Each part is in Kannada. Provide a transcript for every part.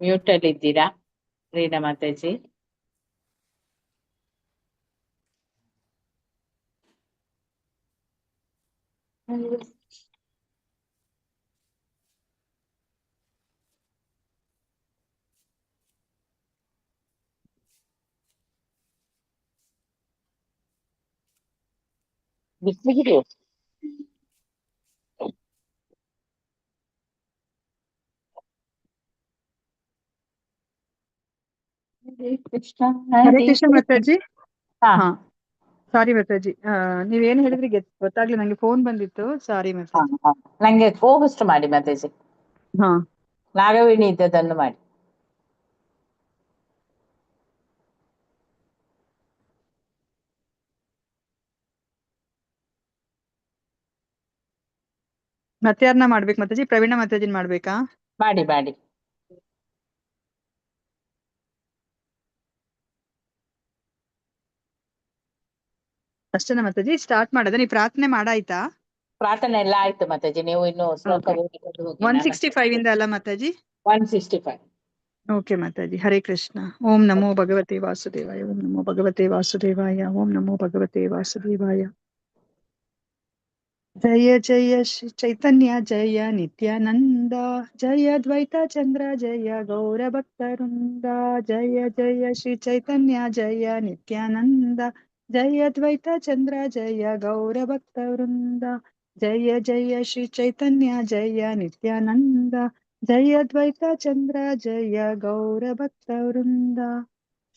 ಮ್ಯೂಟ್ ಅಲ್ಲಿ ಇದ್ದೀರಾ ರೀನಾ ಮಾತಾಜಿ? ಬಿಸ್ಲಿಗಿರಿ. ಹರೇ ಕೃಷ್ಣ ಹರೇ ಕೃಷ್ಣ ಮಾತಾಜಿ. ಹಾ ಹಾ ಸಾರಿ ಮಾತಾಜಿ, ನೀವೇನ್ ಹೇಳಿದ್ರಿ ಗೊತ್ತಾಗ್ಲಿ, ನಂಗೆ ಫೋನ್ ಬಂದಿತ್ತು, ಸಾರಿ ಹಾ ಮಾತಾಜಿ. ಹಾ ನಂಗೆ ಕೋಹಸ್ಟ್ ಮಾಡಿ ಮಾತಾಜಿ. ಹಾ ನಾಗವೇಣಿ ಇದ್ದದನ್ನು ಮಾಡಿ. ಮತ್ತೆ ಯಾರನ್ನ ಮಾಡ್ಬೇಕು ಮಾತಾಜಿ? ಪ್ರವೀಣ ಮಾತಾಜಿನ್ ಮಾಡ್ಬೇಕಾ? ಮಾಡಿ ಮಾಡಿ. ಅಷ್ಟೇನಾ ಮಾತಾಜಿ? ಸ್ಟಾರ್ಟ್ ಮಾಡದ? ನೀವು ಪ್ರಾರ್ಥನೆ ಮಾಡಾಯ್ತಾ? ಪ್ರಾರ್ಥನೆ ಎಲ್ಲ ಆಯ್ತು ಮಾತಾಜಿ. ನೀವು ಇನ್ನು ಶ್ಲೋಕ ಓದಿಕೊಂಡು ಹೋಗಿ. 165 ಇಂದ ಅಲ್ಲ ಮಾತಾಜಿ? 165. ಓಕೆ ಮಾತಾಜಿ. ಹರೇ ಕೃಷ್ಣ. ಓಂ ನಮೋ ಭಗವತೆ ವಾಸುದೇವಾಯ, ಓಂ ನಮೋ ಭಗವತೆ ವಾಸುದೇವಾಯ, ಓಂ ನಮೋ ಭಗವತೆ ವಾಸುದೇವಾಯ. ಜಯ ಜಯ ಶ್ರೀ ಚೈತನ್ಯ ಜಯ ನಿತ್ಯಾನಂದ, ಜಯ ದ್ವೈತ ಚಂದ್ರ ಜಯ ಗೌರ ಭಕ್ತವೃಂದ. ಜಯ ಜಯ ಶ್ರೀ ಚೈತನ್ಯ ಜಯ ನಿತ್ಯಾನಂದ, ಜಯ ದ್ವೈತ ಚಂದ್ರ ಜಯ ಗೌರ ಭಕ್ತವೃಂದ. ಜಯ ಜಯ ಶ್ರೀ ಚೈತನ್ಯ ಜಯ ನಿತ್ಯಾನಂದ, ಜಯ ದ್ವೈತ ಚಂದ್ರ ಜಯ ಗೌರ ಭಕ್ತವೃಂದ.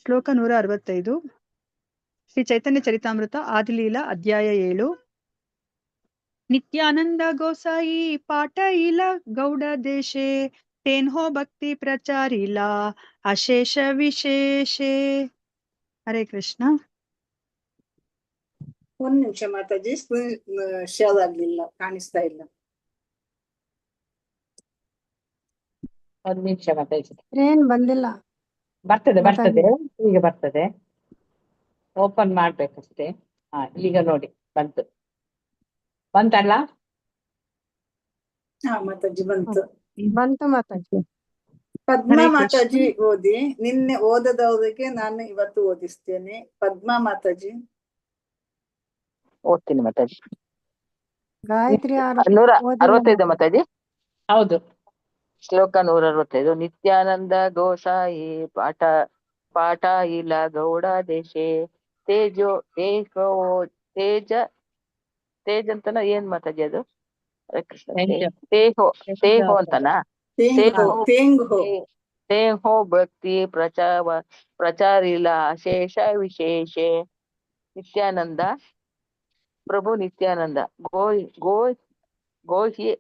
ಶ್ಲೋಕ 165. ಶ್ರೀ ಚೈತನ್ಯ ಚರಿತಾಮೃತ ಆದಿಲೀಲಾ ಅಧ್ಯಾಯ 7. ನಿತ್ಯಾನಂದ ಗೋಸಾಯಿ ಪಾಠ ಇಲ ಗೌಡ ದೇಶೆ, ತೇನ್ಹೋ ಭಕ್ತಿ ಪ್ರಚಾರಿಲ ಅಶೇಷ ವಿಶೇಷೆ. ಹರೇ ಕೃಷ್ಣ. ಒಂದ್ ನಿಮಿಷ ಮಾತಾಜಿ, ಶೇರ್ ಆಗ್ಲಿಲ್ಲ, ಕಾಣಿಸ್ತಾ ಇಲ್ಲ. ಒಂದ್ ನಿಮಿಷ ಮಾತಾಜಿ. ಏನ್ ಬಂದಿಲ್ಲ. ಬರ್ತದೆ ಈಗ ಬರ್ತದೆ. ಓಪನ್ ಮಾಡ್ಬೇಕಷ್ಟೇ. ಹಾ ಈಗ ನೋಡಿ ಬಂತಲ್ಲ? ಹಾ ಮಾತಾಜಿ ಬಂತು. ಬಂತು ಮಾತಾಜಿ. ಪದ್ಮಾ ಮಾತಾಜಿ ಓದಿ. ನಿನ್ನೆ ಓದದವರಿಗೆ ನಾನು ಇವತ್ತು ಓದಿಸ್ತೇನೆ. ಪದ್ಮಾ ಮಾತಾಜಿ ಓದ್ತೀನಿ ಮಾತಾಜಿ. ಗಾಯತ್ರಿ 165 ಮಾತಾಜಿ. ಹೌದು, ಶ್ಲೋಕ 165. ನಿತ್ಯಾನಂದ ಗೋಸಾಯಿ ಪಾಠ ಇಲ್ಲ ಗೌಡ ದೇಶೆ, ತೇಜ್ ಅಂತನ ಏನ್ ಮಾತಾಜಿ ಅದು? ಕೃಷ್ಣ ತೇಹೋ ಅಂತನಾ? ತೇಹೋ ಭಕ್ತಿ ಪ್ರಚಾರಿಲ ಅಶೇಷ ವಿಶೇಷೆ. ನಿತ್ಯಾನಂದ ಪ್ರಭು ನಿತ್ಯಾನಂದ ಗೋಸಾಯಿ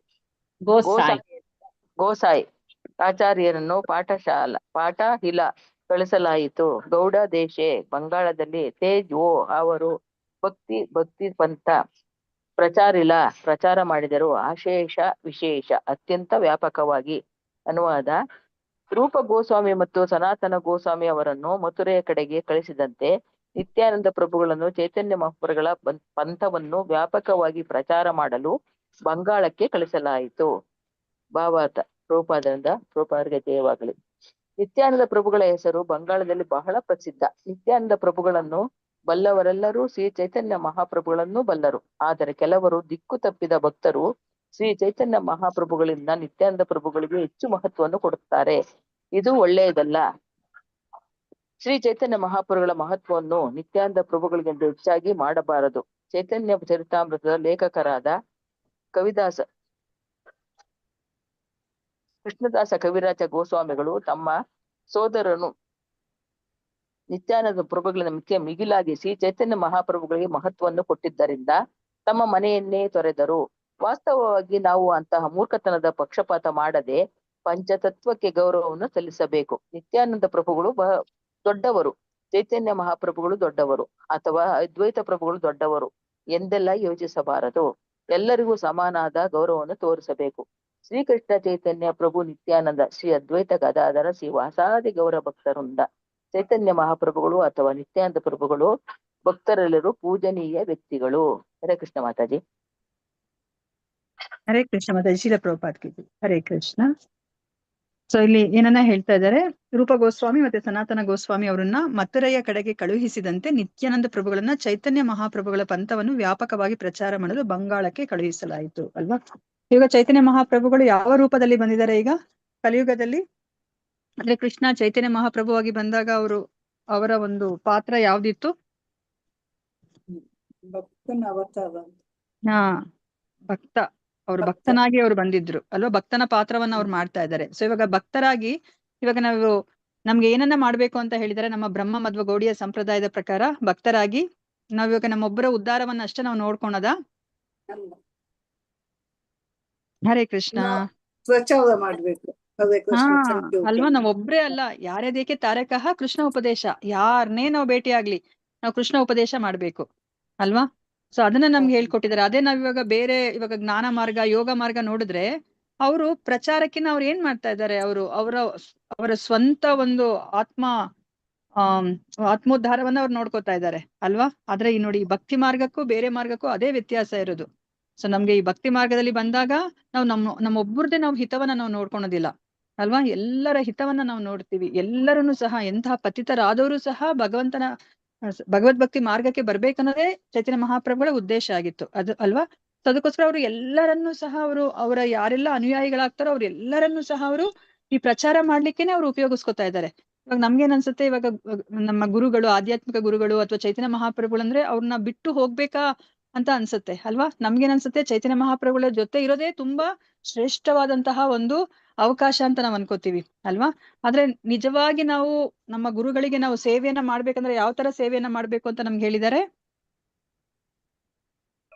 ಆಚಾರ್ಯರನ್ನು ಪಾಠ ಇಲ್ಲ ಕಳಿಸಲಾಯಿತು. ಗೌಡ ದೇಶೆ ಬಂಗಾಳದಲ್ಲಿ. ತೇಜ್ ಅವರು ಭಕ್ತಿ ಪಂಥ ಪ್ರಚಾರ ಮಾಡಿದರು. ಅಶೇಷ ವಿಶೇಷ ಅತ್ಯಂತ ವ್ಯಾಪಕವಾಗಿ. ಅನುವಾದ: ರೂಪ ಗೋಸ್ವಾಮಿ ಮತ್ತು ಸನಾತನ ಗೋಸ್ವಾಮಿ ಅವರನ್ನು ಮಥುರೆಯ ಕಡೆಗೆ ಕಳಿಸಿದಂತೆ ನಿತ್ಯಾನಂದ ಪ್ರಭುಗಳನ್ನು ಚೈತನ್ಯ ಮಹಾಪ್ರಭುಗಳ ಪಂಥವನ್ನು ವ್ಯಾಪಕವಾಗಿ ಪ್ರಚಾರ ಮಾಡಲು ಬಂಗಾಳಕ್ಕೆ ಕಳಿಸಲಾಯಿತು. ಭಾವಾರ್ಥ: ರೂಪಾದರಿಗೆ ಜಯವಾಗಲಿ. ನಿತ್ಯಾನಂದ ಪ್ರಭುಗಳ ಹೆಸರು ಬಂಗಾಳದಲ್ಲಿ ಬಹಳ ಪ್ರಸಿದ್ಧ. ನಿತ್ಯಾನಂದ ಪ್ರಭುಗಳನ್ನು ಬಲ್ಲವರೆಲ್ಲರೂ ಶ್ರೀ ಚೈತನ್ಯ ಮಹಾಪ್ರಭುಗಳನ್ನು ಬಲ್ಲರು. ಆದರೆ ಕೆಲವರು ದಿಕ್ಕು ತಪ್ಪಿದ ಭಕ್ತರು ಶ್ರೀ ಚೈತನ್ಯ ಮಹಾಪ್ರಭುಗಳಿಂದ ನಿತ್ಯಾನಂದ ಪ್ರಭುಗಳಿಗೆ ಹೆಚ್ಚು ಮಹತ್ವವನ್ನು ಕೊಡುತ್ತಾರೆ. ಇದು ಒಳ್ಳೆಯದಲ್ಲ. ಶ್ರೀ ಚೈತನ್ಯ ಮಹಾಪ್ರಭುಗಳ ಮಹತ್ವವನ್ನು ನಿತ್ಯಾನಂದ ಪ್ರಭುಗಳಿಗಿಂತ ಹೆಚ್ಚಾಗಿ ಮಾಡಬಾರದು. ಚೈತನ್ಯ ಚರಿತಾಮೃತದ ಲೇಖಕರಾದ ಕೃಷ್ಣದಾಸ ಕವಿರಾಜ ಗೋಸ್ವಾಮಿಗಳು ತಮ್ಮ ಸೋದರನು ನಿತ್ಯಾನಂದ ಪ್ರಭುಗಳಿಂದ ಮಿಗಿಲಾಗಿ ಶ್ರೀ ಚೈತನ್ಯ ಮಹಾಪ್ರಭುಗಳಿಗೆ ಮಹತ್ವವನ್ನು ಕೊಟ್ಟಿದ್ದರಿಂದ ತಮ್ಮ ಮನೆಯನ್ನೇ ತೊರೆದರು. ವಾಸ್ತವವಾಗಿ ನಾವು ಅಂತಹ ಮೂರ್ಖತನದ ಪಕ್ಷಪಾತ ಮಾಡದೆ ಪಂಚತತ್ವಕ್ಕೆ ಗೌರವವನ್ನು ಸಲ್ಲಿಸಬೇಕು. ನಿತ್ಯಾನಂದ ಪ್ರಭುಗಳು ದೊಡ್ಡವರು, ಚೈತನ್ಯ ಮಹಾಪ್ರಭುಗಳು ದೊಡ್ಡವರು ಅಥವಾ ಅದ್ವೈತ ಪ್ರಭುಗಳು ದೊಡ್ಡವರು ಎಂದೆಲ್ಲ ಯೋಚಿಸಬಾರದು. ಎಲ್ಲರಿಗೂ ಸಮಾನಾದ ಗೌರವವನ್ನು ತೋರಿಸಬೇಕು. ಶ್ರೀಕೃಷ್ಣ ಚೈತನ್ಯ ಪ್ರಭು ನಿತ್ಯಾನಂದ, ಶ್ರೀ ಅದ್ವೈತ ಗದಾಧರ, ಶ್ರೀ ವಾಸಾದಿ ಗೌರ ಭಕ್ತರಿಂದ ಚೈತನ್ಯ ಮಹಾಪ್ರಭುಗಳು ಅಥವಾ ನಿತ್ಯಾನಂದ ಪ್ರಭುಗಳು ಭಕ್ತರೆಲ್ಲರೂ ಪೂಜನೀಯ ವ್ಯಕ್ತಿಗಳು. ಹರೇ ಕೃಷ್ಣ ಮಾತಾಜಿ. ಹರೇ ಕೃಷ್ಣ ಮಾತಾಜಿ. ಶೀಲ ಪ್ರಭುಪಾದ್ ಕಿ ಜೈ. ಹರೇ ಕೃಷ್ಣ. ಸೊ ಇಲ್ಲಿ ಏನನ್ನ ಹೇಳ್ತಾ ಇದ್ದಾರೆ, ರೂಪ ಗೋಸ್ವಾಮಿ ಮತ್ತೆ ಸನಾತನ ಗೋಸ್ವಾಮಿ ಅವರನ್ನ ಮಥುರೆಯ ಕಡೆಗೆ ಕಳುಹಿಸಿದಂತೆ ನಿತ್ಯಾನಂದ ಪ್ರಭುಗಳನ್ನ ಚೈತನ್ಯ ಮಹಾಪ್ರಭುಗಳ ಪಂಥವನ್ನು ವ್ಯಾಪಕವಾಗಿ ಪ್ರಚಾರ ಮಾಡಲು ಬಂಗಾಳಕ್ಕೆ ಕಳುಹಿಸಲಾಯಿತು ಅಲ್ವಾ. ಈಗ ಚೈತನ್ಯ ಮಹಾಪ್ರಭುಗಳು ಯಾವ ರೂಪದಲ್ಲಿ ಬಂದಿದ್ದಾರೆ ಈಗ ಕಲಿಯುಗದಲ್ಲಿ? ಅಂದ್ರೆ ಕೃಷ್ಣ ಚೈತನ್ಯ ಮಹಾಪ್ರಭುವಾಗಿ ಬಂದಾಗ ಅವರ ಒಂದು ಪಾತ್ರ ಯಾವ್ದಿತ್ತು? ಭಕ್ತನ ಅವತಾರ. ಹಾ, ಭಕ್ತ. ಅವ್ರು ಭಕ್ತನಾಗಿ ಅವ್ರು ಬಂದಿದ್ರು ಅಲ್ವಾ, ಭಕ್ತನ ಪಾತ್ರವನ್ನ ಅವ್ರು ಮಾಡ್ತಾ ಇದ್ದಾರೆ. ಸೊ ಇವಾಗ ಭಕ್ತರಾಗಿ ಇವಾಗ ನಮ್ಗೆ ಏನನ್ನ ಮಾಡ್ಬೇಕು ಅಂತ ಹೇಳಿದರೆ, ನಮ್ಮ ಬ್ರಹ್ಮ ಮಧ್ವ ಗೌಡಿಯ ಸಂಪ್ರದಾಯದ ಪ್ರಕಾರ ಭಕ್ತರಾಗಿ ನಾವಿವಾಗ ನಮ್ಮೊಬ್ಬರ ಉದ್ಧಾರವನ್ನ ಅಷ್ಟೇ ನಾವು ನೋಡ್ಕೊಳದ? ಅಲ್ಲ, ಹರೇ ಕೃಷ್ಣ. ಪ್ರಚಾರ ಮಾಡ್ಬೇಕು. ಹರೇ ಹಾ ಕೃಷ್ಣ. thank you. ಅಲ್ವಾ, ನಾವ್ ಒಬ್ರೇ ಅಲ್ಲ, ಯಾರ್ಯಾದೇಕೆ ತಾರಕಃ ಕೃಷ್ಣ ಉಪದೇಶ, ಯಾರನ್ನೇ ನಾವು ಭೇಟಿ ಆಗ್ಲಿ ನಾವು ಕೃಷ್ಣ ಉಪದೇಶ ಮಾಡ್ಬೇಕು ಅಲ್ವಾ. ಸೊ ಅದನ್ನ ನಮ್ಗೆ ಹೇಳ್ಕೊಟ್ಟಿದ್ದಾರೆ. ಅದೇ ನಾವ್ ಇವಾಗ ಬೇರೆ ಇವಾಗ ಜ್ಞಾನ ಮಾರ್ಗ ಯೋಗ ಮಾರ್ಗ ನೋಡಿದ್ರೆ ಅವರು ಪ್ರಚಾರಕ್ಕಿನ್ನ ಅವ್ರು ಏನ್ ಮಾಡ್ತಾ ಇದ್ದಾರೆ, ಅವರ ಸ್ವಂತ ಒಂದು ಆತ್ಮೋದ್ಧಾರವನ್ನ ಅವ್ರು ನೋಡ್ಕೋತಾ ಇದ್ದಾರೆ ಅಲ್ವಾ. ಆದ್ರೆ ಈ ನೋಡಿ, ಭಕ್ತಿ ಮಾರ್ಗಕ್ಕೂ ಬೇರೆ ಮಾರ್ಗಕ್ಕೂ ಅದೇ ವ್ಯತ್ಯಾಸ ಇರೋದು. ಸೊ ನಮ್ಗೆ ಈ ಭಕ್ತಿ ಮಾರ್ಗದಲ್ಲಿ ಬಂದಾಗ ನಾವು ನಮ್ಮೊಬ್ಬರದೇ ನಾವು ಹಿತವನ್ನ ನಾವು ನೋಡ್ಕೊಳೋದಿಲ್ಲ ಅಲ್ವಾ, ಎಲ್ಲರ ಹಿತವನ್ನ ನಾವು ನೋಡ್ತೀವಿ. ಎಲ್ಲರನ್ನು ಸಹ, ಎಂತಹ ಪತಿತರಾದವರು ಸಹ ಭಗವದ್ಭಕ್ತಿ ಮಾರ್ಗಕ್ಕೆ ಬರ್ಬೇಕನ್ನೋದೇ ಚೈತನ್ಯ ಮಹಾಪ್ರಭುಗಳ ಉದ್ದೇಶ ಆಗಿತ್ತು ಅದು ಅಲ್ವಾ. ಸೊ ಅದಕ್ಕೋಸ್ಕರ ಅವರು ಎಲ್ಲರನ್ನೂ ಸಹ ಅವರ ಯಾರೆಲ್ಲ ಅನುಯಾಯಿಗಳಾಗ್ತಾರೋ ಅವ್ರೆಲ್ಲರನ್ನೂ ಸಹ ಅವರು ಈ ಪ್ರಚಾರ ಮಾಡ್ಲಿಕ್ಕೇನೆ ಅವ್ರು ಉಪಯೋಗಿಸ್ಕೊತಾ ಇದ್ದಾರೆ. ಇವಾಗ ನಮ್ಗೇನ್ ಅನ್ಸುತ್ತೆ, ಇವಾಗ ನಮ್ಮ ಗುರುಗಳು, ಆಧ್ಯಾತ್ಮಿಕ ಗುರುಗಳು ಅಥವಾ ಚೈತನ್ಯ ಮಹಾಪ್ರಭುಗಳು ಅಂದ್ರೆ ಅವ್ರನ್ನ ಬಿಟ್ಟು ಹೋಗ್ಬೇಕಾ ಅಂತ ಅನ್ಸುತ್ತೆ ಅಲ್ವಾ. ನಮ್ಗೇನ್ ಅನ್ಸುತ್ತೆ, ಚೈತನ್ಯ ಮಹಾಪ್ರಭುಗಳ ಜೊತೆ ಇರೋದೇ ತುಂಬಾ ಶ್ರೇಷ್ಠವಾದಂತಹ ಒಂದು ಅವಕಾಶ ಅಂತ ನಾವ್ ಅನ್ಕೋತೀವಿ ಅಲ್ವಾ. ಆದ್ರೆ ನಿಜವಾಗಿ ನಾವು ನಮ್ಮ ಗುರುಗಳಿಗೆ ನಾವು ಸೇವೆಯನ್ನ ಮಾಡ್ಬೇಕಂದ್ರೆ ಯಾವ ತರ ಸೇವೆಯನ್ನ ಮಾಡ್ಬೇಕು ಅಂತ ನಮ್ಗೆ ಹೇಳಿದ್ದಾರೆ?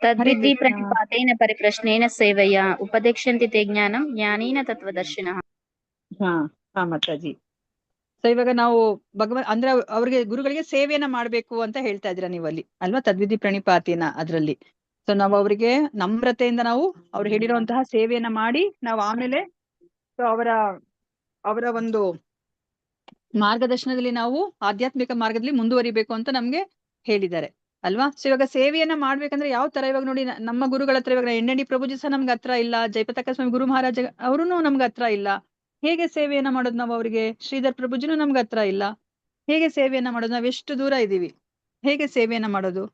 ತದ್ವಿಧಿ ಪ್ರಣಿಪಾತೇನ ಪರಿಪ್ರಶ್ನೇನ ಸೇವೆಯ ಉಪದೇಕ್ಷಂತಿ ತೇ ಜ್ಞಾನಂ ಜ್ಞಾನೇನ ತತ್ವದರ್ಶಿನಃ. ಹಾ ಮಾತಾಜಿ. ಸೊ ಇವಾಗ ನಾವು ಅಂದ್ರೆ ಅವ್ರಿಗೆ ಗುರುಗಳಿಗೆ ಸೇವೆಯನ್ನ ಮಾಡ್ಬೇಕು ಅಂತ ಹೇಳ್ತಾ ಇದ್ದೀರಾ ನೀವು ಅಲ್ಲಿ ಅಲ್ವಾ, ತದ್ವಿಧಿ ಪ್ರಣಿಪಾತೇನ ಅದ್ರಲ್ಲಿ. ಸೊ ನಾವು ಅವರಿಗೆ ನಮ್ರತೆಯಿಂದ ನಾವು ಅವ್ರು ಹೇಳಿರುವಂತಹ ಸೇವೆಯನ್ನ ಮಾಡಿ ನಾವು ಆಮೇಲೆ ಸೊ ಅವರ ಒಂದು ಮಾರ್ಗದರ್ಶನದಲ್ಲಿ ನಾವು ಆಧ್ಯಾತ್ಮಿಕ ಮಾರ್ಗದಲ್ಲಿ ಮುಂದುವರಿಬೇಕು ಅಂತ ನಮ್ಗೆ ಹೇಳಿದ್ದಾರೆ ಅಲ್ವಾ. ಸೊ ಇವಾಗ ಸೇವೆಯನ್ನ ಮಾಡ್ಬೇಕಂದ್ರೆ ಯಾವ ತರ, ಇವಾಗ ನೋಡಿ ನಮ್ಮ ಗುರುಗಳ ಹತ್ರ ಇವಾಗ ಎಣ್ಣೆಡಿ ಪ್ರಭುಜಿ ಸಹ ನಮ್ಗೆ ಹತ್ರ ಇಲ್ಲ, ಜಯಪತಾಕ ಸ್ವಾಮಿ ಗುರು ಮಹಾರಾಜ ಅವರುನು ನಮ್ಗೆ ಹತ್ರ ಇಲ್ಲ. ಹೇಗೆ ಸೇವೆಯನ್ನ ಮಾಡೋದು ನಾವು ಅವ್ರಿಗೆ? ಶ್ರೀಧರ್ ಪ್ರಭುಜಿನೂ ನಮ್ಗೆ ಹತ್ರ ಇಲ್ಲ. ಹೇಗೆ ಸೇವೆಯನ್ನ ಮಾಡೋದು? ನಾವ್ ಎಷ್ಟು ದೂರ ಇದೀವಿ, ಹೇಗೆ ಸೇವೆಯನ್ನ ಮಾಡೋದು?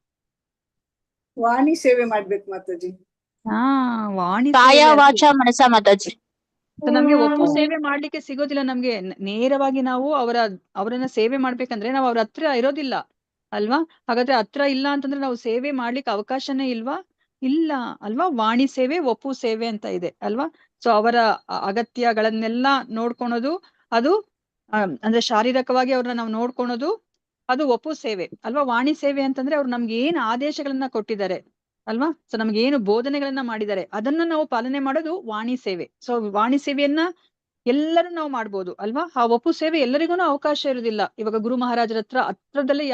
ವಾಣಿ ಸೇವೆ ಮಾಡ್ಬೇಕು ಮಾತಾಜಿ. ಹಾ, ವಾಣಿ ಕಾಯ ಸೇವೆ. ವಾಚ ಮನಸ ಮಾತಾಜಿ. ನಮ್ಗೆ ಒಪ್ಪು ಸೇವೆ ಮಾಡ್ಲಿಕ್ಕೆ ಸಿಗೋದಿಲ್ಲ. ನಮ್ಗೆ ನೇರವಾಗಿ ನಾವು ಅವರನ್ನ ಸೇವೆ ಮಾಡ್ಬೇಕಂದ್ರೆ ನಾವು ಅವ್ರ ಹತ್ರ ಇರೋದಿಲ್ಲ ಅಲ್ವಾ. ಹಾಗಾದ್ರೆ ಹತ್ರ ಇಲ್ಲ ಅಂತಂದ್ರೆ ನಾವು ಸೇವೆ ಮಾಡ್ಲಿಕ್ಕೆ ಅವಕಾಶನೇ ಇಲ್ವಾ? ಇಲ್ಲ ಅಲ್ವಾ. ವಾಣಿ ಸೇವೆ, ಒಪ್ಪು ಸೇವೆ ಅಂತ ಇದೆ ಅಲ್ವಾ. ಸೊ ಅವರ ಅಗತ್ಯಗಳನ್ನೆಲ್ಲ ನೋಡ್ಕೊಳೋದು ಅದು ಅಂದ್ರೆ ಶಾರೀರಿಕವಾಗಿ ಅವ್ರನ್ನ ನಾವು ನೋಡ್ಕೊಳೋದು ಅದು ಒಪ್ಪು ಸೇವೆ ಅಲ್ವಾ. ವಾಣಿ ಸೇವೆ ಅಂತಂದ್ರೆ ಅವ್ರು ನಮ್ಗೆ ಏನ್ ಆದೇಶಗಳನ್ನ ಕೊಟ್ಟಿದ್ದಾರೆ ಅಲ್ವಾ, ಸೊ ನಮ್ಗೆ ಏನು ಬೋಧನೆಗಳನ್ನ ಮಾಡಿದ್ದಾರೆ ಅದನ್ನ ನಾವು ಪಾಲನೆ ಮಾಡೋದು ವಾಣಿ ಸೇವೆ. ಸೊ ವಾಣಿ ಸೇವೆಯನ್ನ ಎಲ್ಲರೂ ನಾವು ಮಾಡ್ಬೋದು ಅಲ್ವಾ. ಆ ಒಪ್ಪು ಸೇವೆ ಎಲ್ಲರಿಗೂ ಅವಕಾಶ ಇರುವುದಿಲ್ಲ. ಇವಾಗ ಗುರು ಮಹಾರಾಜರ ಹತ್ರದಲ್ಲೇ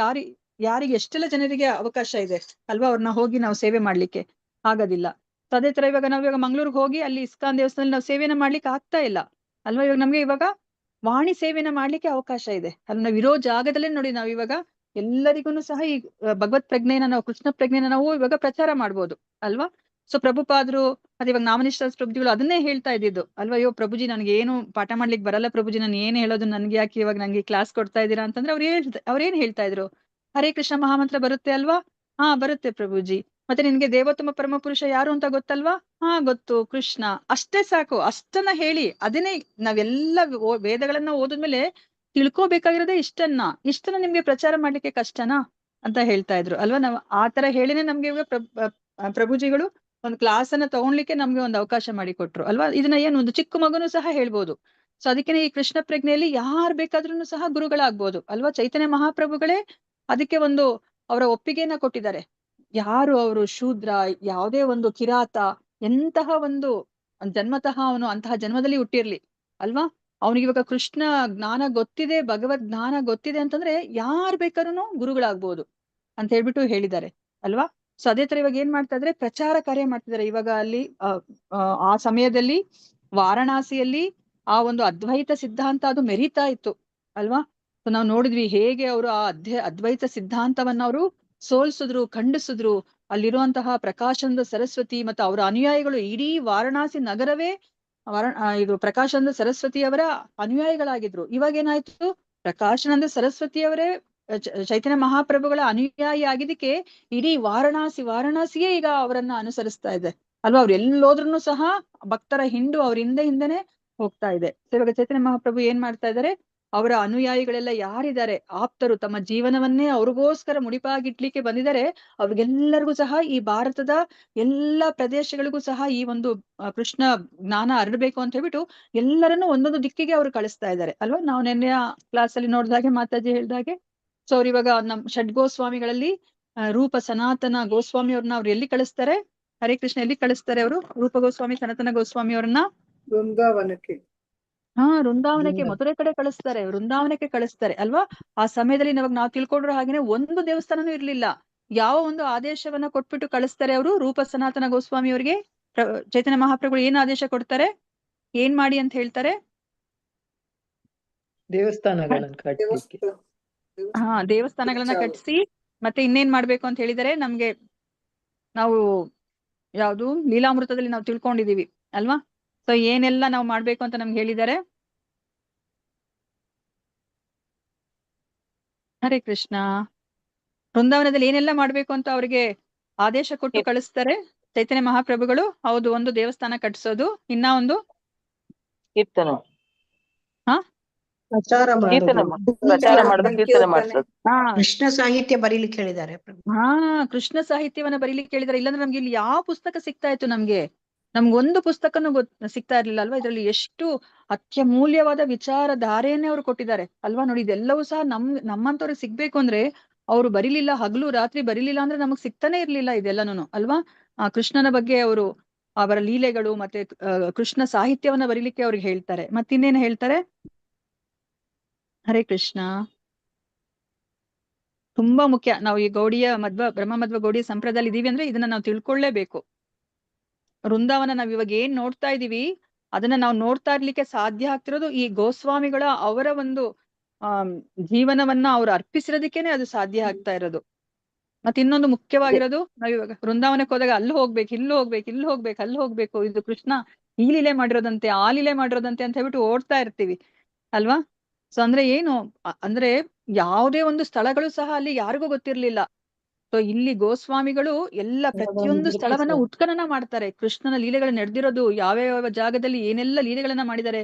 ಯಾರಿಗೆ ಎಷ್ಟೆಲ್ಲ ಜನರಿಗೆ ಅವಕಾಶ ಇದೆ ಅಲ್ವಾ, ಅವ್ರನ್ನ ಹೋಗಿ ನಾವು ಸೇವೆ ಮಾಡ್ಲಿಕ್ಕೆ ಆಗೋದಿಲ್ಲ. ಸೊ ಅದೇ ತರ ಇವಾಗ ಮಂಗ್ಳೂರ್ಗೆ ಹೋಗಿ ಅಲ್ಲಿ ಇಸ್ಕಾನ್ ದೇವಸ್ಥಾನದಲ್ಲಿ ನಾವು ಸೇವೆನ ಮಾಡ್ಲಿಕ್ಕೆ ಆಗ್ತಾ ಇಲ್ಲ ಅಲ್ವಾ. ಇವಾಗ ನಮ್ಗೆ ಇವಾಗ ವಾಣಿ ಸೇವೆನ ಮಾಡ್ಲಿಕ್ಕೆ ಅವಕಾಶ ಇದೆ ಅಲ್ಲಿ. ನಾವ್ ಇರೋ ಜಾಗದಲ್ಲೇ ನೋಡಿ ನಾವ್ ಇವಾಗ ಎಲ್ಲರಿಗೂ ಸಹ ಈ ಭಗವತ್ ಪ್ರಜ್ಞೆನ ನಾವು, ಕೃಷ್ಣ ಪ್ರಜ್ಞೆನ ನಾವು ಇವಾಗ ಪ್ರಚಾರ ಮಾಡ್ಬೋದು ಅಲ್ವಾ. ಸೊ ಪ್ರಭುಪಾದ್ರು ಮತ್ತೆ ಇವಾಗ ನಾಮನಿಷ್ಠ ಪ್ರಭುಜಿಗಳು ಅದನ್ನೇ ಹೇಳ್ತಾ ಇದ್ದಿದ್ದು ಅಲ್ವಾ. ಅಯ್ಯೋ ಪ್ರಭುಜಿ ನನ್ಗೆ ಏನು ಪಾಠ ಮಾಡ್ಲಿಕ್ಕೆ ಬರಲ್ಲ ಪ್ರಭುಜಿ, ನಾನು ಏನ್ ಹೇಳೋದು, ನನ್ಗೆ ಯಾಕೆ ಇವಾಗ ನಂಗೆ ಕ್ಲಾಸ್ ಕೊಡ್ತಾ ಇದ್ದೀರಾ ಅಂತಂದ್ರೆ ಅವ್ರೇನ್ ಹೇಳ್ತಾ ಇದ್ರು? ಹರೇ ಕೃಷ್ಣ ಮಹಾಮಂತ್ರ ಬರುತ್ತೆ ಅಲ್ವಾ? ಹಾ ಬರುತ್ತೆ ಪ್ರಭುಜಿ. ಮತ್ತೆ ನಿನ್ಗೆ ದೇವೋತ್ತಮ ಪರಮ ಪುರುಷ ಯಾರು ಅಂತ ಗೊತ್ತಲ್ವಾ? ಹಾ ಗೊತ್ತು, ಕೃಷ್ಣ. ಅಷ್ಟೇ ಸಾಕು, ಅಷ್ಟನ್ನ ಹೇಳಿ ಅದನ್ನೇ ನಾವೆಲ್ಲ ವೇದಗಳನ್ನ ಓದಿದ್ಮೇಲೆ ತಿಳ್ಕೋಬೇಕಾಗಿರೋದೇ ಇಷ್ಟನ್ನ ನಿಮ್ಗೆ ಪ್ರಚಾರ ಮಾಡ್ಲಿಕ್ಕೆ ಕಷ್ಟನಾ ಅಂತ ಹೇಳ್ತಾ ಇದ್ರು ಅಲ್ವಾ. ನಾವ್ ಆತರ ಹೇಳಿನೇ ನಮ್ಗೆ ಇವಾಗ ಪ್ರಭುಜಿಗಳು ಒಂದು ಕ್ಲಾಸ್ ಅನ್ನ ತಗೊಳ್ಲಿಕ್ಕೆ ನಮ್ಗೆ ಒಂದು ಅವಕಾಶ ಮಾಡಿಕೊಟ್ರು ಅಲ್ವಾ. ಇದನ್ನ ಏನು ಒಂದು ಚಿಕ್ಕ ಮಗುನು ಸಹ ಹೇಳ್ಬೋದು. ಸೊ ಅದಕ್ಕೆ ಈ ಕೃಷ್ಣ ಪ್ರಜ್ಞೆಯಲ್ಲಿ ಯಾರು ಬೇಕಾದ್ರೂ ಸಹ ಗುರುಗಳಾಗ್ಬೋದು ಅಲ್ವಾ. ಚೈತನ್ಯ ಮಹಾಪ್ರಭುಗಳೇ ಅದಕ್ಕೆ ಒಂದು ಅವರ ಒಪ್ಪಿಗೆಯನ್ನ ಕೊಟ್ಟಿದ್ದಾರೆ. ಯಾರು ಅವರು ಶೂದ್ರ, ಯಾವುದೇ ಒಂದು ಕಿರಾತ, ಎಂತಹ ಒಂದು ಜನ್ಮತಃ ಅವನು ಅಂತಹ ಜನ್ಮದಲ್ಲಿ ಹುಟ್ಟಿರ್ಲಿ ಅಲ್ವಾ, ಅವನಿಗೆ ಇವಾಗ ಕೃಷ್ಣ ಜ್ಞಾನ ಗೊತ್ತಿದೆ, ಭಗವದ್ ಜ್ಞಾನ ಗೊತ್ತಿದೆ ಅಂತಂದ್ರೆ ಯಾರ್ ಬೇಕಾದ್ರೂ ಗುರುಗಳಾಗ್ಬೋದು ಅಂತ ಹೇಳ್ಬಿಟ್ಟು ಹೇಳಿದ್ದಾರೆ ಅಲ್ವಾ. ಸೊ ಅದೇ ತರ ಇವಾಗ ಏನ್ ಮಾಡ್ತಾ ಇದ್ರೆ ಪ್ರಚಾರ ಕಾರ್ಯ ಮಾಡ್ತಿದ್ದಾರೆ. ಇವಾಗ ಅಲ್ಲಿ ಆ ಸಮಯದಲ್ಲಿ ವಾರಣಾಸಿಯಲ್ಲಿ ಆ ಒಂದು ಅದ್ವೈತ ಸಿದ್ಧಾಂತ ಅದು ಮೆರೀತಾ ಇತ್ತು ಅಲ್ವಾ. ಸೊ ನಾವು ನೋಡಿದ್ವಿ ಹೇಗೆ ಅವರು ಆ ಅದ್ವೈತ ಸಿದ್ಧಾಂತವನ್ನ ಅವರು ಸೋಲ್ಸಿದ್ರು, ಖಂಡಿಸಿದ್ರು. ಅಲ್ಲಿರುವಂತಹ ಪ್ರಕಾಶಾನಂದ ಸರಸ್ವತಿ ಮತ್ತು ಅವರ ಅನುಯಾಯಿಗಳು, ಇಡೀ ವಾರಣಾಸಿ ನಗರವೇ ಇದು ಪ್ರಕಾಶಾನಂದ ಸರಸ್ವತಿಯವರ ಅನುಯಾಯಿಗಳಾಗಿದ್ರು. ಇವಾಗ ಏನಾಯ್ತು, ಪ್ರಕಾಶಾನಂದ ಸರಸ್ವತಿಯವರೇ ಚೈತನ್ಯ ಮಹಾಪ್ರಭುಗಳ ಅನುಯಾಯಿ ಆಗಿದ್ದಕ್ಕೆ ಇಡೀ ವಾರಣಾಸಿಯೇ ಈಗ ಅವರನ್ನ ಅನುಸರಿಸ್ತಾ ಇದೆ ಅಲ್ವಾ. ಅವ್ರು ಎಲ್ಲೋದ್ರೂ ಸಹ ಭಕ್ತರ ಹಿಂಡು ಅವ್ರ ಹಿಂದೆನೆ ಹೋಗ್ತಾ ಇದೆ. ಇವಾಗ ಚೈತನ್ಯ ಮಹಾಪ್ರಭು ಏನ್ ಮಾಡ್ತಾ ಇದ್ದಾರೆ, ಅವರ ಅನುಯಾಯಿಗಳೆಲ್ಲ ಯಾರಿದ್ದಾರೆ, ಆಪ್ತರು, ತಮ್ಮ ಜೀವನವನ್ನೇ ಅವ್ರಿಗೋಸ್ಕರ ಮುಡಿಪಾಗಿಡ್ಲಿಕ್ಕೆ ಬಂದಿದ್ದಾರೆ, ಅವ್ರಿಗೆಲ್ಲರಿಗೂ ಸಹ ಈ ಭಾರತದ ಎಲ್ಲಾ ಪ್ರದೇಶಗಳಿಗೂ ಸಹ ಈ ಒಂದು ಕೃಷ್ಣ ಜ್ಞಾನ ಹರಡ್ಬೇಕು ಅಂತ ಹೇಳ್ಬಿಟ್ಟು ಎಲ್ಲರನ್ನೂ ಒಂದೊಂದು ದಿಕ್ಕಿಗೆ ಅವ್ರು ಕಳಿಸ್ತಾ ಇದ್ದಾರೆ ಅಲ್ವಾ. ನಾವು ನಿನ್ನೆ ಕ್ಲಾಸ್ ಅಲ್ಲಿ ನೋಡಿದಾಗೆ ಮಾತಾಜಿ ಹೇಳ್ದಾಗೆ, ಸೊ ಅವ್ರು ಇವಾಗ ನಮ್ ಷಡ್ಗೋಸ್ವಾಮಿಗಳಲ್ಲಿ ರೂಪ ಸನಾತನ ಗೋಸ್ವಾಮಿ ಅವ್ರನ್ನ ಅವ್ರು ಎಲ್ಲಿ ಕಳಿಸ್ತಾರೆ, ಹರೇ ಕೃಷ್ಣ ಎಲ್ಲಿ ಕಳಿಸ್ತಾರೆ ಅವರು, ರೂಪ ಗೋಸ್ವಾಮಿ ಸನಾತನ ಗೋಸ್ವಾಮಿ ಅವ್ರನ್ನ ವೃಂದಾವನಕ್ಕೆ. ವೃಂದಾವನಕ್ಕೆ, ಮಥುರೆ ಕಡೆ ಕಳಿಸ್ತಾರೆ, ವೃಂದಾವನಕ್ಕೆ ಕಳಿಸ್ತಾರೆ ಅಲ್ವಾ. ಆ ಸಮಯದಲ್ಲಿ ನಾವು ತಿಳ್ಕೊಂಡ್ರು ಹಾಗೇನೆ ಒಂದು ದೇವಸ್ಥಾನನೂ ಇರ್ಲಿಲ್ಲ. ಯಾವ ಒಂದು ಆದೇಶವನ್ನ ಕೊಟ್ಬಿಟ್ಟು ಕಳಿಸ್ತಾರೆ ಅವರು ರೂಪ ಸನಾತನ ಗೋಸ್ವಾಮಿ ಅವರಿಗೆ, ಚೈತನ್ಯ ಮಹಾಪ್ರಭುಗಳು ಏನ್ ಆದೇಶ ಕೊಡ್ತಾರೆ, ಏನ್ ಮಾಡಿ ಅಂತ ಹೇಳ್ತಾರೆ, ದೇವಸ್ಥಾನಗಳನ್ನ ಕಟ್ಲಿಕ್ಕೆ. ದೇವಸ್ಥಾನಗಳನ್ನ ಕಟ್ಟಿಸಿ ಮತ್ತೆ ಇನ್ನೇನ್ ಮಾಡ್ಬೇಕು ಅಂತ ಹೇಳಿದರೆ, ನಮ್ಗೆ ನಾವು ಯಾವ್ದು ಲೀಲಾಮೃತದಲ್ಲಿ ನಾವು ತಿಳ್ಕೊಂಡಿದೀವಿ ಅಲ್ವಾ. ಸೊ ಏನೆಲ್ಲ ನಾವು ಮಾಡ್ಬೇಕು ಅಂತ ನಮ್ಗೆ ಹೇಳಿದ್ದಾರೆ. ಹರೇ ಕೃಷ್ಣ. ವೃಂದಾವನದಲ್ಲಿ ಏನೆಲ್ಲ ಮಾಡ್ಬೇಕು ಅಂತ ಅವ್ರಿಗೆ ಆದೇಶ ಕೊಟ್ಟು ಕಳಿಸ್ತಾರೆ ಚೈತನ್ಯ ಮಹಾಪ್ರಭುಗಳು. ಹೌದು, ಒಂದು ದೇವಸ್ಥಾನ ಕಟ್ಸೋದು, ಇನ್ನ ಒಂದು ಕೀರ್ತನ ಪ್ರಚಾರ ಕೀರ್ತನ ಮಾಡೋದು, ಕೀರ್ತನೆ ಮಾಡಿಸೋದು. ಕೃಷ್ಣ ಸಾಹಿತ್ಯ ಬರೀಲಿಕ್ಕೆ ಹೇಳಿದ್ದಾರೆ. ಕೃಷ್ಣ ಸಾಹಿತ್ಯವನ್ನ ಬರೀಲಿಕ್ಕೆ ಹೇಳಿದ್ದಾರೆ. ಇಲ್ಲಾಂದ್ರೆ ನಮ್ಗೆ ಇಲ್ಲಿ ಯಾವ ಪುಸ್ತಕ ಸಿಗ್ತಾ ಇತ್ತು, ನಮ್ಗೊಂದು ಪುಸ್ತಕನೂ ಸಿಗ್ತಾ ಇರ್ಲಿಲ್ಲ ಅಲ್ವಾ. ಇದ್ರಲ್ಲಿ ಎಷ್ಟು ಅತ್ಯಮೂಲ್ಯವಾದ ವಿಚಾರಧಾರೆಯನ್ನೇ ಅವ್ರು ಕೊಟ್ಟಿದ್ದಾರೆ ಅಲ್ವಾ. ನೋಡಿ, ಇದೆಲ್ಲವೂ ಸಹ ನಮ್ಮಂತವ್ರಿಗೆ ಸಿಗ್ಬೇಕು ಅಂದ್ರೆ ಅವ್ರು ಬರೀಲಿಲ್ಲ, ಹಗಲು ರಾತ್ರಿ ಬರೀಲಿಲ್ಲ ಅಂದ್ರೆ ನಮಗ್ ಸಿಗ್ತಾನೆ ಇರ್ಲಿಲ್ಲ ಇದೆಲ್ಲನೂ ಅಲ್ವಾ. ಆ ಕೃಷ್ಣನ ಬಗ್ಗೆ ಅವರು ಅವರ ಲೀಲೆಗಳು ಮತ್ತೆ ಕೃಷ್ಣ ಸಾಹಿತ್ಯವನ್ನ ಬರೀಲಿಕ್ಕೆ ಅವ್ರಿಗೆ ಹೇಳ್ತಾರೆ. ಮತ್ತಿನ್ನೇನು ಹೇಳ್ತಾರೆ, ಹರೇ ಕೃಷ್ಣ. ತುಂಬಾ ಮುಖ್ಯ. ನಾವು ಈ ಗೌಡಿಯ ಬ್ರಹ್ಮ ಮಧ್ವ ಗೌಡಿಯ ಸಂಪ್ರದಾಯದಲ್ಲಿ ಇದೀವಿ ಅಂದ್ರೆ ಇದನ್ನ ನಾವು ತಿಳ್ಕೊಳ್ಳೇಬೇಕು. ವೃಂದಾವನ ನಾವ್ ಇವಾಗ ಏನ್ ನೋಡ್ತಾ ಇದೀವಿ, ಅದನ್ನ ನಾವು ನೋಡ್ತಾ ಇರ್ಲಿಕ್ಕೆ ಸಾಧ್ಯ ಆಗ್ತಿರೋದು ಈ ಗೋಸ್ವಾಮಿಗಳ ಅವರ ಒಂದು ಜೀವನವನ್ನ ಅವ್ರು ಅರ್ಪಿಸಿರೋದಕ್ಕೇನೆ ಅದು ಸಾಧ್ಯ ಆಗ್ತಾ ಇರೋದು. ಮತ್ತೆ ಇನ್ನೊಂದು ಮುಖ್ಯವಾಗಿರೋದು, ನಾವ್ ಇವಾಗ ವೃಂದಾವನಕ್ಕೆ ಹೋದಾಗ ಅಲ್ಲಿ ಹೋಗ್ಬೇಕು, ಇಲ್ಲಿ ಹೋಗ್ಬೇಕು, ಅಲ್ಲಿ ಹೋಗ್ಬೇಕು, ಇದು ಕೃಷ್ಣ ಈ ಲೀಲೆ ಮಾಡಿರೋದಂತೆ, ಆ ಲೀಲೆ ಮಾಡಿರೋದಂತೆ ಅಂತ ಹೇಳ್ಬಿಟ್ಟು ಓಡ್ತಾ ಇರ್ತೀವಿ ಅಲ್ವಾ. ಸೊ ಅಂದ್ರೆ ಏನು ಅಂದ್ರೆ ಯಾವುದೇ ಒಂದು ಸ್ಥಳಗಳು ಸಹ ಅಲ್ಲಿ ಯಾರಿಗೂ ಗೊತ್ತಿರ್ಲಿಲ್ಲ. ಸೊ ಇಲ್ಲಿ ಗೋಸ್ವಾಮಿಗಳು ಎಲ್ಲ ಪ್ರತಿಯೊಂದು ಸ್ಥಳವನ್ನ ಉತ್ಖನನ ಮಾಡ್ತಾರೆ. ಕೃಷ್ಣನ ಲೀಲೆಗಳು ನಡೆದಿರೋದು ಯಾವ ಜಾಗದಲ್ಲಿ ಏನೆಲ್ಲ ಲೀಲೆಗಳನ್ನ ಮಾಡಿದ್ದಾರೆ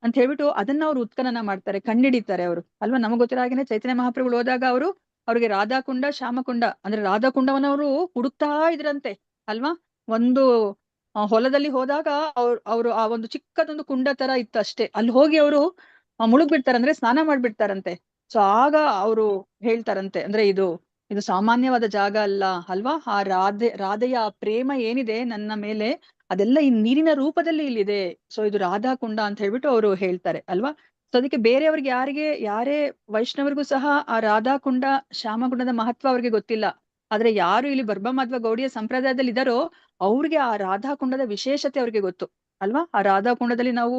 ಅಂತ ಹೇಳ್ಬಿಟ್ಟು ಅದನ್ನ ಅವ್ರು ಉತ್ಖನನ ಮಾಡ್ತಾರೆ, ಕಂಡಿಡಿತಾರೆ ಅವರು ಅಲ್ವಾ. ನಮಗ್ ಗೊತ್ತಿರೋ ಹಾಗೇನೆ ಚೈತನ್ಯ ಮಹಾಪ್ರಭುಗಳು ಹೋದಾಗ ಅವ್ರಿಗೆ ರಾಧಾಕುಂಡ ಶ್ಯಾಮಕುಂಡ ಅಂದ್ರೆ ರಾಧಾಕುಂಡವನ್ನ ಅವರು ಹುಡುಕ್ತಾ ಇದ್ರಂತೆ ಅಲ್ವಾ. ಒಂದು ಹೊಲದಲ್ಲಿ ಹೋದಾಗ ಅವ್ರು ಆ ಒಂದು ಚಿಕ್ಕದೊಂದು ಕುಂಡ ತರ ಇತ್ತು ಅಷ್ಟೇ, ಅಲ್ಲಿ ಹೋಗಿ ಅವರು ಮುಳುಗ್ಬಿಡ್ತಾರೆ, ಅಂದ್ರೆ ಸ್ನಾನ ಮಾಡ್ಬಿಡ್ತಾರಂತೆ. ಸೊ ಆಗ ಅವರು ಹೇಳ್ತಾರಂತೆ, ಅಂದ್ರೆ ಇದು ಸಾಮಾನ್ಯವಾದ ಜಾಗ ಅಲ್ಲ ಅಲ್ವಾ. ಆ ರಾಧೆಯ ಪ್ರೇಮ ಏನಿದೆ ನನ್ನ ಮೇಲೆ, ಅದೆಲ್ಲ ಈ ನೀರಿನ ರೂಪದಲ್ಲಿ ಇಲ್ಲಿದೆ. ಸೊ ಇದು ರಾಧಾಕುಂಡ ಅಂತ ಹೇಳ್ಬಿಟ್ಟು ಅವರು ಹೇಳ್ತಾರೆ ಅಲ್ವಾ. ಸೊ ಅದಕ್ಕೆ ಬೇರೆಯವ್ರಿಗೆ ಯಾರೇ ವೈಷ್ಣವರಿಗೂ ಸಹ ಆ ರಾಧಾಕುಂಡ ಶ್ಯಾಮಕುಂಡದ ಮಹತ್ವ ಅವ್ರಿಗೆ ಗೊತ್ತಿಲ್ಲ. ಆದ್ರೆ ಯಾರು ಇಲ್ಲಿ ಬ್ರಹ್ಮ ಗೌಡಿಯ ಸಂಪ್ರದಾಯದಲ್ಲಿ ಇದ್ದಾರೋ ಅವ್ರಿಗೆ ಆ ರಾಧಾಕುಂಡದ ವಿಶೇಷತೆ ಅವ್ರಿಗೆ ಗೊತ್ತು ಅಲ್ವಾ. ಆ ರಾಧಾಕುಂಡದಲ್ಲಿ ನಾವು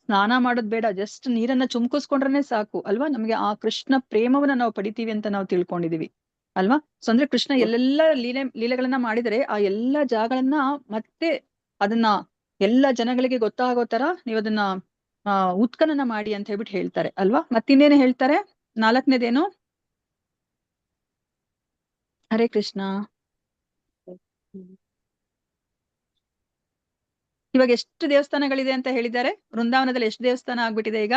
ಸ್ನಾನ ಮಾಡೋದ್ ಬೇಡ, ಜಸ್ಟ್ ನೀರನ್ನ ಚುಮ್ಕಿಸ್ಕೊಂಡ್ರೆ ಸಾಕು ಅಲ್ವಾ. ನಮ್ಗೆ ಆ ಕೃಷ್ಣ ಪ್ರೇಮವನ್ನ ನಾವು ಪಡಿತೀವಿ ಅಂತ ನಾವು ತಿಳ್ಕೊಂಡಿದೀವಿ ಅಲ್ವಾ. ಸೊ ಅಂದ್ರೆ ಕೃಷ್ಣ ಎಲ್ಲೆಲ್ಲ ಲೀಲೆಗಳನ್ನ ಮಾಡಿದರೆ ಆ ಎಲ್ಲಾ ಜಾಗಗಳನ್ನ ಮತ್ತೆ ಅದನ್ನ ಎಲ್ಲ ಜನಗಳಿಗೆ ಗೊತ್ತಾಗೋ ತರ ನೀವು ಅದನ್ನ ಉತ್ಖನನ ಮಾಡಿ ಅಂತ ಹೇಳ್ಬಿಟ್ಟು ಹೇಳ್ತಾರೆ ಅಲ್ವಾ. ಮತ್ತಿನ್ನೇನು ಹೇಳ್ತಾರೆ, 4ನೇದೇನು, ಹರೇ ಕೃಷ್ಣ. ಇವಾಗ ಎಷ್ಟು ದೇವಸ್ಥಾನಗಳಿದೆ ಅಂತ ಹೇಳಿದ್ದಾರೆ ವೃಂದಾವನದಲ್ಲಿ? ಎಷ್ಟು ದೇವಸ್ಥಾನ ಆಗ್ಬಿಟ್ಟಿದೆ ಈಗ?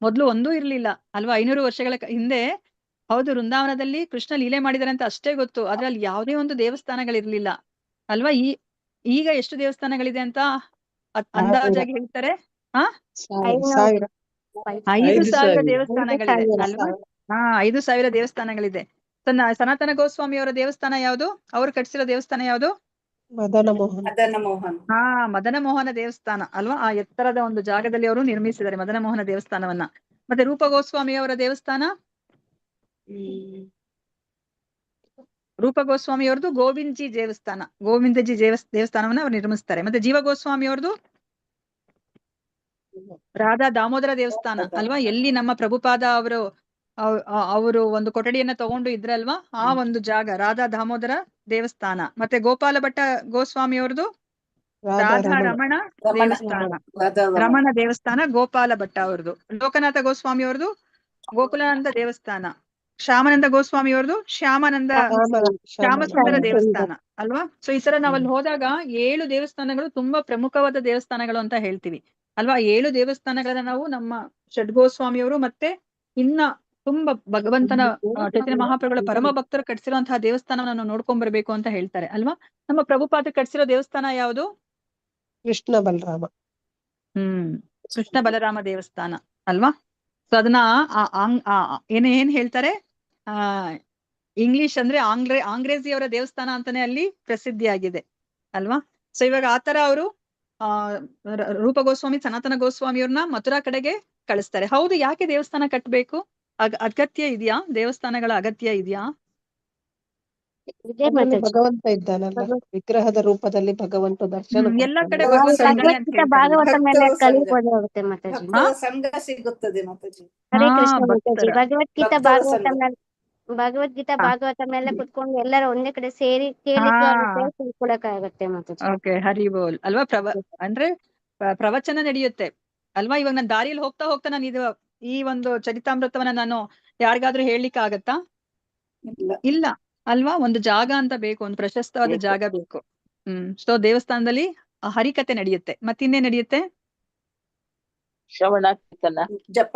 ಮೊದ್ಲು ಒಂದೂ ಇರ್ಲಿಲ್ಲ ಅಲ್ವಾ. 500 ವರ್ಷಗಳ ಹಿಂದೆ ಹೌದು ವೃಂದಾವನದಲ್ಲಿ ಕೃಷ್ಣ ಲೀಲೆ ಮಾಡಿದಾರೆ ಅಂತ ಅಷ್ಟೇ ಗೊತ್ತು, ಆದ್ರೆ ಅಲ್ಲಿ ಯಾವುದೇ ಒಂದು ದೇವಸ್ಥಾನಗಳಿರ್ಲಿಲ್ಲ ಅಲ್ವಾ. ಈಗ ಎಷ್ಟು ದೇವಸ್ಥಾನಗಳಿದೆ ಅಂತ ಅಂದಾಜಾಗಿ ಹೇಳ್ತಾರೆ? 1000. 5,000 ದೇವಸ್ಥಾನಗಳಿದೆ ಅಲ್ವಾ. 5,000 ದೇವಸ್ಥಾನಗಳಿದೆ. ಸನಾತನ ಗೋಸ್ವಾಮಿ ಅವರ ದೇವಸ್ಥಾನ ಯಾವುದು? ಅವ್ರು ಕಟ್ಸಿರೋ ದೇವಸ್ಥಾನ ಯಾವುದು? ಮದನ ಮೋಹನ್. ಮದನ ಮೋಹನ ದೇವಸ್ಥಾನ ಅಲ್ವಾ. ಆ ಎತ್ತರದ ಒಂದು ಜಾಗದಲ್ಲಿ ಅವರು ನಿರ್ಮಿಸಿದ್ದಾರೆ ಮದನ ಮೋಹನ ದೇವಸ್ಥಾನವನ್ನ. ಮತ್ತೆ ರೂಪ ಗೋಸ್ವಾಮಿ ಅವರ ದೇವಸ್ಥಾನ, ರೂಪ ಗೋಸ್ವಾಮಿ ಅವ್ರದ್ದು ಗೋವಿಂದಜಿ ದೇವಸ್ಥಾನವನ್ನ ಅವ್ರು ನಿರ್ಮಿಸ್ತಾರೆ. ಮತ್ತೆ ಜೀವ ಗೋಸ್ವಾಮಿ ಅವ್ರದ್ದು ರಾಧಾ ದಾಮೋದರ ದೇವಸ್ಥಾನ ಅಲ್ವಾ. ಎಲ್ಲಿ ನಮ್ಮ ಪ್ರಭುಪಾದ ಅವರು ಒಂದು ಕೊಠಡಿಯನ್ನ ತಗೊಂಡು ಇದ್ರಲ್ವಾ, ಆ ಒಂದು ಜಾಗ ರಾಧಾ ದಾಮೋದರ ದೇವಸ್ಥಾನ. ಮತ್ತೆ ಗೋಪಾಲ ಭಟ್ಟ ಗೋಸ್ವಾಮಿ ಅವ್ರದ್ದು ರಾಧಾ ರಮಣ ರಮಣ ದೇವಸ್ಥಾನ, ರಾಧಾರಮಣ. ರಮಣ ದೇವಸ್ಥಾನ ಗೋಪಾಲ ಭಟ್ಟ ಅವ್ರದ್ದು. ಲೋಕನಾಥ ಗೋಸ್ವಾಮಿ ಅವ್ರದ್ದು ಗೋಕುಲಾನಂದ ದೇವಸ್ಥಾನ. ಶ್ಯಾಮಾನಂದ ಗೋಸ್ವಾಮಿ ಅವ್ರದ್ದು ಶ್ಯಾಮಾನಂದ ಶ್ಯಾಮಸುಂದರ ದೇವಸ್ಥಾನ ಅಲ್ವಾ. ಸೊ ಈ ತರ ನಾವಲ್ಲಿ ಹೋದಾಗ 7 ದೇವಸ್ಥಾನಗಳು ತುಂಬಾ ಪ್ರಮುಖವಾದ ದೇವಸ್ಥಾನಗಳು ಅಂತ ಹೇಳ್ತೀವಿ ಅಲ್ವಾ. 7 ದೇವಸ್ಥಾನಗಳನ್ನ ನಾವು ನಮ್ಮ ಷಡ್ಗೋಸ್ವಾಮಿಯವರು ಮತ್ತೆ ಇನ್ನ ತುಂಬಾ ಭಗವಂತನ ಚೈತನ್ಯ ಮಹಾಪ್ರಭುಗಳ ಪರಮ ಭಕ್ತರು ಕಟ್ಸಿರುವಂತಹ ದೇವಸ್ಥಾನವನ್ನು ನಾವು ನೋಡ್ಕೊಂಡ್ ಬರ್ಬೇಕು ಅಂತ ಹೇಳ್ತಾರೆ ಅಲ್ವಾ. ನಮ್ಮ ಪ್ರಭುಪಾದ ಕಟ್ಸಿರೋ ದೇವಸ್ಥಾನ ಯಾವುದು? ಕೃಷ್ಣ ಬಲರಾಮ. ಕೃಷ್ಣ ಬಲರಾಮ ದೇವಸ್ಥಾನ ಅಲ್ವಾ. ಸೊ ಅದನ್ನ ಏನ್ ಹೇಳ್ತಾರೆ, ಇಂಗ್ಲಿಷ್ ಅಂದ್ರೆ ಆಂಗ್ರೇಜಿಯವರ ದೇವಸ್ಥಾನ ಅಂತಾನೆ ಅಲ್ಲಿ ಪ್ರಸಿದ್ಧಿಯಾಗಿದೆ ಅಲ್ವಾ. ಸೊ ಇವಾಗ ಆತರ ಅವರು ರೂಪ ಗೋಸ್ವಾಮಿ ಸನಾತನ ಗೋಸ್ವಾಮಿಯವ್ರನ್ನ ಮಥುರಾ ಕಡೆಗೆ ಕಳಿಸ್ತಾರೆ. ಹೌದು, ಯಾಕೆ ದೇವಸ್ಥಾನ ಕಟ್ಬೇಕು? ಅಗತ್ಯ ಇದೆಯಾ? ದೇವಸ್ಥಾನಗಳ ಅಗತ್ಯ ಇದೆಯಾ? ಭಗವಂತ ಇದ್ದಾನಲ್ಲ, ವಿಗ್ರಹದ ರೂಪದಲ್ಲಿ ಭಗವಂತ ದರ್ಶನ ಎಲ್ಲ ಕಡೆ ಭಗವಂತ ಭಗವಂತ ಇದ್ದಾನೆ ಅಂತ ಹೇಳ್ತಾರೆ. ಭಾಗವತ ಮೇಲೆ ಭಕ್ತರ ಕಲಿಬೋದು ಹೋಗುತ್ತೆ ಮಾತಾಜಿ. ಭಕ್ತರ ಸಂಘ ಸಿಗುತ್ತದೆ ಮಾತಾಜಿ. ಹರೇ ಹಾ, ಕೃಷ್ಣ ಮಾತಾಜಿ. ಭಕ್ತರ ಭಗವದ್ಗೀತಾ ಭಕ್ತರ ಭಾಗವತ ಸಂಘ. ಮೇಲೆ ಭಗವದ್ಗೀತಾ ಹಾ. ಭಾಗವತ ಮೇಲೆ ಕುತ್ಕೊಂಡು ಎಲ್ಲರೂ ಒಂದೇ ಕಡೆ ಸೇರಿ ಕೇಳಿಕ್ಕೂ ಆಗುತ್ತೆ, ತಿಳ್ಕೊಳಕ್ ಆಗುತ್ತೆ ಮಾತಾಜಿ. ಓಕೆ, ಹರಿ ಬೋಲ್ ಅಲ್ವಾ. ಅಂದ್ರೆ ಪ್ರವಚನ ನಡೆಯುತ್ತೆ ಅಲ್ವಾ. ಇವಾಗ ನಾನು ದಾರಿಯಲ್ಲಿ ಹೋಗ್ತಾ ಹೋಗ್ತಾ ನಾನು ಈ ಒಂದು ಚರಿತಾಮೃತವನ್ನ ನಾನು ಯಾರಿಗಾದ್ರೂ ಹೇಳಲಿಕ್ಕೆ ಆಗತ್ತಾ? ಇಲ್ಲ ಅಲ್ವಾ. ಒಂದು ಜಾಗ ಅಂತ ಬೇಕು, ಒಂದು ಪ್ರಶಸ್ತವಾದ ಜಾಗ ಬೇಕು. ಸೊ ದೇವಸ್ಥಾನದಲ್ಲಿ ಹರಿಕತೆ ನಡೆಯುತ್ತೆ. ಮತ್ತಿನ್ನೇ ನಡೆಯುತ್ತೆ? ಶ್ರವಣ ಕೀರ್ತನ, ಜಪ,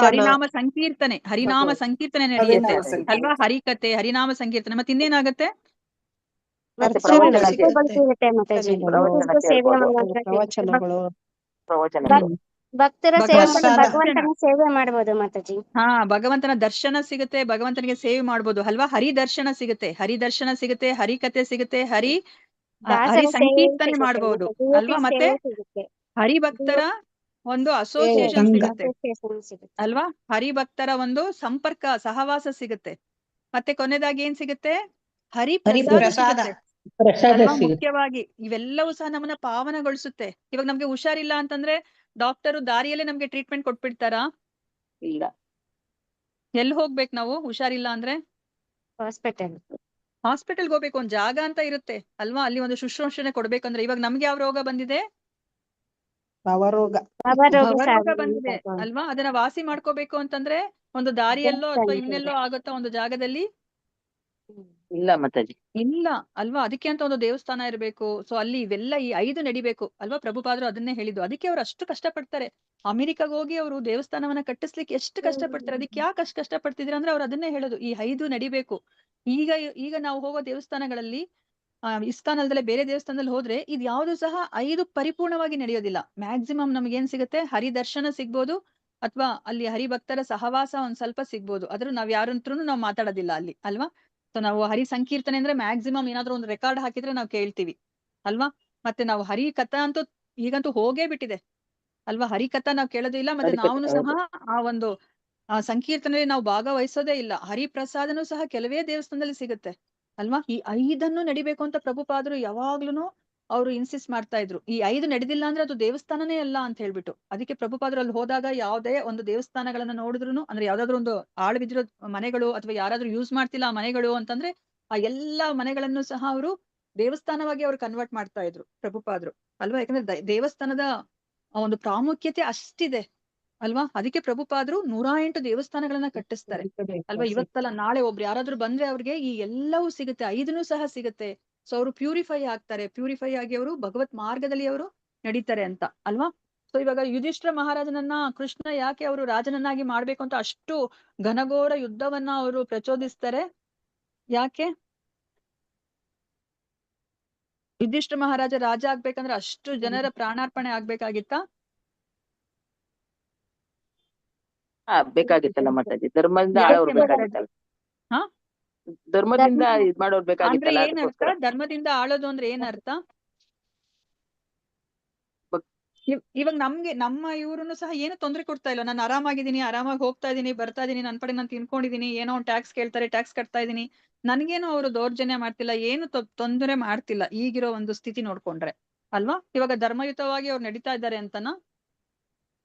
ಹರಿನಾಮ ಸಂಕೀರ್ತನೆ. ಹರಿನಾಮ ಸಂಕೀರ್ತನೆ ನಡೆಯುತ್ತೆ ಹರಿನಾಮ ಸಂಕೀರ್ತನೆ. ಅಲ್ವಾ. ಹರಿಕತೆ, ಹರಿನಾಮ ಸಂಕೀರ್ತನೆ. ಮತ್ತೆ ಇನ್ನೇನಾಗತ್ತೆ? ಮತ್ತೆ ಸೇವೆ ಪ್ರವಚನ ಇರುತ್ತೆ ಮಾತಾಜಿ. ಪ್ರವಚನ ಸೇವೆ ಕೇಳ್ಬೋದು. ಪ್ರವಚನಗಳು. ಪ್ರವಚನ ಭಕ್ತರ ಸೇವೆ ಮಾಡಿ ಭಗವಂತನ ಭಗವಂತನ ಸೇವೆ ಮಾಡ್ಬೋದು ಮಾತಾಜಿ. ಭಗವಂತನ ದರ್ಶನ ಸಿಗುತ್ತೆ, ಭಗವಂತನಿಗೆ ಸೇವೆ ಮಾಡ್ಬೋದು ಅಲ್ವಾ. ಹರಿ ದರ್ಶನ ಸಿಗುತ್ತೆ, ಹರಿ ದರ್ಶನ ಸಿಗುತ್ತೆ, ಹರಿಕತೆ ಸಿಗುತ್ತೆ, ಹರಿ ದಾಸರ ಸೇವೆ ಸಂಕೀರ್ತನೆ ಸಿಗುತ್ತೆ ಮಾಡ್ಬೋದು ಮಾತಾಜಿ. ಅಲ್ವಾ. ಮತ್ತೆ ಸೇವೆ ಸಿಗುತ್ತೆ, ಹರಿಭಕ್ತರ ಒಂದು ಅಸೋಸಿಯೇಷನ್ ಸಿಗುತ್ತೆ association ಸಿಗುತ್ತೆ. ಅಲ್ವಾ. ಹರಿಭಕ್ತರ ಒಂದು ಸಂಪರ್ಕ, ಸಹವಾಸ ಸಿಗುತ್ತೆ. ಮತ್ತೆ ಕೊನೆದಾಗಿ ಏನ್ ಸಿಗುತ್ತೆ? ಹರಿಪ್ರಸಾದ ಪ್ರಸಾದ. ಸಿಗುತ್ತೆ ಪ್ರಸಾದ ಅಲ್ವಾ. ಸಿಗುತ್ತೆ. ಮುಖ್ಯವಾಗಿ ಇವೆಲ್ಲವೂ ಸಹ ನಮ್ಮನ್ನ ಪಾವನಗೊಳಿಸುತ್ತೆ. ಇವಾಗ ನಮ್ಗೆ ಹುಷಾರಿಲ್ಲ ಅಂತಂದ್ರೆ ಡಾಕ್ಟರು ದಾರಿಯಲ್ಲೇ ನಮ್ಗೆ ಟ್ರೀಟ್ಮೆಂಟ್ ಕೊಟ್ಬಿಡ್ತಾರಾ? ಇಲ್ಲ. ಎಲ್ಲಿ ಹೋಗ್ಬೇಕು ನಾವು ಹುಷಾರಿಲ್ಲ ಅಂದ್ರೆ? ಹಾಸ್ಪಿಟಲ್ಗೆ ಹೋಗ್ಬೇಕು. ಒಂದ್ ಜಾಗ ಅಂತ ಇರುತ್ತೆ ಅಲ್ವಾ. ಅಲ್ಲಿ ಒಂದು ಶುಶ್ರೂಷಣೆ ಕೊಡ್ಬೇಕಂದ್ರೆ ಇವಾಗ ನಮ್ಗೆ ಯಾವ ರೋಗ ಬಂದಿದೆ? ಭವರೋಗ. ಭವರೋಗ ಬಂದಿದೆ ಅಲ್ವಾ. ಅದನ್ನ ವಾಸಿ ಮಾಡ್ಕೋಬೇಕು ಅಂತಂದ್ರೆ ಒಂದು ದಾರಿಯಲ್ಲೋ ಅಥವಾ ಇನ್ನೆಲ್ಲೋ ಆಗುತ್ತಾ ಒಂದು ಜಾಗದಲ್ಲಿ? ಇಲ್ಲ ಮಾತಾಜಿ. ಇಲ್ಲ ಅಲ್ವಾ. ಅದಕ್ಕೆ ಅಂತ ಒಂದು ದೇವಸ್ಥಾನ ಇರಬೇಕು. ಸೊ ಅಲ್ಲಿ ಇವೆಲ್ಲ ಈ 5 ನಡಿಬೇಕು ಅಲ್ವಾ. ಪ್ರಭುಪಾದರು ಅದನ್ನೇ ಹೇಳಿದ್ದು. ಅದಕ್ಕೆ ಅವ್ರು ಅಷ್ಟು ಕಷ್ಟಪಡ್ತಾರೆ. ಅಮೆರಿಕಾಗ ಹೋಗಿ ಅವರು ದೇವಸ್ಥಾನವನ್ನ ಕಟ್ಟಿಸ್ಲಿಕ್ಕೆ ಎಷ್ಟು ಕಷ್ಟಪಡ್ತಾರೆ. ಅದಕ್ಕೆ ಯಾಕೆ ಅಷ್ಟು ಕಷ್ಟಪಡ್ತಿದ್ರೆ ಅಂದ್ರೆ ಅವ್ರು ಅದನ್ನೇ ಹೇಳೋದು, ಈ 5 ನಡಿಬೇಕು. ಈಗ ನಾವು ಹೋಗೋ ದೇವಸ್ಥಾನಗಳಲ್ಲಿ ಇಸ್ಕಾನ್ ಅಲ್ದಲೆ ಬೇರೆ ದೇವಸ್ಥಾನದಲ್ಲಿ ಹೋದ್ರೆ ಇದು ಯಾವ್ದು ಸಹ 5 ಪರಿಪೂರ್ಣವಾಗಿ ನಡೆಯೋದಿಲ್ಲ. ಮ್ಯಾಕ್ಸಿಮಮ್ ನಮ್ಗೆ ಏನ್ ಸಿಗುತ್ತೆ? ಹರಿ ದರ್ಶನ ಸಿಗ್ಬೋದು ಅಥವಾ ಅಲ್ಲಿ ಹರಿಭಕ್ತರ ಸಹವಾಸ ಒಂದ್ ಸ್ವಲ್ಪ ಸಿಗ್ಬೋದು. ಆದ್ರೂ ನಾವ್ ಯಾರಂತ್ರೂ ನಾವು ಮಾತಾಡೋದಿಲ್ಲ ಅಲ್ಲಿ ಅಲ್ವಾ. ಸೊ ನಾವು ಹರಿ ಸಂಕೀರ್ತನೆ ಅಂದ್ರೆ ಮ್ಯಾಕ್ಸಿಮಮ್ ಏನಾದ್ರು ಒಂದು ರೆಕಾರ್ಡ್ ಹಾಕಿದ್ರೆ ನಾವು ಕೇಳ್ತೀವಿ ಅಲ್ವಾ. ಮತ್ತೆ ನಾವು ಹರಿ ಕಥಾ ಅಂತೂ ಈಗಂತೂ ಹೋಗೇ ಬಿಟ್ಟಿದೆ ಅಲ್ವಾ. ಹರಿ ಕಥಾ ನಾವು ಕೇಳೋದೇ ಇಲ್ಲ. ಮತ್ತೆ ಹರಿಕಥೆ, ನಾವು ಸಹ ಆ ಒಂದು ಸಂಕೀರ್ತನೆಯಲ್ಲಿ ನಾವು ಭಾಗವಹಿಸೋದೇ ಇಲ್ಲ. ಹರಿಪ್ರಸಾದನೂ ಸಹ ಕೆಲವೇ ದೇವಸ್ಥಾನದಲ್ಲಿ ಸಿಗುತ್ತೆ ಅಲ್ವಾ. ಈ 5 ನಡಿಬೇಕು ಅಂತ ಪ್ರಭುಪಾದರು ಯಾವಾಗ್ಲೂ ಅವರು ಇನ್ಸಿಸ್ಟ್ ಮಾಡ್ತಾ ಇದ್ರು. ಈ 5 ನಡೆದಿಲ್ಲ ಅಂದ್ರೆ ಅದು ದೇವಸ್ಥಾನನೇ ಅಲ್ಲ ಅಂತ ಹೇಳ್ಬಿಟ್ಟು. ಅದಕ್ಕೆ ಪ್ರಭುಪಾದರು ಅಲ್ಲಿ ಹೋದಾಗ ಯಾವುದೇ ಒಂದು ದೇವಸ್ಥಾನಗಳನ್ನ ನೋಡಿದ್ರು ಅಂದ್ರೆ ಯಾವ್ದಾದ್ರು ಒಂದು ಆಳು ಬಿದ್ದಿರೋ ಮನೆಗಳು ಅಥವಾ ಯಾರಾದ್ರೂ ಯೂಸ್ ಮಾಡ್ತಿಲ್ಲ ಆ ಮನೆಗಳು ಅಂತಂದ್ರೆ ಆ ಎಲ್ಲಾ ಮನೆಗಳನ್ನು ಸಹ ಅವರು ದೇವಸ್ಥಾನವಾಗಿ ಅವ್ರು ಕನ್ವರ್ಟ್ ಮಾಡ್ತಾ ಇದ್ರು ಪ್ರಭುಪಾದರು ಅಲ್ವಾ. ಯಾಕಂದ್ರೆ ದೇವಸ್ಥಾನದ ಒಂದು ಪ್ರಾಮುಖ್ಯತೆ ಅಷ್ಟಿದೆ ಅಲ್ವಾ. ಅದಕ್ಕೆ ಪ್ರಭುಪಾದರು 108 ದೇವಸ್ಥಾನಗಳನ್ನ ಕಟ್ಟಿಸ್ತಾರೆ ಅಲ್ವಾ. ಇವತ್ತಲ್ಲ ನಾಳೆ ಒಬ್ರು ಯಾರಾದ್ರೂ ಬಂದ್ರೆ ಅವ್ರಿಗೆ ಈ ಎಲ್ಲವೂ ಸಿಗುತ್ತೆ, 5 ಸಹ ಸಿಗುತ್ತೆ. ಸೊ ಅವರು ಪ್ಯೂರಿಫೈ ಆಗ್ತಾರೆ. ಪ್ಯೂರಿಫೈ ಆಗಿ ಅವರು ಭಗವತ್ ಮಾರ್ಗದಲ್ಲಿ ಅವರು ನಡೀತಾರೆ ಅಂತ ಅಲ್ವಾ. ಸೊ ಇವಾಗ ಯುಧಿಷ್ಠಿರ ಮಹಾರಾಜನನ್ನ ಕೃಷ್ಣ ಯಾಕೆ ಅವರು ರಾಜನನ್ನಾಗಿ ಮಾಡ್ಬೇಕು ಅಂತ ಅಷ್ಟು ಘನಘೋರ ಯುದ್ಧವನ್ನ ಅವರು ಪ್ರಚೋದಿಸ್ತಾರೆ? ಯಾಕೆ ಯುಧಿಷ್ಠಿರ ಮಹಾರಾಜ ರಾಜ ಆಗ್ಬೇಕಂದ್ರೆ ಅಷ್ಟು ಜನರ ಪ್ರಾಣಾರ್ಪಣೆ ಆಗ್ಬೇಕಾಗಿತ್ತಾ? ಬೇಕಾಗಿತ್ತಲ್ಲ ಮಾತಾಜಿ. ಧರ್ಮದಿಂದ ಯಾಕೆ ಆಳೋರ್ ಬೇಕಾಗಿತ್ತಲ್ಲ. ಹಾ, ಧರ್ಮದಿಂದ ಇದ್ ಮಾಡೋರ್ ಅಂದ್ರೆ ಬೇಕಾಗಿತ್ತಲ್ಲ. ಏನ್ ಅರ್ಥ? ಅದಕ್ಕೋಸ್ಕರ ಧರ್ಮದಿಂದ ಆಳೋದು ಅಂದ್ರೆ ಏನ್ ಅರ್ಥ? ಇವಾಗ ನಮ್ಗೆ ನಮ್ಮ ಇವ್ರನ್ನು ಸಹ ಏನು ತೊಂದರೆ ಕೊಡ್ತಾ ಇಲ್ಲ. ನಾನು ಆರಾಮಾಗಿದ್ದೀನಿ, ಆರಾಮಾಗಿ ಹೋಗ್ತಾ ಇದೀನಿ, ಬರ್ತಾ ಇದೀನಿ, ನನ್ ಪಡೆ ನಾನು ತಿನ್ಕೊಂಡಿದೀನಿ. ಏನೋ ಒಂದು ಟ್ಯಾಕ್ಸ್ ಕೇಳ್ತಾರೆ, ಟ್ಯಾಕ್ಸ್ ಕಟ್ತಾ ಇದೀನಿ. ನನ್ಗೇನು ಅವರು ದೌರ್ಜನ್ಯ ಮಾಡ್ತಿಲ್ಲ, ಏನು ತೊಂದರೆ ಮಾಡ್ತಿಲ್ಲ ಈಗಿರೋ ಒಂದು ಸ್ಥಿತಿ ನೋಡ್ಕೊಂಡ್ರೆ ಅಲ್ವಾ. ಇವಾಗ ಧರ್ಮಯುತವಾಗಿ ಅವ್ರು ನಡೀತಾ ಇದ್ದಾರೆ ಅಂತನಾ?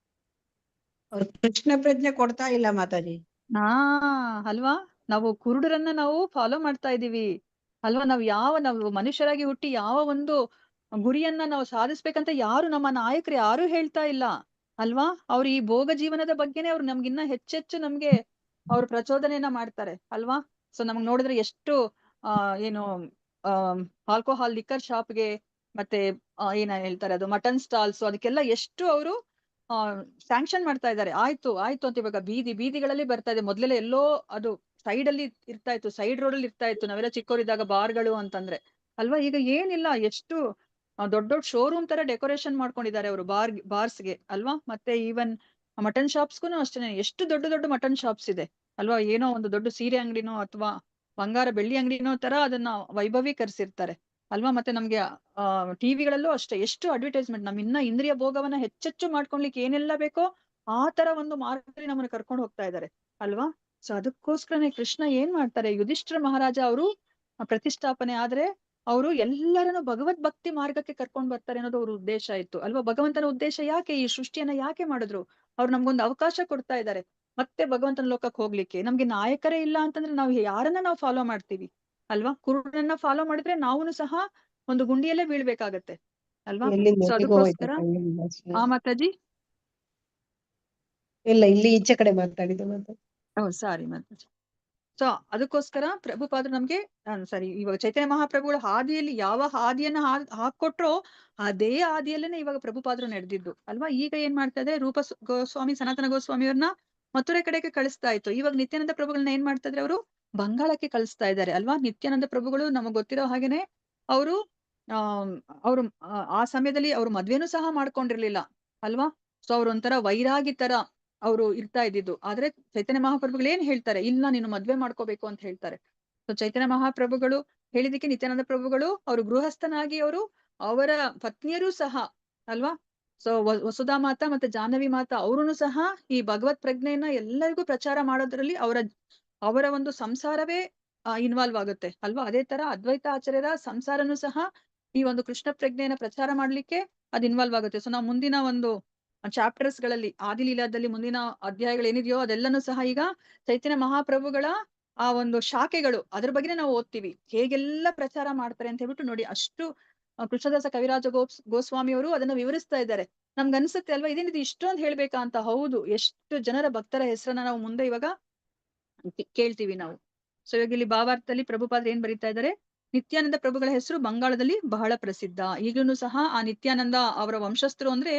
ಅವ್ರು ಕೃಷ್ಣ ಪ್ರಜ್ಞೆ ಕೊಡ್ತಾ ಇಲ್ಲ ಮಾತಾಜಿ. ಅಲ್ವಾ. ನಾವು ಕುರುಡರನ್ನ ನಾವು ಫಾಲೋ ಮಾಡ್ತಾ ಇದೀವಿ ಅಲ್ವಾ? ನಾವು ಮನುಷ್ಯರಾಗಿ ಹುಟ್ಟಿ ಯಾವ ಒಂದು ಗುರಿಯನ್ನ ನಾವು ಸಾಧಿಸ್ಬೇಕಂತ ಯಾರು ನಮ್ಮ ನಾಯಕರು ಯಾರು ಹೇಳ್ತಾ ಇಲ್ಲ ಅಲ್ವಾ? ಅವ್ರು ಈ ಭೋಗ ಜೀವನದ ಬಗ್ಗೆನೇ ಅವ್ರು ನಮ್ಗಿನ್ನ ಹೆಚ್ಚೆಚ್ಚು ನಮ್ಗೆ ಅವ್ರು ಪ್ರಚೋದನೆಯನ್ನ ಮಾಡ್ತಾರೆ ಅಲ್ವಾ? ಸೊ ನಮ್ಗ್ ನೋಡಿದ್ರೆ ಎಷ್ಟು ಏನು ಆಲ್ಕೋಹಾಲ್ ಲಿಕ್ಕರ್ ಶಾಪ್ಗೆ ಮತ್ತೆ ಏನ ಹೇಳ್ತಾರೆ ಅದು ಮಟನ್ ಸ್ಟಾಲ್ಸ್ ಅದಕ್ಕೆಲ್ಲ ಎಷ್ಟು ಅವರು ಸ್ಯಾಂಕ್ಷನ್ ಮಾಡ್ತಾ ಇದ್ದಾರೆ. ಆಯ್ತು ಅಂತ ಇವಾಗ ಬೀದಿಗಳಲ್ಲಿ ಬರ್ತಾ ಇದೆ. ಮೊದ್ಲೆಲ್ಲ ಎಲ್ಲೋ ಅದು ಸೈಡ್ ಅಲ್ಲಿ ಇರ್ತಾ ಇತ್ತು, ಸೈಡ್ ರೋಡ್ ಅಲ್ಲಿ ಇರ್ತಾ ಇತ್ತು ನಾವೆಲ್ಲ ಚಿಕ್ಕವರಿದ್ದಾಗ ಬಾರ್ಗಳು ಅಂತಂದ್ರೆ ಅಲ್ವಾ? ಈಗ ಏನಿಲ್ಲ, ಎಷ್ಟು ದೊಡ್ಡ ಶೋರೂಮ್ ತರ ಡೆಕೋರೇಷನ್ ಮಾಡ್ಕೊಂಡಿದ್ದಾರೆ ಅವರು ಬಾರ್ಸ್ಗೆ ಅಲ್ವಾ? ಮತ್ತೆ ಈವನ್ ಮಟನ್ ಶಾಪ್ಸ್ಗೂ ಅಷ್ಟೇನೆ, ಎಷ್ಟು ದೊಡ್ಡ ಮಟನ್ ಶಾಪ್ಸ್ ಇದೆ ಅಲ್ವಾ? ಏನೋ ಒಂದು ದೊಡ್ಡ ಸೀರೆ ಅಂಗಡಿನೋ ಅಥವಾ ಬಂಗಾರ ಬೆಳ್ಳಿ ಅಂಗಡಿನೋ ತರ ಅದನ್ನ ವೈಭವೀಕರಿಸಿರ್ತಾರೆ ಅಲ್ವಾ? ಮತ್ತೆ ನಮ್ಗೆ ಟಿವಿಗಳಲ್ಲೂ ಅಷ್ಟೇ ಎಷ್ಟು ಅಡ್ವರ್ಟೈಸ್ಮೆಂಟ್, ನಮ್ ಇನ್ನ ಇಂದ್ರಿಯ ಭೋಗವನ್ನ ಹೆಚ್ಚೆಚ್ಚು ಮಾಡ್ಕೊಳ್ಲಿಕ್ಕೆ ಏನೆಲ್ಲ ಬೇಕೋ ಆ ತರ ಒಂದು ಮಾರ್ಗದಲ್ಲಿ ನಮ್ಮನ್ನ ಕರ್ಕೊಂಡು ಹೋಗ್ತಾ ಇದ್ದಾರೆ ಅಲ್ವಾ? ಸೊ ಅದಕ್ಕೋಸ್ಕರನೇ ಕೃಷ್ಣ ಏನ್ ಮಾಡ್ತಾರೆ, ಯುಧಿಷ್ಠಿರ ಮಹಾರಾಜ ಅವರು ಪ್ರತಿಷ್ಠಾಪನೆ ಆದ್ರೆ ಅವರು ಎಲ್ಲರನ್ನು ಭಗವದ್ ಭಕ್ತಿ ಮಾರ್ಗಕ್ಕೆ ಕರ್ಕೊಂಡ್ ಬರ್ತಾರೆ ಅನ್ನೋದು ಅವ್ರ ಉದ್ದೇಶ ಇತ್ತು ಅಲ್ವಾ? ಭಗವಂತನ ಉದ್ದೇಶ ಯಾಕೆ ಈ ಸೃಷ್ಟಿಯನ್ನ ಯಾಕೆ ಮಾಡಿದ್ರು? ಅವ್ರು ನಮ್ಗೊಂದು ಅವಕಾಶ ಕೊಡ್ತಾ ಇದ್ದಾರೆ ಮತ್ತೆ ಭಗವಂತನ ಲೋಕಕ್ಕೆ ಹೋಗ್ಲಿಕ್ಕೆ. ನಮ್ಗೆ ನಾಯಕರೇ ಇಲ್ಲ ಅಂತಂದ್ರೆ ನಾವು ಯಾರನ್ನ ನಾವು ಫಾಲೋ ಮಾಡ್ತೀವಿ ಅಲ್ವಾ? ಕುರುಡನನ್ನ ಫಾಲೋ ಮಾಡಿದ್ರೆ ನಾವು ಸಹ ಒಂದು ಗುಂಡಿಯಲ್ಲೇ ಬೀಳ್ಬೇಕಾಗತ್ತೆ ಅಲ್ವಾ? ಎಲ್ಲಿಂದ ಸೊ ಎಲ್ಲಿಗೋ ಹೋಯ್ತು ಅದಕ್ಕೋಸ್ಕರ ಕಣ್ಣಿಂದ ಅಷ್ಟೇ. ಮಾತಾಜಿ ಇಲ್ಲ, ಇಲ್ಲಿ ಈಚೆ ಕಡೆ ಮಾತಾಡಿದ್ದು ಮತ್ತೆ. ಸಾರಿ ಮಾತಾಜಿ. ಸೊ ಅದಕ್ಕೋಸ್ಕರ ಪ್ರಭುಪಾದರು ನಮ್ಗೆ ಸರಿ ಇವಾಗ ಚೈತನ್ಯ ಮಹಾಪ್ರಭುಗಳ ಹಾದಿಯಲ್ಲಿ ಯಾವ ಹಾದಿಯನ್ನ ಹಾಕೊಟ್ರೋ ಅದೇ ಹಾದಿಯಲ್ಲೇನೆ ಇವಾಗ ಪ್ರಭುಪಾದರು ನಡೆದಿದ್ದು ಅಲ್ವಾ? ಈಗ ಏನ್ ಮಾಡ್ತಾ ಇದೆ, ರೂಪ ಗೋಸ್ವಾಮಿ ಸನಾತನ ಗೋಸ್ವಾಮಿಯವ್ರನ್ನ ಮಥುರೆ ಕಡೆಗೆ ಕಳಿಸ್ತಾ ಇತ್ತು. ಇವಾಗ ನಿತ್ಯಾನಂದ ಪ್ರಭುಗಳನ್ನ ಏನ್ ಮಾಡ್ತಾ ಇದ್ರೆ ಅವರು ಬಂಗಾಳಕ್ಕೆ ಕಳಿಸ್ತಾ ಇದ್ದಾರೆ ಅಲ್ವಾ? ನಿತ್ಯಾನಂದ ಪ್ರಭುಗಳು ನಮಗ್ ಗೊತ್ತಿರೋ ಹಾಗೇನೆ ಅವರು ಅವರು ಆ ಸಮಯದಲ್ಲಿ ಅವ್ರು ಮದ್ವೆನೂ ಸಹ ಮಾಡ್ಕೊಂಡಿರ್ಲಿಲ್ಲ ಅಲ್ವಾ? ಸೊ ಅವ್ರ ಒಂಥರ ವೈರಾಗಿ ತರ ಅವರು ಇರ್ತಾ ಇದ್ದಿದ್ದು. ಆದ್ರೆ ಚೈತನ್ಯ ಮಹಾಪ್ರಭುಗಳು ಏನ್ ಹೇಳ್ತಾರೆ, ಇಲ್ಲ ನೀನು ಮದ್ವೆ ಮಾಡ್ಕೋಬೇಕು ಅಂತ ಹೇಳ್ತಾರೆ. ಸೊ ಚೈತನ್ಯ ಮಹಾಪ್ರಭುಗಳು ಹೇಳಿದಕ್ಕೆ ನಿತ್ಯಾನಂದ ಪ್ರಭುಗಳು ಅವರು ಗೃಹಸ್ಥನಾಗಿ ಅವರ ಪತ್ನಿಯರು ಸಹ ಅಲ್ವಾ? ಸೊ ವಸುಧಾ ಮಾತಾ ಮತ್ತೆ ಜಾಹ್ನವಿ ಮಾತಾ ಅವರೂ ಸಹ ಈ ಭಗವತ್ ಪ್ರಜ್ಞೆಯನ್ನ ಎಲ್ಲರಿಗೂ ಪ್ರಚಾರ ಮಾಡೋದ್ರಲ್ಲಿ ಅವರ ಒಂದು ಸಂಸಾರವೇ ಇನ್ವಾಲ್ವ್ ಆಗುತ್ತೆ ಅಲ್ವಾ? ಅದೇ ತರ ಅದ್ವೈತ ಆಚಾರ್ಯರ ಸಂಸಾರನು ಸಹ ಈ ಒಂದು ಕೃಷ್ಣ ಪ್ರಜ್ಞೆಯನ್ನ ಪ್ರಚಾರ ಮಾಡ್ಲಿಕ್ಕೆ ಅದ್ ಇನ್ವಾಲ್ವ್ ಆಗುತ್ತೆ. ಸೊ ನಾವು ಮುಂದಿನ ಒಂದು ಚಾಪ್ಟರ್ಸ್ ಗಳಲ್ಲಿ ಆದಿಲೀಲಾದಲ್ಲಿ ಮುಂದಿನ ಅಧ್ಯಾಯಗಳು ಏನಿದೆಯೋ ಅದೆಲ್ಲನೂ ಸಹ ಈಗ ಚೈತನ್ಯ ಮಹಾಪ್ರಭುಗಳ ಆ ಒಂದು ಶಾಖೆಗಳು ಅದ್ರ ಬಗ್ಗೆನೇ ನಾವು ಓದ್ತೀವಿ, ಹೇಗೆಲ್ಲ ಪ್ರಚಾರ ಮಾಡ್ತಾರೆ ಅಂತ ಹೇಳ್ಬಿಟ್ಟು ನೋಡಿ. ಅಷ್ಟು ಕೃಷ್ಣದಾಸ ಕವಿರಾಜ ಗೋಸ್ವಾಮಿ ಅವರು ಅದನ್ನ ವಿವರಿಸ್ತಾ ಇದ್ದಾರೆ. ನಮ್ಗೆ ಅನ್ಸುತ್ತೆ ಅಲ್ವಾ, ಇದೇನಿದು ಇಷ್ಟೊಂದು ಹೇಳ್ಬೇಕಾ ಅಂತ. ಹೌದು, ಎಷ್ಟು ಜನರ ಭಕ್ತರ ಹೆಸರನ್ನ ನಾವು ಮುಂದೆ ಇವಾಗ ಕೇಳ್ತೀವಿ ನಾವು. ಸೊ ಇವಾಗ ಇಲ್ಲಿ ಭಾವಾರ್ಥದಲ್ಲಿ ಪ್ರಭುಪಾದರು ಏನ್ ಬರೀತಾ ಇದ್ದಾರೆ, ನಿತ್ಯಾನಂದ ಪ್ರಭುಗಳ ಹೆಸರು ಬಂಗಾಳದಲ್ಲಿ ಬಹಳ ಪ್ರಸಿದ್ಧ. ಈಗಲೂ ಸಹ ಆ ನಿತ್ಯಾನಂದ ಅವರ ವಂಶಸ್ಥರು ಅಂದ್ರೆ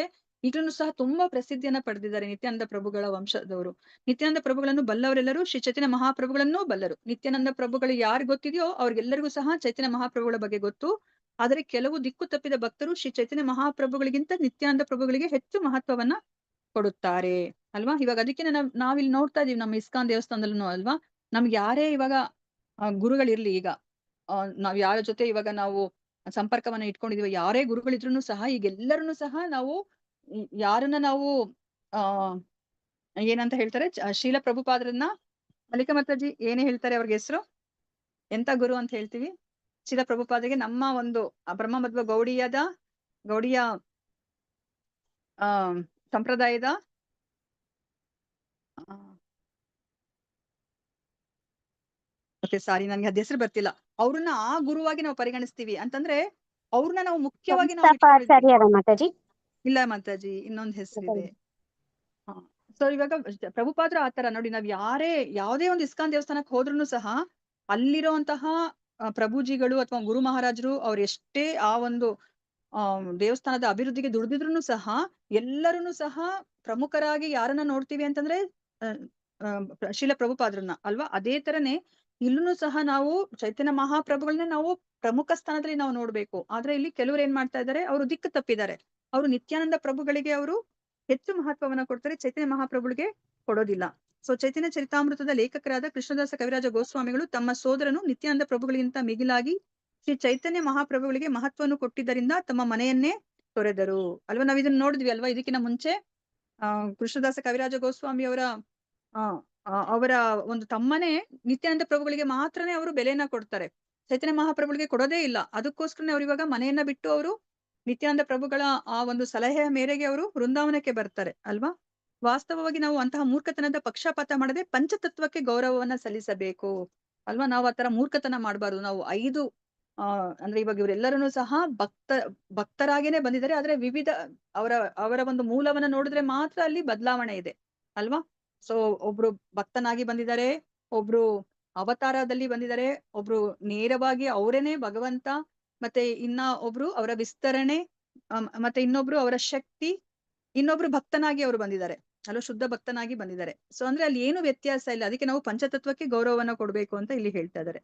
ಈಗಲೂ ಸಹ ತುಂಬಾ ಪ್ರಸಿದ್ಧಿಯನ್ನ ಪಡೆದಿದ್ದಾರೆ ನಿತ್ಯಾನಂದ ಪ್ರಭುಗಳ ವಂಶದವರು. ನಿತ್ಯಾನಂದ ಪ್ರಭುಗಳನ್ನು ಬಲ್ಲವರೆಲ್ಲರೂ ಶ್ರೀ ಚೈತನ್ಯ ಮಹಾಪ್ರಭುಗಳನ್ನೂ ಬಲ್ಲರು. ನಿತ್ಯಾನಂದ ಪ್ರಭುಗಳು ಯಾರು ಗೊತ್ತಿದೆಯೋ ಅವ್ರಿಗೆಲ್ಲರಿಗೂ ಸಹ ಚೈತನ್ಯ ಮಹಾಪ್ರಭುಗಳ ಬಗ್ಗೆ ಗೊತ್ತು. ಆದರೆ ಕೆಲವು ದಿಕ್ಕು ತಪ್ಪಿದ ಭಕ್ತರು ಶ್ರೀ ಚೈತನ್ಯ ಮಹಾಪ್ರಭುಗಳಿಗಿಂತ ನಿತ್ಯಾನಂದ ಪ್ರಭುಗಳಿಗೆ ಹೆಚ್ಚು ಮಹತ್ವವನ್ನ ಕೊಡುತ್ತಾರೆ ಅಲ್ವಾ? ಇವಾಗ ಅದಕ್ಕೆ ನಾವಿಲ್ಲಿ ನೋಡ್ತಾ ಇದೀವಿ ನಮ್ಮ ಇಸ್ಕಾನ್ ದೇವಸ್ಥಾನದಲ್ಲೂ ಅಲ್ವಾ, ನಮ್ಗೆ ಯಾರೇ ಇವಾಗ ಗುರುಗಳಿರ್ಲಿ, ಈಗ ನಾವ್ ಯಾರ ಜೊತೆ ಇವಾಗ ನಾವು ಸಂಪರ್ಕವನ್ನ ಇಟ್ಕೊಂಡಿದೀವಿ, ಯಾರೇ ಗುರುಗಳಿದ್ರು ಸಹ ಈಗ ಎಲ್ಲರನ್ನು ಸಹ ನಾವು ಯಾರನ್ನ ನಾವು ಏನಂತ ಹೇಳ್ತಾರೆ, ಶೀಲ ಪ್ರಭುಪಾದರನ್ನ ಮಲ್ಲಿಕಾ ಮಾತಾಜಿ ಏನೇ ಹೇಳ್ತಾರೆ ಅವ್ರಿಗೆ ಹೆಸರು ಎಂತ ಗುರು ಅಂತ ಹೇಳ್ತೀವಿ? ಶೀಲ ಪ್ರಭುಪಾದರಿಗೆ ನಮ್ಮ ಒಂದು ಬ್ರಹ್ಮ ಮಧ್ವ ಗೌಡಿಯ ಸಂಪ್ರದಾಯದ ಸಾರಿ ನನ್ಗೆ ಅದ್ ಹೆಸರು ಬರ್ತಿಲ್ಲ. ಅವ್ರನ್ನ ಆ ಗುರುವಾಗಿ ನಾವು ಪರಿಗಣಿಸ್ತೀವಿ ಅಂತಂದ್ರೆ ಅವ್ರನ್ನ ನಾವು ಮುಖ್ಯವಾಗಿ ನಾವು ಮಾತಾಜಿ. ಇಲ್ಲ ಮಾತಾಜಿ, ಇನ್ನೊಂದು ಹೆಸರಿದೆ. ಸೊ ಇವಾಗ ಪ್ರಭುಪಾದ್ರು ಆತರ ನೋಡಿ, ನಾವ್ ಯಾವುದೇ ಒಂದು ಇಸ್ಕಾನ್ ದೇವಸ್ಥಾನಕ್ಕೆ ಹೋದ್ರುನು ಸಹ ಅಲ್ಲಿರುವಂತಹ ಪ್ರಭುಜಿಗಳು ಅಥವಾ ಗುರು ಮಹಾರಾಜರು ಅವ್ರು ಎಷ್ಟೇ ಆ ಒಂದು ದೇವಸ್ಥಾನದ ಅಭಿವೃದ್ಧಿಗೆ ದುಡಿದಿದ್ರು ಸಹ ಎಲ್ಲರನ್ನು ಸಹ ಪ್ರಮುಖರಾಗಿ ಯಾರನ್ನ ನೋಡ್ತೀವಿ ಅಂತಂದ್ರೆ ಶೀಲ ಪ್ರಭುಪಾದ್ರನ್ನ ಅಲ್ವಾ? ಅದೇ ತರನೇ ಇಲ್ಲೂ ಸಹ ನಾವು ಚೈತನ್ಯ ಮಹಾಪ್ರಭುಗಳನ್ನ ನಾವು ಪ್ರಮುಖ ಸ್ಥಾನದಲ್ಲಿ ನಾವು ನೋಡ್ಬೇಕು. ಆದ್ರೆ ಇಲ್ಲಿ ಕೆಲವರು ಏನ್ ಮಾಡ್ತಾ ಇದ್ದಾರೆ, ಅವರು ದಿಕ್ಕು ತಪ್ಪಿದ್ದಾರೆ. ಅವರು ನಿತ್ಯಾನಂದ ಪ್ರಭುಗಳಿಗೆ ಅವರು ಹೆಚ್ಚು ಮಹತ್ವವನ್ನ ಕೊಡ್ತಾರೆ, ಚೈತನ್ಯ ಮಹಾಪ್ರಭುಗಳಿಗೆ ಕೊಡೋದಿಲ್ಲ. ಸೊ ಚೈತನ್ಯ ಚರಿತಾಮೃತದ ಲೇಖಕರಾದ ಕೃಷ್ಣದಾಸ ಕವಿರಾಜ ಗೋಸ್ವಾಮಿಗಳು ತಮ್ಮ ಸೋದರನು ನಿತ್ಯಾನಂದ ಪ್ರಭುಗಳಿಗಿಂತ ಮಿಗಿಲಾಗಿ ಶ್ರೀ ಚೈತನ್ಯ ಮಹಾಪ್ರಭುಗಳಿಗೆ ಮಹತ್ವವನ್ನು ಕೊಟ್ಟಿದ್ದರಿಂದ ತಮ್ಮ ಮನೆಯನ್ನೇ ತೊರೆದರು ಅಲ್ವಾ? ನಾವ್ ಇದನ್ನ ನೋಡಿದ್ವಿ ಅಲ್ವಾ? ಇದಕ್ಕಿಂತ ಮುಂಚೆ ಕೃಷ್ಣದಾಸ ಕವಿರಾಜ ಗೋಸ್ವಾಮಿ ಅವರ ಒಂದು ತಮ್ಮನೇ ನಿತ್ಯಾನಂದ ಪ್ರಭುಗಳಿಗೆ ಮಾತ್ರನೇ ಅವರು ಬೆಲೆಯನ್ನ ಕೊಡ್ತಾರೆ, ಚೈತನ್ಯ ಮಹಾಪ್ರಭುಗಳಿಗೆ ಕೊಡೋದೇ ಇಲ್ಲ. ಅದಕ್ಕೋಸ್ಕರನೇ ಅವ್ರು ಇವಾಗ ಮನೆಯನ್ನ ಬಿಟ್ಟು ಅವರು ನಿತ್ಯಾನಂದ ಪ್ರಭುಗಳ ಆ ಒಂದು ಸಲಹೆಯ ಮೇರೆಗೆ ಅವರು ವೃಂದಾವನಕ್ಕೆ ಬರ್ತಾರೆ ಅಲ್ವಾ? ವಾಸ್ತವವಾಗಿ ನಾವು ಅಂತಹ ಮೂರ್ಖತನದ ಪಕ್ಷಪಾತ ಮಾಡದೆ ಪಂಚತತ್ವಕ್ಕೆ ಗೌರವವನ್ನ ಸಲ್ಲಿಸಬೇಕು ಅಲ್ವಾ. ನಾವು ಆತರ ಮೂರ್ಖತನ ಮಾಡಬಾರ್ದು. ನಾವು 5 ಅಂದ್ರೆ ಇವಾಗ ಇವರೆಲ್ಲರೂ ಸಹ ಭಕ್ತರಾಗೇನೆ ಬಂದಿದ್ದಾರೆ. ಆದ್ರೆ ವಿವಿಧ ಅವರ ಅವರ ಒಂದು ಮೂಲವನ್ನ ನೋಡಿದ್ರೆ ಮಾತ್ರ ಅಲ್ಲಿ ಬದಲಾವಣೆ ಇದೆ ಅಲ್ವಾ. ಸೊ ಒಬ್ರು ಭಕ್ತನಾಗಿ ಬಂದಿದ್ದಾರೆ, ಒಬ್ರು ಅವತಾರದಲ್ಲಿ ಬಂದಿದ್ದಾರೆ, ಒಬ್ರು ನೇರವಾಗಿ ಅವರೇನೆ ಭಗವಂತ, ಮತ್ತೆ ಇನ್ನ ಒಬ್ರು ಅವರ ವಿಸ್ತರಣೆ, ಮತ್ತೆ ಇನ್ನೊಬ್ರು ಅವರ ಶಕ್ತಿ, ಇನ್ನೊಬ್ರು ಭಕ್ತನಾಗಿ ಅವರು ಬಂದಿದ್ದಾರೆ ಅಲ್ವಾ, ಶುದ್ಧ ಭಕ್ತನಾಗಿ ಬಂದಿದ್ದಾರೆ. ಸೊ ಅಂದ್ರೆ ಅಲ್ಲಿ ಏನು ವ್ಯತ್ಯಾಸ ಇಲ್ಲ. ಅದಕ್ಕೆ ನಾವು ಪಂಚತತ್ವಕ್ಕೆ ಗೌರವವನ್ನ ಕೊಡ್ಬೇಕು ಅಂತ ಇಲ್ಲಿ ಹೇಳ್ತಾ ಇದ್ದಾರೆ.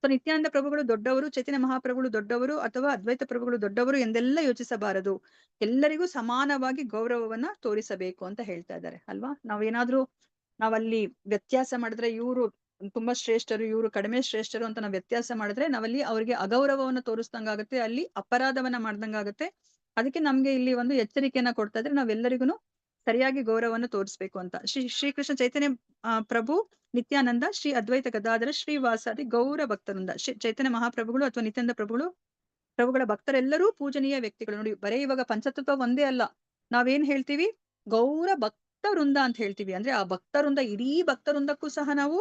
ಸೊ ನಿತ್ಯಾನಂದ ಪ್ರಭುಗಳು ದೊಡ್ಡವರು, ಚೈತನ್ಯ ಮಹಾಪ್ರಭುಗಳು ದೊಡ್ಡವರು ಅಥವಾ ಅದ್ವೈತ ಪ್ರಭುಗಳು ದೊಡ್ಡವರು ಎಂದೆಲ್ಲ ಯೋಚಿಸಬಾರದು. ಎಲ್ಲರಿಗೂ ಸಮಾನವಾಗಿ ಗೌರವವನ್ನ ತೋರಿಸಬೇಕು ಅಂತ ಹೇಳ್ತಾ ಇದ್ದಾರೆ ಅಲ್ವಾ. ನಾವಲ್ಲಿ ವ್ಯತ್ಯಾಸ ಮಾಡಿದ್ರೆ ಇವರು ತುಂಬಾ ಶ್ರೇಷ್ಠರು, ಇವರು ಕಡಿಮೆ ಶ್ರೇಷ್ಠರು ಅಂತ ನಾವು ವ್ಯತ್ಯಾಸ ಮಾಡಿದ್ರೆ ನಾವಲ್ಲಿ ಅವರಿಗೆ ಅಗೌರವವನ್ನ ತೋರಿಸ್ದಂಗಾಗುತ್ತೆ, ಅಲ್ಲಿ ಅಪರಾಧವನ್ನ ಮಾಡ್ದಂಗಾಗುತ್ತೆ. ಅದಕ್ಕೆ ನಮ್ಗೆ ಇಲ್ಲಿ ಒಂದು ಎಚ್ಚರಿಕೆಯನ್ನ ಕೊಡ್ತಾ ಇದ್ರೆ ನಾವೆಲ್ಲರಿಗೂ ಸರಿಯಾಗಿ ಗೌರವವನ್ನು ತೋರಿಸ್ಬೇಕು ಅಂತ. ಶ್ರೀಕೃಷ್ಣ ಚೈತನ್ಯ ಪ್ರಭು ನಿತ್ಯಾನಂದ, ಶ್ರೀ ಅದ್ವೈತ ಗದಾಧರ, ಶ್ರೀವಾಸಾದಿ ಗೌರ ಭಕ್ತರಿಂದ ಚೈತನ್ಯ ಮಹಾಪ್ರಭುಗಳು ಅಥವಾ ನಿತ್ಯಾನಂದ ಪ್ರಭುಗಳ ಭಕ್ತರೆಲ್ಲರೂ ಪೂಜನೀಯ ವ್ಯಕ್ತಿಗಳು. ನೋಡಿ, ಬರೇ ಇವಾಗ ಪಂಚತತ್ವ ಒಂದೇ ಅಲ್ಲ, ನಾವೇನ್ ಹೇಳ್ತೀವಿ, ಗೌರ ಭಕ್ತ ವೃಂದ ಅಂತ ಹೇಳ್ತೀವಿ. ಅಂದ್ರೆ ಆ ಭಕ್ತವೃಂದ, ಇಡೀ ಭಕ್ತವೃಂದಕ್ಕೂ ಸಹ ನಾವು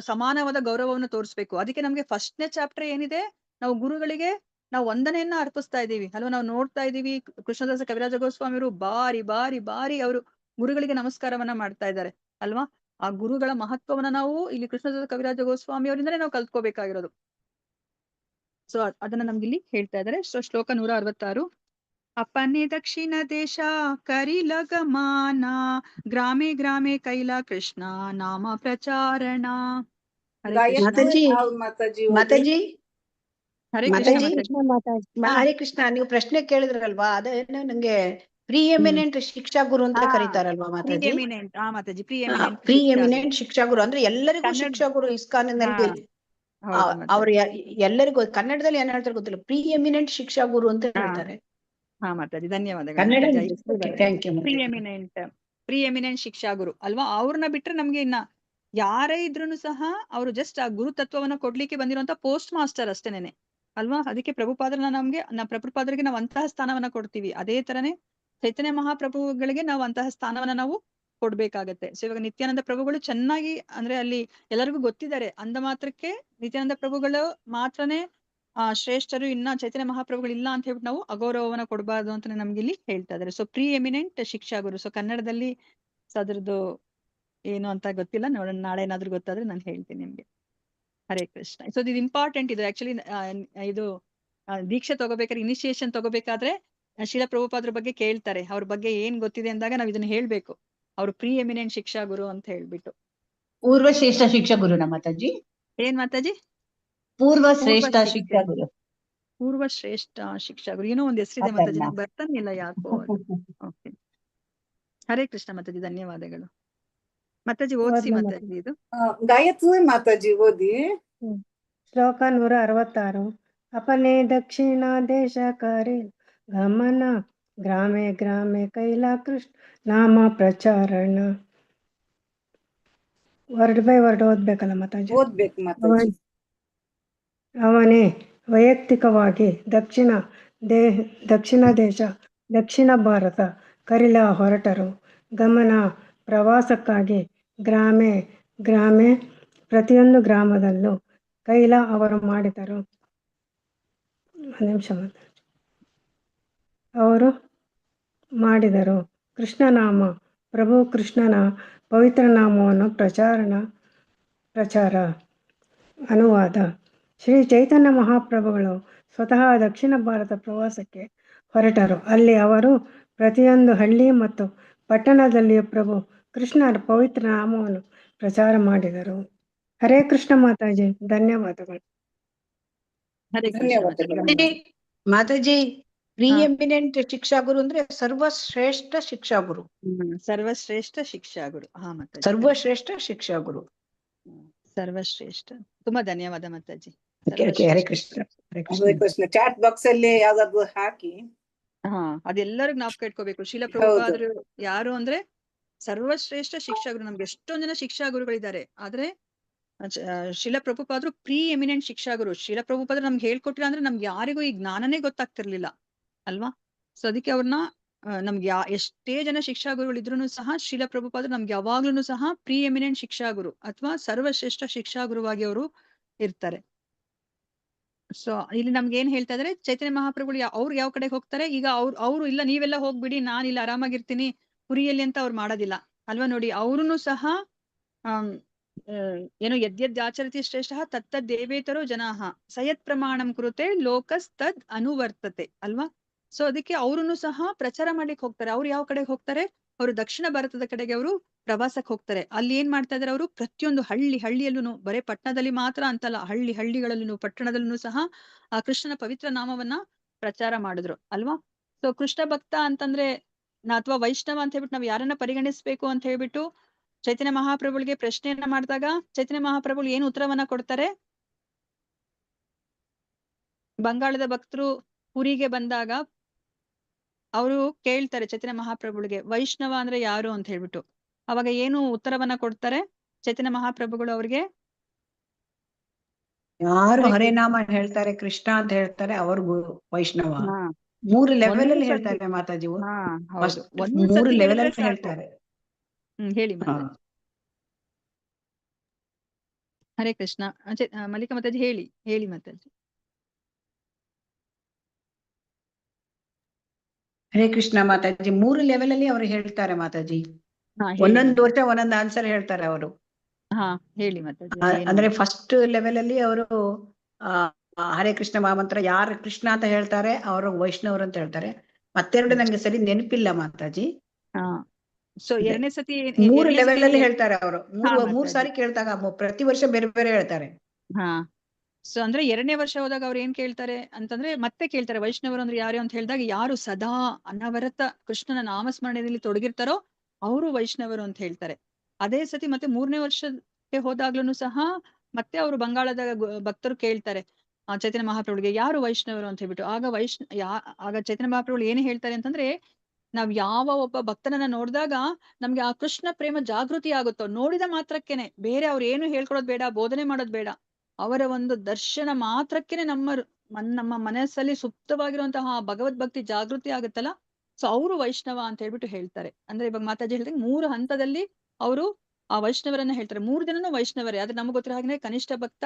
ಸಮಾನವಾದ ಗೌರವವನ್ನು ತೋರಿಸ್ಬೇಕು. ಅದಕ್ಕೆ ನಮ್ಗೆ ಫಸ್ಟ್ನೇ ಚಾಪ್ಟರ್ ಏನಿದೆ, ನಾವು ಗುರುಗಳಿಗೆ ನಾವು ವಂದನೆಯನ್ನ ಅರ್ಪಿಸ್ತಾ ಇದೀವಿ ಅಲ್ವಾ. ನಾವು ನೋಡ್ತಾ ಇದೀವಿ ಕೃಷ್ಣದಾಸ ಕವಿರಾಜ ಗೋಸ್ವಾಮಿಯವರು ಬಾರಿ ಬಾರಿ ಬಾರಿ ಅವರು ಗುರುಗಳಿಗೆ ನಮಸ್ಕಾರವನ್ನ ಮಾಡ್ತಾ ಇದ್ದಾರೆ ಅಲ್ವಾ. ಆ ಗುರುಗಳ ಮಹತ್ವವನ್ನ ನಾವು ಇಲ್ಲಿ ಕೃಷ್ಣದಾಸ ಕವಿರಾಜ ಗೋಸ್ವಾಮಿ ಅವರಿಂದನೇ ನಾವು ಕಲ್ತ್ಕೋಬೇಕಾಗಿರೋದು. ಸೊ ಅದನ್ನ ನಮ್ಗೆ ಇಲ್ಲಿ ಹೇಳ್ತಾ ಇದ್ದಾರೆ. ಸೊ ಶ್ಲೋಕ 166. ಅಪ್ಪನೇ ದಕ್ಷಿಣ ದೇಶ ಕರಿಲಗಮಾನ, ಗ್ರಾಮೆ ಗ್ರಾಮೆ ಕೈಲ ಕೃಷ್ಣ ನಾಮ ಪ್ರಚಾರಣ. ಹರೇ ಕೃಷ್ಣ. ಗಾಯತ್ರಿ ಮಾತಾಜಿ ಮಾತಾಜಿ ಓದಿ. ಹರೇ ಮಾತಾಜಿ ಕೃಷ್ಣ ಮಾತಾಜಿ. ಹರೇ ಕೃಷ್ಣ. ನೀವು ಪ್ರಶ್ನೆ ಕೇಳಿದ್ರಲ್ವಾ, ಅದೇನು ನಂಗೆ ಪ್ರೀ ಎಮಿನೆಂಟ್ ಶಿಕ್ಷಾ ಗುರು ಅಂತ ಕರೀತಾರಲ್ವಾ ಮಾತಾಜಿ. ಪ್ರಿಎಮಿನೆಂಟ್ ಮಾತಾಜಿ, ಪ್ರಿಎಮಿನೆಂಟ್ ಪ್ರೀ ಎಮಿನೆಂಟ್ ಶಿಕ್ಷಾ ಗುರು ಅಂದ್ರೆ ಎಲ್ಲರಿಗೂ ಕನ್ನಡ. ಶಿಕ್ಷಾ ಗುರು ಇಸ್ಕಾನಿನಲ್ಲಿ ಅವ್ರು ಎಲ್ಲರಿಗೂ ಕನ್ನಡದಲ್ಲಿ ಏನ್ ಹೇಳ್ತಾರೆ ಗೊತ್ತಿಲ್ಲ, ಪ್ರೀ ಎಮಿನೆಂಟ್ ಶಿಕ್ಷಾ ಗುರು ಅಂತ ಹೇಳ್ತಾರೆ. ಮಾತಾಜಿ ಧನ್ಯವಾದಗಳು. Kannada thank you. ಪ್ರಿಎಮಿನೆಂಟ್ ಶಿಕ್ಷಾ ಗುರು ಅಲ್ವಾ. ಅವ್ರನ್ನ ಬಿಟ್ರೆ ನಮ್ಗೆ ಇನ್ನ ಯಾರೇ ಇದ್ರೂನು ಸಹ ಅವರು ಜಸ್ಟ್ ಆ ಗುರು ತತ್ವವನ್ನ ಕೊಡ್ಲಿಕ್ಕೆ ಬಂದಿರುವಂತ ಪೋಸ್ಟ್ ಮಾಸ್ಟರ್ ಅಷ್ಟೇನೆ ಅಲ್ವಾ. ಅದಕ್ಕೆ ಪ್ರಭುಪಾದರಿಗೆ ನಾವು ಅಂತಹ ಸ್ಥಾನವನ್ನ ಕೊಡ್ತೀವಿ. ಅದೇ ತರನೇ ಚೈತನ್ಯ ಮಹಾಪ್ರಭುಗಳಿಗೆ ನಾವು ಅಂತಹ ಸ್ಥಾನವನ್ನ ನಾವು ಕೊಡ್ಬೇಕಾಗತ್ತೆ. ಸೊ ಇವಾಗ ನಿತ್ಯಾನಂದ ಪ್ರಭುಗಳು ಚೆನ್ನಾಗಿ ಅಂದ್ರೆ ಅಲ್ಲಿ ಎಲ್ಲರಿಗೂ ಗೊತ್ತಿದ್ದಾರೆ ಅಂದ ಮಾತ್ರಕ್ಕೆ ನಿತ್ಯಾನಂದ ಪ್ರಭುಗಳು ಮಾತ್ರನೇ ಶ್ರೇಷ್ಠರು, ಇನ್ನ ಚೈತನ್ಯ ಮಹಾಪ್ರಭುಗಳು ಇಲ್ಲ ಅಂತ ಹೇಳ್ಬಿಟ್ಟು ನಾವು ಅಗೌರವವನ್ನ ಕೊಡಬಾರ್ದು ಅಂತ ನಮ್ಗೆ ಇಲ್ಲಿ ಹೇಳ್ತಾ ಇದ್ದಾರೆ. ಸೊ ಪ್ರೀ ಎಮಿನೆಂಟ್ ಶಿಕ್ಷಾ ಗುರು. ಸೊ ಕನ್ನಡದಲ್ಲಿ ಅದ್ರದ್ದು ಏನು ಅಂತ ಗೊತ್ತಿಲ್ಲ, ನೋಡೋಣ ನಾಳೆ ಏನಾದ್ರು ಗೊತ್ತಾದ್ರೆ ನಾನು ಹೇಳ್ತೀನಿ ನಿಮ್ಗೆ. ಹರೇ ಕೃಷ್ಣ. ಸೊ ಇದು ಇಂಪಾರ್ಟೆಂಟ್. ಇದು ಆಕ್ಚುಲಿ ಇದು ದೀಕ್ಷೆ ತಗೋಬೇಕಾದ್ರೆ, ಇನಿಷಿಯೇಷನ್ ತಗೋಬೇಕಾದ್ರೆ ಶೀಲ ಪ್ರಭುಪಾದ್ರ ಬಗ್ಗೆ ಕೇಳ್ತಾರೆ. ಅವ್ರ ಬಗ್ಗೆ ಏನ್ ಗೊತ್ತಿದೆ ಅಂದಾಗ ನಾವ್ ಇದನ್ನ ಹೇಳ್ಬೇಕು, ಅವ್ರು ಪ್ರೀ ಎಮಿನೆಂಟ್ ಶಿಕ್ಷಾ ಗುರು ಅಂತ ಹೇಳ್ಬಿಟ್ಟು. ಪೂರ್ವ ಶ್ರೇಷ್ಠ ಶಿಕ್ಷಾ ಗುರುನ ಮಾತಾಜಿ? ಏನ್ ಮಾತಾಜಿ? ಪೂರ್ವ ಶ್ರೇಷ್ಠ ಶಿಕ್ಷಾ ಗುರು. ಪೂರ್ವ ಶ್ರೇಷ್ಠ ಶಿಕ್ಷಾ ಗುರು ಏನೋ ಒಂದ್ ಹೆಸರಿದೆ ಮಾತಾಜಿ, ನಂಗೆ ಬರ್ತಾನಿಲ್ಲ ಯಾಕೋ. ಓಕೆ, ಹರೇ ಕೃಷ್ಣ ಮಾತಾಜಿ, ಧನ್ಯವಾದಗಳು. ಮಾತಾಜಿ ಓದಿಸಿ ಮಾತಾಜಿ ಇದು. ಗಾಯತ್ರಿ ಮಾತಾಜಿ ಓದಿ. ಶ್ಲೋಕ 166. ಅಪನೆ ದಕ್ಷಿಣ ದೇಶ ಕರಿ ಗಮನ, ಗ್ರಾಮೆ ಗ್ರಾಮೆ ಕೈಲ ಕೃಷ್ಣ ನಾಮ ಪ್ರಚಾರಣ. ವರ್ಡ್ ಬೈ ವರ್ಡ್ ಓದ್ಬೇಕಲ್ಲ ಮಾತಾಜಿ? ಓದ್ಬೇಕು ಮಾತಾಜಿ. ಅವನೇ ವೈಯಕ್ತಿಕವಾಗಿ ದಕ್ಷಿಣ ದೇಶ, ದಕ್ಷಿಣ ಭಾರತ ಕರಿಲ ಹೊರಟರು. ಗಮನ ಪ್ರವಾಸಕ್ಕಾಗಿ ಗ್ರಾಮೆ ಗ್ರಾಮೆ ಪ್ರತಿಯೊಂದು ಗ್ರಾಮದಲ್ಲೂ ಕೈಲ ಅವರು ಮಾಡಿದರು. ಒಂದು ನಿಮಿಷ ಮಾತಾಡಿ. ಅವರು ಮಾಡಿದರು ಕೃಷ್ಣನಾಮ, ಪ್ರಭು ಕೃಷ್ಣನ ಪವಿತ್ರ ನಾಮವನ್ನು ಪ್ರಚಾರ. ಅನುವಾದ. ಶ್ರೀ ಚೈತನ್ಯ ಮಹಾಪ್ರಭುಗಳು ಸ್ವತಃ ದಕ್ಷಿಣ ಭಾರತ ಪ್ರವಾಸಕ್ಕೆ ಹೊರಟರು. ಅಲ್ಲಿ ಅವರು ಪ್ರತಿಯೊಂದು ಹಳ್ಳಿ ಮತ್ತು ಪಟ್ಟಣದಲ್ಲಿಯೂ ಪ್ರಭು ಕೃಷ್ಣರ ಪವಿತ್ರ ನಾಮವನ್ನು ಪ್ರಚಾರ ಮಾಡಿದರು. ಹರೇ ಕೃಷ್ಣ ಮಾತಾಜಿ, ಧನ್ಯವಾದಗಳು. ಮಾತಾಜಿ, ಪ್ರೀ ಎಮಿನೆಂಟ್ ಶಿಕ್ಷಾ ಗುರು ಅಂದ್ರೆ ಸರ್ವಶ್ರೇಷ್ಠ ಶಿಕ್ಷಾ ಗುರು. ಸರ್ವಶ್ರೇಷ್ಠ ಶಿಕ್ಷಾ ಗುರು. ಸರ್ವಶ್ರೇಷ್ಠ ಶಿಕ್ಷಾ ಗುರು. ಸರ್ವಶ್ರೇಷ್ಠ. ತುಂಬಾ ಧನ್ಯವಾದ ಮಾತಾಜಿ. ಹರೇ ಕೃಷ್ಣ. ಹರೇ ಕೃಷ್ಣ. ಚಾಟ್ ಬಾಕ್ಸ್ ಅಲ್ಲಿ ಯಾವ್ದಾದ್ರು ಹಾಕಿ. ಅದೆಲ್ಲರಿಗೂ ಜ್ಞಾಪಕ ಇಟ್ಕೋಬೇಕು. ಶೀಲ ಪ್ರಭುಪಾದರು ಯಾರು ಅಂದ್ರೆ ಸರ್ವಶ್ರೇಷ್ಠ ಶಿಕ್ಷಾ ಗುರು. ನಮ್ಗೆ ಎಷ್ಟೊಂದ್ ಜನ ಶಿಕ್ಷಾ ಗುರುಗಳಿದ್ದಾರೆ, ಆದ್ರೆ ಶೀಲ ಪ್ರಭುಪಾದರು ಪ್ರೀ ಎಮಿನೆಂಟ್ ಶಿಕ್ಷಾ ಗುರು. ಶೀಲ ಪ್ರಭುಪಾದರು ನಮ್ಗೆ ಹೇಳ್ಕೊಟ್ಟಿಲ್ಲ ಅಂದ್ರೆ ನಮ್ಗೆ ಯಾರಿಗೂ ಈ ಜ್ಞಾನನೇ ಗೊತ್ತಾಗ್ತಿರ್ಲಿಲ್ಲ ಅಲ್ವಾ. ಸೊ ಅದಕ್ಕೆ ಅವ್ರನ್ನ ನಮ್ಗೆ ಎಷ್ಟೇ ಜನ ಶಿಕ್ಷಾಗುರುಗಳು ಇದ್ರೂ ಸಹ ಶ್ರೀಲ ಪ್ರಭುಪಾದರು ನಮ್ಗೆ ಯಾವಾಗ್ಲೂ ಸಹ ಪ್ರೀ ಎಮಿನೆಂಟ್ ಶಿಕ್ಷಾಗುರು ಅಥವಾ ಸರ್ವಶ್ರೇಷ್ಠ ಶಿಕ್ಷಾಗುರುವಾಗಿ ಅವರು ಇರ್ತಾರೆ. ಸೊ ಇಲ್ಲಿ ನಮ್ಗೆ ಏನ್ ಹೇಳ್ತಾ ಇದಾರೆ, ಚೈತನ್ಯ ಮಹಾಪ್ರಭುಗಳು ಅವ್ರು ಯಾವ ಕಡೆ ಹೋಗ್ತಾರೆ, ಈಗ ಅವ್ರು ಇಲ್ಲ ನೀವೆಲ್ಲ ಹೋಗ್ಬಿಡಿ, ನಾನ್ ಇಲ್ಲಿ ಆರಾಮಾಗಿರ್ತೀನಿ ಪುರಿಯಲ್ಲಿ ಅಂತ ಅವ್ರು ಮಾಡೋದಿಲ್ಲ ಅಲ್ವಾ. ನೋಡಿ ಅವ್ರುನು ಸಹ ಏನು ಯದ್ಯದ್ಯಾಚರತಿ ಶ್ರೇಷ್ಠ ತತ್ತದ್ ದೇವೇತರೋ ಜನಾಹ ಸಯತ್ ಪ್ರಮಾಣಂ ಕುರುತೆ ಲೋಕಸ್ ತದ್ ಅನುವರ್ತತೆ ಅಲ್ವಾ. ಸೊ ಅದಕ್ಕೆ ಅವ್ರುನು ಸಹ ಪ್ರಚಾರ ಮಾಡ್ಲಿಕ್ಕೆ ಹೋಗ್ತಾರೆ. ಅವ್ರು ಯಾವ ಕಡೆಗೆ ಹೋಗ್ತಾರೆ, ಅವರು ದಕ್ಷಿಣ ಭಾರತದ ಕಡೆಗೆ ಅವರು ಪ್ರವಾಸಕ್ಕೆ ಹೋಗ್ತಾರೆ. ಅಲ್ಲಿ ಏನ್ ಮಾಡ್ತಾ ಇದಾರೆ, ಅವರು ಪ್ರತಿಯೊಂದು ಹಳ್ಳಿಯಲ್ಲೂ, ಬರೇ ಪಟ್ಟಣದಲ್ಲಿ ಮಾತ್ರ ಅಂತಲ್ಲ, ಹಳ್ಳಿಗಳಲ್ಲೂ ಪಟ್ಟಣದಲ್ಲೂ ಸಹ ಆ ಕೃಷ್ಣನ ಪವಿತ್ರ ನಾಮವನ್ನ ಪ್ರಚಾರ ಮಾಡಿದ್ರು ಅಲ್ವಾ. ಸೊ ಕೃಷ್ಣ ಭಕ್ತ ಅಂತಂದ್ರೆ ಅಥವಾ ವೈಷ್ಣವ ಅಂತ ಹೇಳ್ಬಿಟ್ಟು ನಾವ್ ಯಾರನ್ನ ಪರಿಗಣಿಸ್ಬೇಕು ಅಂತ ಹೇಳ್ಬಿಟ್ಟು ಚೈತನ್ಯ ಮಹಾಪ್ರಭುಗಳಿಗೆ ಪ್ರಶ್ನೆಯನ್ನ ಮಾಡಿದಾಗ ಚೈತನ್ಯ ಮಹಾಪ್ರಭುಗಳು ಏನು ಉತ್ತರವನ್ನ ಕೊಡ್ತಾರೆ, ಬಂಗಾಳದ ಭಕ್ತರು ಪುರಿಗೆ ಬಂದಾಗ ಅವರು ಕೇಳ್ತಾರೆ ಚೈತನ್ಯ ಮಹಾಪ್ರಭುಗಳಿಗೆ ವೈಷ್ಣವ ಅಂದ್ರೆ ಯಾರು ಅಂತ ಹೇಳ್ಬಿಟ್ಟು. ಅವಾಗ ಏನು ಉತ್ತರವನ್ನ ಕೊಡ್ತಾರೆ ಚೈತನ್ಯ ಮಹಾಪ್ರಭುಗಳು ಅವ್ರಿಗೆ, ಯಾರು ಹರೇನಾಮ ಹೇಳ್ತಾರೆ, ಕೃಷ್ಣ ಅಂತ ಹೇಳ್ತಾರೆ, ಅವ್ರಿಗೂ ವೈಷ್ಣವ. 3 ಲೆವೆಲ್ ಅಲ್ಲಿ ಹೇಳ್ತಾರೆ ಮಾತಾಜಿ. ಹೌದು, 3 ಲೆವೆಲ್ ಅಲ್ಲಿ ಹೇಳ್ತಾರೆ. ಹೇಳಿ ಮಾತಾಜಿ. ಹರೇ ಕೃಷ್ಣ. ಮಲ್ಲಿಕಾ ಮಾತಾಜಿ ಹೇಳಿ ಮಾತಾಜಿ. ಹರೇ ಕೃಷ್ಣ ಮಾತಾಜಿ. 3 ಲೆವೆಲ್ ಅಲ್ಲಿ ಅವ್ರು ಹೇಳ್ತಾರೆ ಮಾತಾಜಿ. ಒಂದೊಂದು ವರ್ಷ ಒಂದೊಂದು ಆನ್ಸರ್ ಹೇಳ್ತಾರೆ ಅವರು. ಹೇಳಿ ಮಾತಾಜಿ. ಅಂದ್ರೆ ಫಸ್ಟ್ ಲೆವೆಲ್ ಅಲ್ಲಿ ಅವರು ಹರೇ ಕೃಷ್ಣ ಮಹಾಮಂತ್ರ ಯಾರು ಕೃಷ್ಣ ಅಂತ ಹೇಳ್ತಾರೆ ಅವರು ವೈಷ್ಣವರು ಅಂತ ಹೇಳ್ತಾರೆ. ಮತ್ತೆರಡು ನಂಗೆ ಸರಿ ನೆನಪಿಲ್ಲ ಮಾತಾಜಿ. ಸೊ ಎರಡನೇ ಸತಿ 3 ಲೆವೆಲ್ ಅಲ್ಲಿ ಹೇಳ್ತಾರೆ ಅವರು. ಮೂರು ಸಾರಿ ಕೇಳ್ದಾಗ ಪ್ರತಿ ವರ್ಷ ಬೇರೆ ಬೇರೆ ಹೇಳ್ತಾರೆ. ಸೊ ಅಂದ್ರೆ 2ನೇ ವರ್ಷ ಹೋದಾಗ ಅವ್ರು ಏನ್ ಕೇಳ್ತಾರೆ ಅಂತಂದ್ರೆ ಮತ್ತೆ ಕೇಳ್ತಾರೆ ವೈಷ್ಣವರು ಅಂದ್ರೆ ಯಾರು ಅಂತ ಹೇಳಿದಾಗ ಯಾರು ಸದಾ ಅನವರತ ಕೃಷ್ಣನ ನಾಮಸ್ಮರಣೆಯಲ್ಲಿ ತೊಡಗಿರ್ತಾರೋ ಅವರು ವೈಷ್ಣವರು ಅಂತ ಹೇಳ್ತಾರೆ. ಅದೇ ಸತಿ ಮತ್ತೆ 3ನೇ ವರ್ಷಕ್ಕೆ ಹೋದಾಗ್ಲೂ ಸಹ ಮತ್ತೆ ಅವರು ಬಂಗಾಳದ ಭಕ್ತರು ಕೇಳ್ತಾರೆ ಚೈತನ್ಯ ಮಹಾಪ್ರಭುಗಳಿಗೆ ಯಾರು ವೈಷ್ಣವರು ಅಂತ ಹೇಳ್ಬಿಟ್ಟು. ಆಗ ಚೈತನ್ಯ ಮಹಾಪ್ರಭುಗಳು ಏನ್ ಹೇಳ್ತಾರೆ ಅಂತಂದ್ರೆ, ನಾವ್ ಯಾವ ಒಬ್ಬ ಭಕ್ತನನ್ನ ನೋಡಿದಾಗ ನಮ್ಗೆ ಆ ಕೃಷ್ಣ ಪ್ರೇಮ ಜಾಗೃತಿ ಆಗುತ್ತೋ, ನೋಡಿದ ಮಾತ್ರಕ್ಕೇನೆ, ಬೇರೆ ಅವ್ರು ಏನು ಹೇಳ್ಕೊಳೋದ್ ಬೇಡ, ಬೋಧನೆ ಮಾಡೋದ್ ಬೇಡ, ಅವರ ಒಂದು ದರ್ಶನ ಮಾತ್ರಕ್ಕೇನೆ ನಮ್ಮ ಮನಸ್ಸಲ್ಲಿ ಸುಪ್ತವಾಗಿರುವಂತಹ ಭಗವದ್ಭಕ್ತಿ ಜಾಗೃತಿ ಆಗುತ್ತಲ್ಲ, ಸೊ ಅವರು ವೈಷ್ಣವ ಅಂತ ಹೇಳ್ಬಿಟ್ಟು ಹೇಳ್ತಾರೆ. ಅಂದ್ರೆ ಇವಾಗ ಮಾತಾಜಿ ಹೇಳಿದ್ರೆ 3 ಹಂತದಲ್ಲಿ ಅವರು ಆ ವೈಷ್ಣವರನ್ನ ಹೇಳ್ತಾರೆ. 3 ಜನನು ವೈಷ್ಣವರೇ. ಆದ್ರೆ ನಮ್ಗೆ ಗೊತ್ತಿರೋ ಹಾಗೆ ಕನಿಷ್ಠ ಭಕ್ತ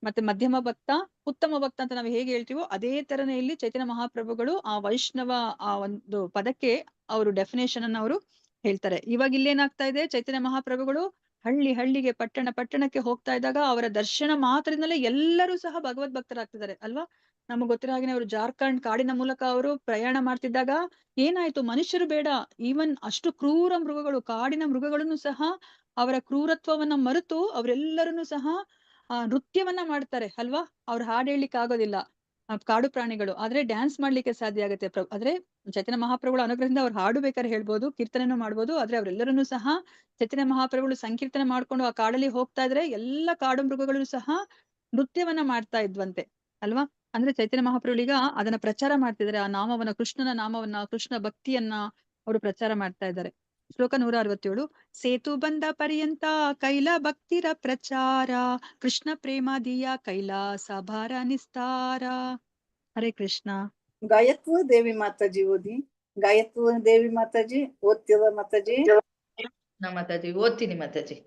ಮತ್ತೆ ಮಧ್ಯಮ ಭಕ್ತ, ಉತ್ತಮ ಭಕ್ತ ಅಂತ ನಾವು ಹೇಗೆ ಹೇಳ್ತೀವೋ ಅದೇ ತರನೇ ಇಲ್ಲಿ ಚೈತನ್ಯ ಮಹಾಪ್ರಭುಗಳು ಆ ವೈಷ್ಣವ ಆ ಒಂದು ಪದಕ್ಕೆ ಅವರು ಡೆಫಿನೇಷನ್ ಅನ್ನ ಅವರು ಹೇಳ್ತಾರೆ. ಇವಾಗ ಇಲ್ಲೇನಾಗ್ತಾ ಇದೆ, ಚೈತನ್ಯ ಮಹಾಪ್ರಭುಗಳು ಹಳ್ಳಿಗೆ ಪಟ್ಟಣಕ್ಕೆ ಹೋಗ್ತಾ ಇದ್ದಾಗ ಅವರ ದರ್ಶನ ಮಾತ್ರದಿಂದಲೇ ಎಲ್ಲರೂ ಸಹ ಭಗವದ್ ಭಕ್ತರಾಗ್ತಿದ್ದಾರೆ ಅಲ್ವಾ. ನಮಗ್ ಗೊತ್ತಿರೋ ಹಾಗೆ ಅವರು ಜಾರ್ಖಂಡ್ ಕಾಡಿನ ಮೂಲಕ ಅವರು ಪ್ರಯಾಣ ಮಾಡ್ತಿದ್ದಾಗ ಏನಾಯ್ತು, ಮನುಷ್ಯರು ಬೇಡ, ಈವನ್ ಅಷ್ಟು ಕ್ರೂರ ಮೃಗಗಳು, ಕಾಡಿನ ಮೃಗಗಳನ್ನು ಸಹ ಅವರ ಕ್ರೂರತ್ವವನ್ನ ಮರೆತು ಅವರೆಲ್ಲರನ್ನು ಸಹ ನೃತ್ಯವನ್ನ ಮಾಡ್ತಾರೆ ಅಲ್ವಾ. ಅವ್ರು ಹಾಡು ಹೇಳಲಿಕ್ಕೆ ಆಗೋದಿಲ್ಲ ಕಾಡು ಪ್ರಾಣಿಗಳು, ಆದ್ರೆ ಡ್ಯಾನ್ಸ್ ಮಾಡ್ಲಿಕ್ಕೆ ಸಾಧ್ಯ ಆಗುತ್ತೆ. ಆದ್ರೆ ಚೈತನ್ಯ ಮಹಾಪ್ರಭುಗಳ ಅನುಗ್ರಹದಿಂದ ಅವ್ರು ಹಾಡು ಬೇಕಾದ್ರೆ ಹೇಳ್ಬೋದು, ಕೀರ್ತನೆನೂ ಮಾಡ್ಬೋದು. ಆದ್ರೆ ಅವರೆಲ್ಲರನ್ನೂ ಸಹ ಚೈತನ್ಯ ಮಹಾಪ್ರಭುಗಳು ಸಂಕೀರ್ತನೆ ಮಾಡ್ಕೊಂಡು ಆ ಕಾಡಲ್ಲಿ ಹೋಗ್ತಾ ಇದ್ರೆ ಎಲ್ಲ ಕಾಡು ಮೃಗಗಳು ಸಹ ನೃತ್ಯವನ್ನ ಮಾಡ್ತಾ ಇದ್ವಂತೆ ಅಲ್ವಾ. ಅಂದ್ರೆ ಚೈತನ್ಯ ಮಹಾಪ್ರಭುಗಳೀಗ ಅದನ್ನ ಪ್ರಚಾರ ಮಾಡ್ತಿದ್ದಾರೆ, ಆ ನಾಮವನ್ನ, ಕೃಷ್ಣನ ನಾಮವನ್ನ, ಕೃಷ್ಣ ಭಕ್ತಿಯನ್ನ ಅವರು ಪ್ರಚಾರ ಮಾಡ್ತಾ ಇದ್ದಾರೆ. ಶ್ಲೋಕ 167. ಸೇತು ಬಂದ ಪರ್ಯಂತ ಕೈಲ ಭಕ್ತಿರ ಪ್ರಚಾರ ಕೃಷ್ಣ ಪ್ರೇಮಾದಿಯ ಕೈಲಾಸ ಭಾರ ನಿಸ್ತಾರ. ಹರೇ ಕೃಷ್ಣ. ಗಾಯತ್ರಿ ದೇವಿ ಮಾತಾಜಿ ಓದಿ. ಗಾಯತ್ರಿ ದೇವಿ ಮಾತಾಜಿ ಓದ್ತಿರ ಮಾತಾಜಿ? ಮಾತಾಜಿ ಓದ್ತೀನಿ ಮಾತಾಜಿ.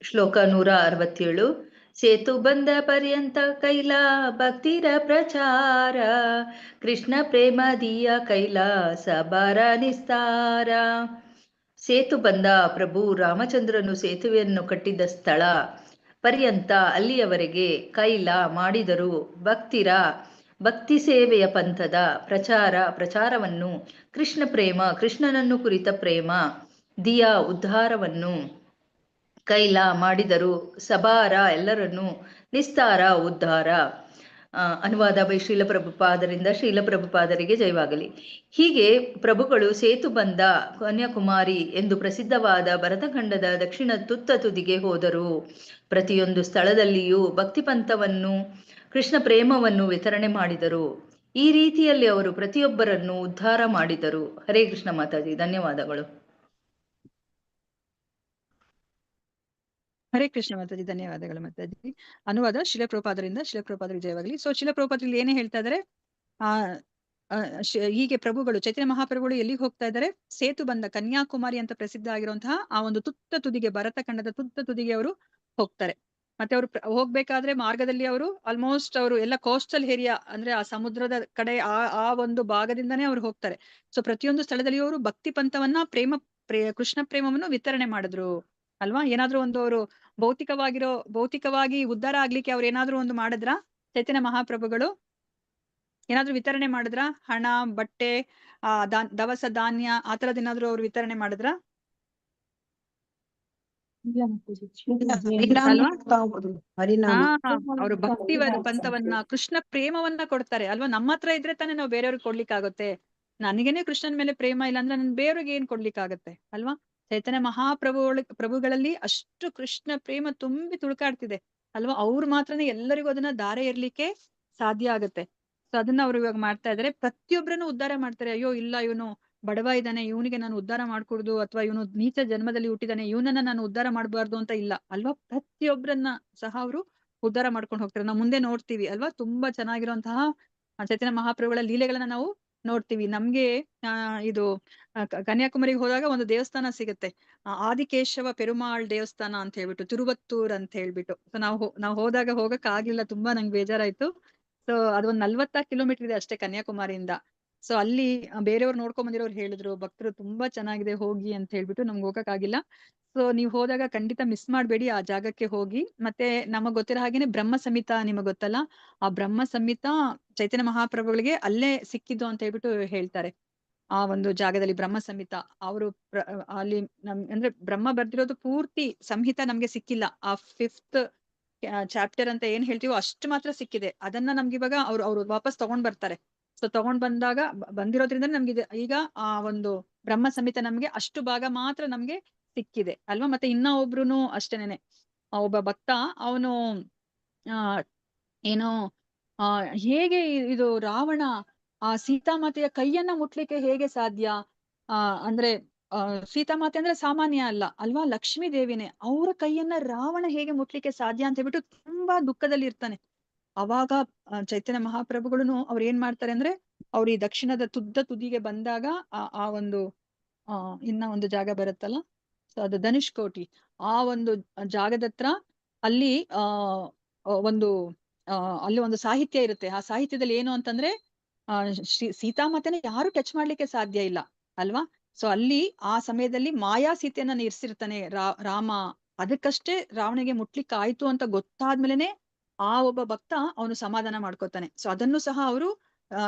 ಶ್ಲೋಕ 167. ಸೇತು ಬಂದ ಪರ್ಯಂತ ಕೈಲಾ ಭಕ್ತಿರ ಪ್ರಚಾರ ಕೃಷ್ಣ ಪ್ರೇಮದಿಯ ಕೈಲಾಸ ಭಾರ ನಿಸ್ತಾರ. ಸೇತು ಬಂದ ಪ್ರಭು ರಾಮಚಂದ್ರನು ಸೇತುವೆಯನ್ನು ಕಟ್ಟಿದ್ದ ಸ್ಥಳ ಪರ್ಯಂತ ಅಲ್ಲಿಯವರೆಗೆ ಕೈಲ ಮಾಡಿದರು ಭಕ್ತಿರ ಭಕ್ತಿ ಸೇವೆಯ ಪಂಥದ ಪ್ರಚಾರವನ್ನು ಕೃಷ್ಣ ಪ್ರೇಮ ಕೃಷ್ಣನನ್ನು ಕುರಿತ ಪ್ರೇಮ ದಿಯ ಉದ್ಧಾರವನ್ನು ಕೈಲ ಮಾಡಿದರು ಸಭಾರ ಎಲ್ಲರನ್ನು ನಿಸ್ತಾರ ಉದ್ಧಾರ. ಅನುವಾದ ಬೈ ಶ್ರೀಲ ಪ್ರಭುಪಾದರಿಂದ ಶ್ರೀಲ ಪ್ರಭುಪಾದರಿಗೆ ಜಯವಾಗಲಿ. ಹೀಗೆ ಪ್ರಭುಗಳು ಸೇತು ಬಂದ ಕನ್ಯಾಕುಮಾರಿ ಎಂದು ಪ್ರಸಿದ್ಧವಾದ ಭರತಖಂಡದ ದಕ್ಷಿಣ ತುದಿಗೆ ಹೋದರು. ಪ್ರತಿಯೊಂದು ಸ್ಥಳದಲ್ಲಿಯೂ ಭಕ್ತಿ ಪಂಥವನ್ನು ಕೃಷ್ಣ ಪ್ರೇಮವನ್ನು ವಿತರಣೆ ಮಾಡಿದರು. ಈ ರೀತಿಯಲ್ಲಿ ಅವರು ಪ್ರತಿಯೊಬ್ಬರನ್ನು ಉದ್ಧಾರ ಮಾಡಿದರು. ಹರೇ ಕೃಷ್ಣ ಮಾತಾಜಿ, ಧನ್ಯವಾದಗಳು. ಹರೇ ಕೃಷ್ಣ ಮಾತಾಜಿ, ಧನ್ಯವಾದಗಳು ಮಾತಾಜಿ. ಅನುವಾದ ಶಿಲ ಪ್ರಭುಪಾದರಿಂದ ಶ್ರೀಲ ಪ್ರಭುಪಾದರಿಗೆ ಜಯವಾಗಲಿ. ಸೊ ಶಿಲ ಪ್ರಭುಪಾದರಲ್ಲಿ ಏನೇ ಹೇಳ್ತಾ ಇದಾರೆ, ಆ ಹೀಗೆ ಪ್ರಭುಗಳು ಚೈತನ್ಯ ಮಹಾಪ್ರಭುಗಳು ಎಲ್ಲಿಗೆ ಹೋಗ್ತಾ ಇದ್ದಾರೆ? ಸೇತು ಬಂದ ಕನ್ಯಾಕುಮಾರಿ ಅಂತ ಪ್ರಸಿದ್ಧ ಆಗಿರುವಂತಹ ಆ ಒಂದು ತುತ್ತ ತುದಿಗೆ, ಭರತ ಖಂಡದ ತುತ್ತ ತುದಿಗೆ ಅವರು ಹೋಗ್ತಾರೆ. ಮತ್ತೆ ಅವರು ಹೋಗ್ಬೇಕಾದ್ರೆ ಮಾರ್ಗದಲ್ಲಿ ಅವರು ಆಲ್ಮೋಸ್ಟ್ ಅವರು ಎಲ್ಲ ಕೋಸ್ಟಲ್ ಏರಿಯಾ ಅಂದ್ರೆ ಆ ಸಮುದ್ರದ ಕಡೆ ಆ ಒಂದು ಭಾಗದಿಂದಾನೇ ಅವ್ರು ಹೋಗ್ತಾರೆ. ಸೊ ಪ್ರತಿಯೊಂದು ಸ್ಥಳದಲ್ಲಿ ಅವರು ಭಕ್ತಿ ಪಂಥವನ್ನ ಕೃಷ್ಣ ಪ್ರೇಮವನ್ನು ವಿತರಣೆ ಮಾಡಿದ್ರು ಅಲ್ವಾ? ಏನಾದ್ರೂ ಒಂದು ಅವರು ಭೌತಿಕವಾಗಿ ಉದ್ಧಾರ ಆಗ್ಲಿಕ್ಕೆ ಅವ್ರು ಏನಾದ್ರೂ ಒಂದು ಮಾಡಿದ್ರ ಚೈತನ್ಯ ಮಹಾಪ್ರಭುಗಳು? ಏನಾದ್ರೂ ವಿತರಣೆ ಮಾಡಿದ್ರ? ಹಣ, ಬಟ್ಟೆ, ದವಸ ಧಾನ್ಯ ಆ ತರದ್ ಏನಾದ್ರು ಅವ್ರು ವಿತರಣೆ ಮಾಡಿದ್ರ? ಅವರು ಭಕ್ತಿ ಪಂಥವನ್ನ, ಕೃಷ್ಣ ಪ್ರೇಮವನ್ನ ಕೊಡ್ತಾರೆ ಅಲ್ವಾ? ನಮ್ಮ ಹತ್ರ ಇದ್ರೆ ತಾನೇ ನಾವು ಬೇರೆಯವ್ರಿಗೆ ಕೊಡ್ಲಿಕ್ಕಾಗತ್ತೆ. ನನಗೇನೆ ಕೃಷ್ಣನ ಮೇಲೆ ಪ್ರೇಮ ಇಲ್ಲ ಅಂದ್ರೆ ನನ್ ಬೇರೆಯವ್ರಿಗೆ ಏನ್ ಕೊಡ್ಲಿಕ್ಕಾಗತ್ತೆ ಅಲ್ವಾ? ಚೈತನ್ಯ ಪ್ರಭುಗಳಲ್ಲಿ ಅಷ್ಟು ಕೃಷ್ಣ ಪ್ರೇಮ ತುಂಬಿ ತುಳುಕಾಡ್ತಿದೆ ಅಲ್ವಾ? ಅವ್ರು ಮಾತ್ರನೇ ಎಲ್ಲರಿಗೂ ಅದನ್ನ ದಾರೆ ಇರ್ಲಿಕ್ಕೆ ಸಾಧ್ಯ ಆಗತ್ತೆ. ಸೊ ಅದನ್ನ ಅವ್ರು ಇವಾಗ ಮಾಡ್ತಾ ಇದಾರೆ. ಪ್ರತಿಯೊಬ್ಬರನ್ನು ಉದ್ಧಾರ ಮಾಡ್ತಾರೆ. ಅಯ್ಯೋ ಇಲ್ಲ ಇವನು ಬಡವ ಇದ್ದಾನೆ, ಇವನಿಗೆ ನಾನು ಉದ್ಧಾರ ಮಾಡ್ಕೊಡುದು, ಅಥವಾ ಇವನು ನೀಚ ಜನ್ಮದಲ್ಲಿ ಹುಟ್ಟಿದಾನೆ, ಇವನನ್ನ ನಾನು ಉದ್ಧಾರ ಮಾಡಬಾರ್ದು ಅಂತ ಇಲ್ಲ ಅಲ್ವಾ? ಪ್ರತಿಯೊಬ್ಬರನ್ನ ಸಹ ಅವರು ಉದ್ಧಾರ ಮಾಡ್ಕೊಂಡು ಹೋಗ್ತಾರೆ. ನಾವು ಮುಂದೆ ನೋಡ್ತೀವಿ ಅಲ್ವಾ? ತುಂಬಾ ಚೆನ್ನಾಗಿರುವಂತಹ ಚೈತನ್ಯ ಮಹಾಪ್ರಭುಗಳ ಲೀಲೆಗಳನ್ನ ನಾವು ನೋಡ್ತೀವಿ. ನಮ್ಗೆ ಇದು ಕನ್ಯಾಕುಮಾರಿಗೆ ಹೋದಾಗ ಒಂದು ದೇವಸ್ಥಾನ ಸಿಗುತ್ತೆ, ಆದಿಕೇಶವ ಪೆರುಮಾಳ್ ದೇವಸ್ಥಾನ ಅಂತ ಹೇಳ್ಬಿಟ್ಟು, ತಿರುವತ್ತೂರ್ ಅಂತ ಹೇಳ್ಬಿಟ್ಟು. ಸೊ ನಾವು ಹೋದಾಗ ಹೋಗಕ್ ಆಗ್ಲಿಲ್ಲ, ತುಂಬಾ ನಂಗೆ ಬೇಜಾರಾಯ್ತು. ಸೊ ಅದೊಂದ್ 40 ಕಿಲೋಮೀಟರ್ ಇದೆ ಅಷ್ಟೇ ಕನ್ಯಾಕುಮಾರಿಯಿಂದ. ಸೊ ಅಲ್ಲಿ ಬೇರೆಯವ್ರು ನೋಡ್ಕೊಂಡ್ ಬಂದಿರೋರು ಹೇಳಿದ್ರು, ಭಕ್ತರು ತುಂಬಾ ಚೆನ್ನಾಗಿದೆ ಹೋಗಿ ಅಂತ ಹೇಳ್ಬಿಟ್ಟು. ನಮ್ಗೆ ಹೋಗಕ್ ಆಗಿಲ್ಲ. ಸೊ ನೀವ್ ಹೋದಾಗ ಖಂಡಿತ ಮಿಸ್ ಮಾಡ್ಬೇಡಿ, ಆ ಜಾಗಕ್ಕೆ ಹೋಗಿ. ಮತ್ತೆ ನಮಗ್ ಗೊತ್ತಿರೋ ಹಾಗೇನೆ ಬ್ರಹ್ಮ ಸಂಹಿತ ನಿಮಗ್ ಗೊತ್ತಲ್ಲ, ಆ ಬ್ರಹ್ಮ ಸಂಹಿತ ಚೈತನ್ಯ ಮಹಾಪ್ರಭುಗಳಿಗೆ ಅಲ್ಲೇ ಸಿಕ್ಕಿದ್ದು ಅಂತ ಹೇಳ್ಬಿಟ್ಟು ಹೇಳ್ತಾರೆ. ಆ ಒಂದು ಜಾಗದಲ್ಲಿ ಬ್ರಹ್ಮ ಸಂಹಿತ ಅವರು ಅಲ್ಲಿ ಅಂದ್ರೆ ಬ್ರಹ್ಮ ಬರ್ದಿರೋದು ಪೂರ್ತಿ ಸಂಹಿತ ನಮ್ಗೆ ಸಿಕ್ಕಿಲ್ಲ. ಆ 5th ಚಾಪ್ಟರ್ ಅಂತ ಏನ್ ಹೇಳ್ತೀವೋ ಅಷ್ಟು ಮಾತ್ರ ಸಿಕ್ಕಿದೆ. ಅದನ್ನ ನಮ್ಗೆ ಇವಾಗ ಅವ್ರು ವಾಪಸ್ ತಗೊಂಡ್ ಬರ್ತಾರೆ. ಸೊ ತಗೊಂಡ್ ಬಂದಿರೋದ್ರಿಂದ ನಮ್ಗೆ ಈಗ ಆ ಒಂದು ಬ್ರಹ್ಮ ಸಂಹಿತ ನಮ್ಗೆ ಅಷ್ಟು ಭಾಗ ಮಾತ್ರ ನಮ್ಗೆ ಸಿಕ್ಕಿದೆ ಅಲ್ವಾ? ಮತ್ತೆ ಇನ್ನ ಒಬ್ರುನು ಅಷ್ಟೇನೆ, ಒಬ್ಬ ಭಕ್ತ ಅವನು ಏನೋ ಹೇಗೆ ಇದು ರಾವಣ ಆ ಸೀತಾಮಾತೆಯ ಕೈಯನ್ನ ಮುಟ್ಲಿಕ್ಕೆ ಹೇಗೆ ಸಾಧ್ಯ? ಅಂದ್ರೆ ಸೀತಾಮಾತೆ ಅಂದ್ರೆ ಸಾಮಾನ್ಯ ಅಲ್ಲ ಅಲ್ವಾ? ಲಕ್ಷ್ಮೀ ದೇವಿನೇ, ಅವರ ಕೈಯನ್ನ ರಾವಣ ಹೇಗೆ ಮುಟ್ಲಿಕ್ಕೆ ಸಾಧ್ಯ ಅಂತ ಹೇಳ್ಬಿಟ್ಟು ತುಂಬಾ ದುಃಖದಲ್ಲಿ ಇರ್ತಾನೆ. ಅವಾಗ ಚೈತನ್ಯ ಮಹಾಪ್ರಭುಗಳನ್ನು ಅವ್ರು ಏನ್ ಮಾಡ್ತಾರೆ ಅಂದ್ರೆ, ಅವ್ರು ಈ ದಕ್ಷಿಣದ ತುದಿಗೆ ಬಂದಾಗ ಆ ಒಂದು ಇನ್ನ ಒಂದು ಜಾಗ ಬರುತ್ತಲ್ಲ, ಸೊ ಅದು ಧನುಷ್ಕೋಟಿ, ಆ ಒಂದು ಜಾಗದ ಹತ್ರ ಅಲ್ಲಿ ಅಲ್ಲಿ ಒಂದು ಸಾಹಿತ್ಯ ಇರುತ್ತೆ. ಆ ಸಾಹಿತ್ಯದಲ್ಲಿ ಏನು ಅಂತಂದ್ರೆ, ಸೀತಾಮಾತೆನ ಯಾರು ಟಚ್ ಮಾಡ್ಲಿಕ್ಕೆ ಸಾಧ್ಯ ಇಲ್ಲ ಅಲ್ವಾ? ಸೊ ಅಲ್ಲಿ ಆ ಸಮಯದಲ್ಲಿ ಮಾಯಾ ಸೀತೆಯನ್ನ ಇರ್ಸಿರ್ತಾನೆ ರಾಮ. ಅದಕ್ಕಷ್ಟೇ ರಾವಣಿಗೆ ಮುಟ್ಲಿಕ್ಕೆ ಆಯ್ತು ಅಂತ ಗೊತ್ತಾದ್ಮೇಲೆನೆ ಆ ಒಬ್ಬ ಭಕ್ತ ಅವನು ಸಮಾಧಾನ ಮಾಡ್ಕೋತಾನೆ. ಸೊ ಅದನ್ನು ಸಹ ಅವರು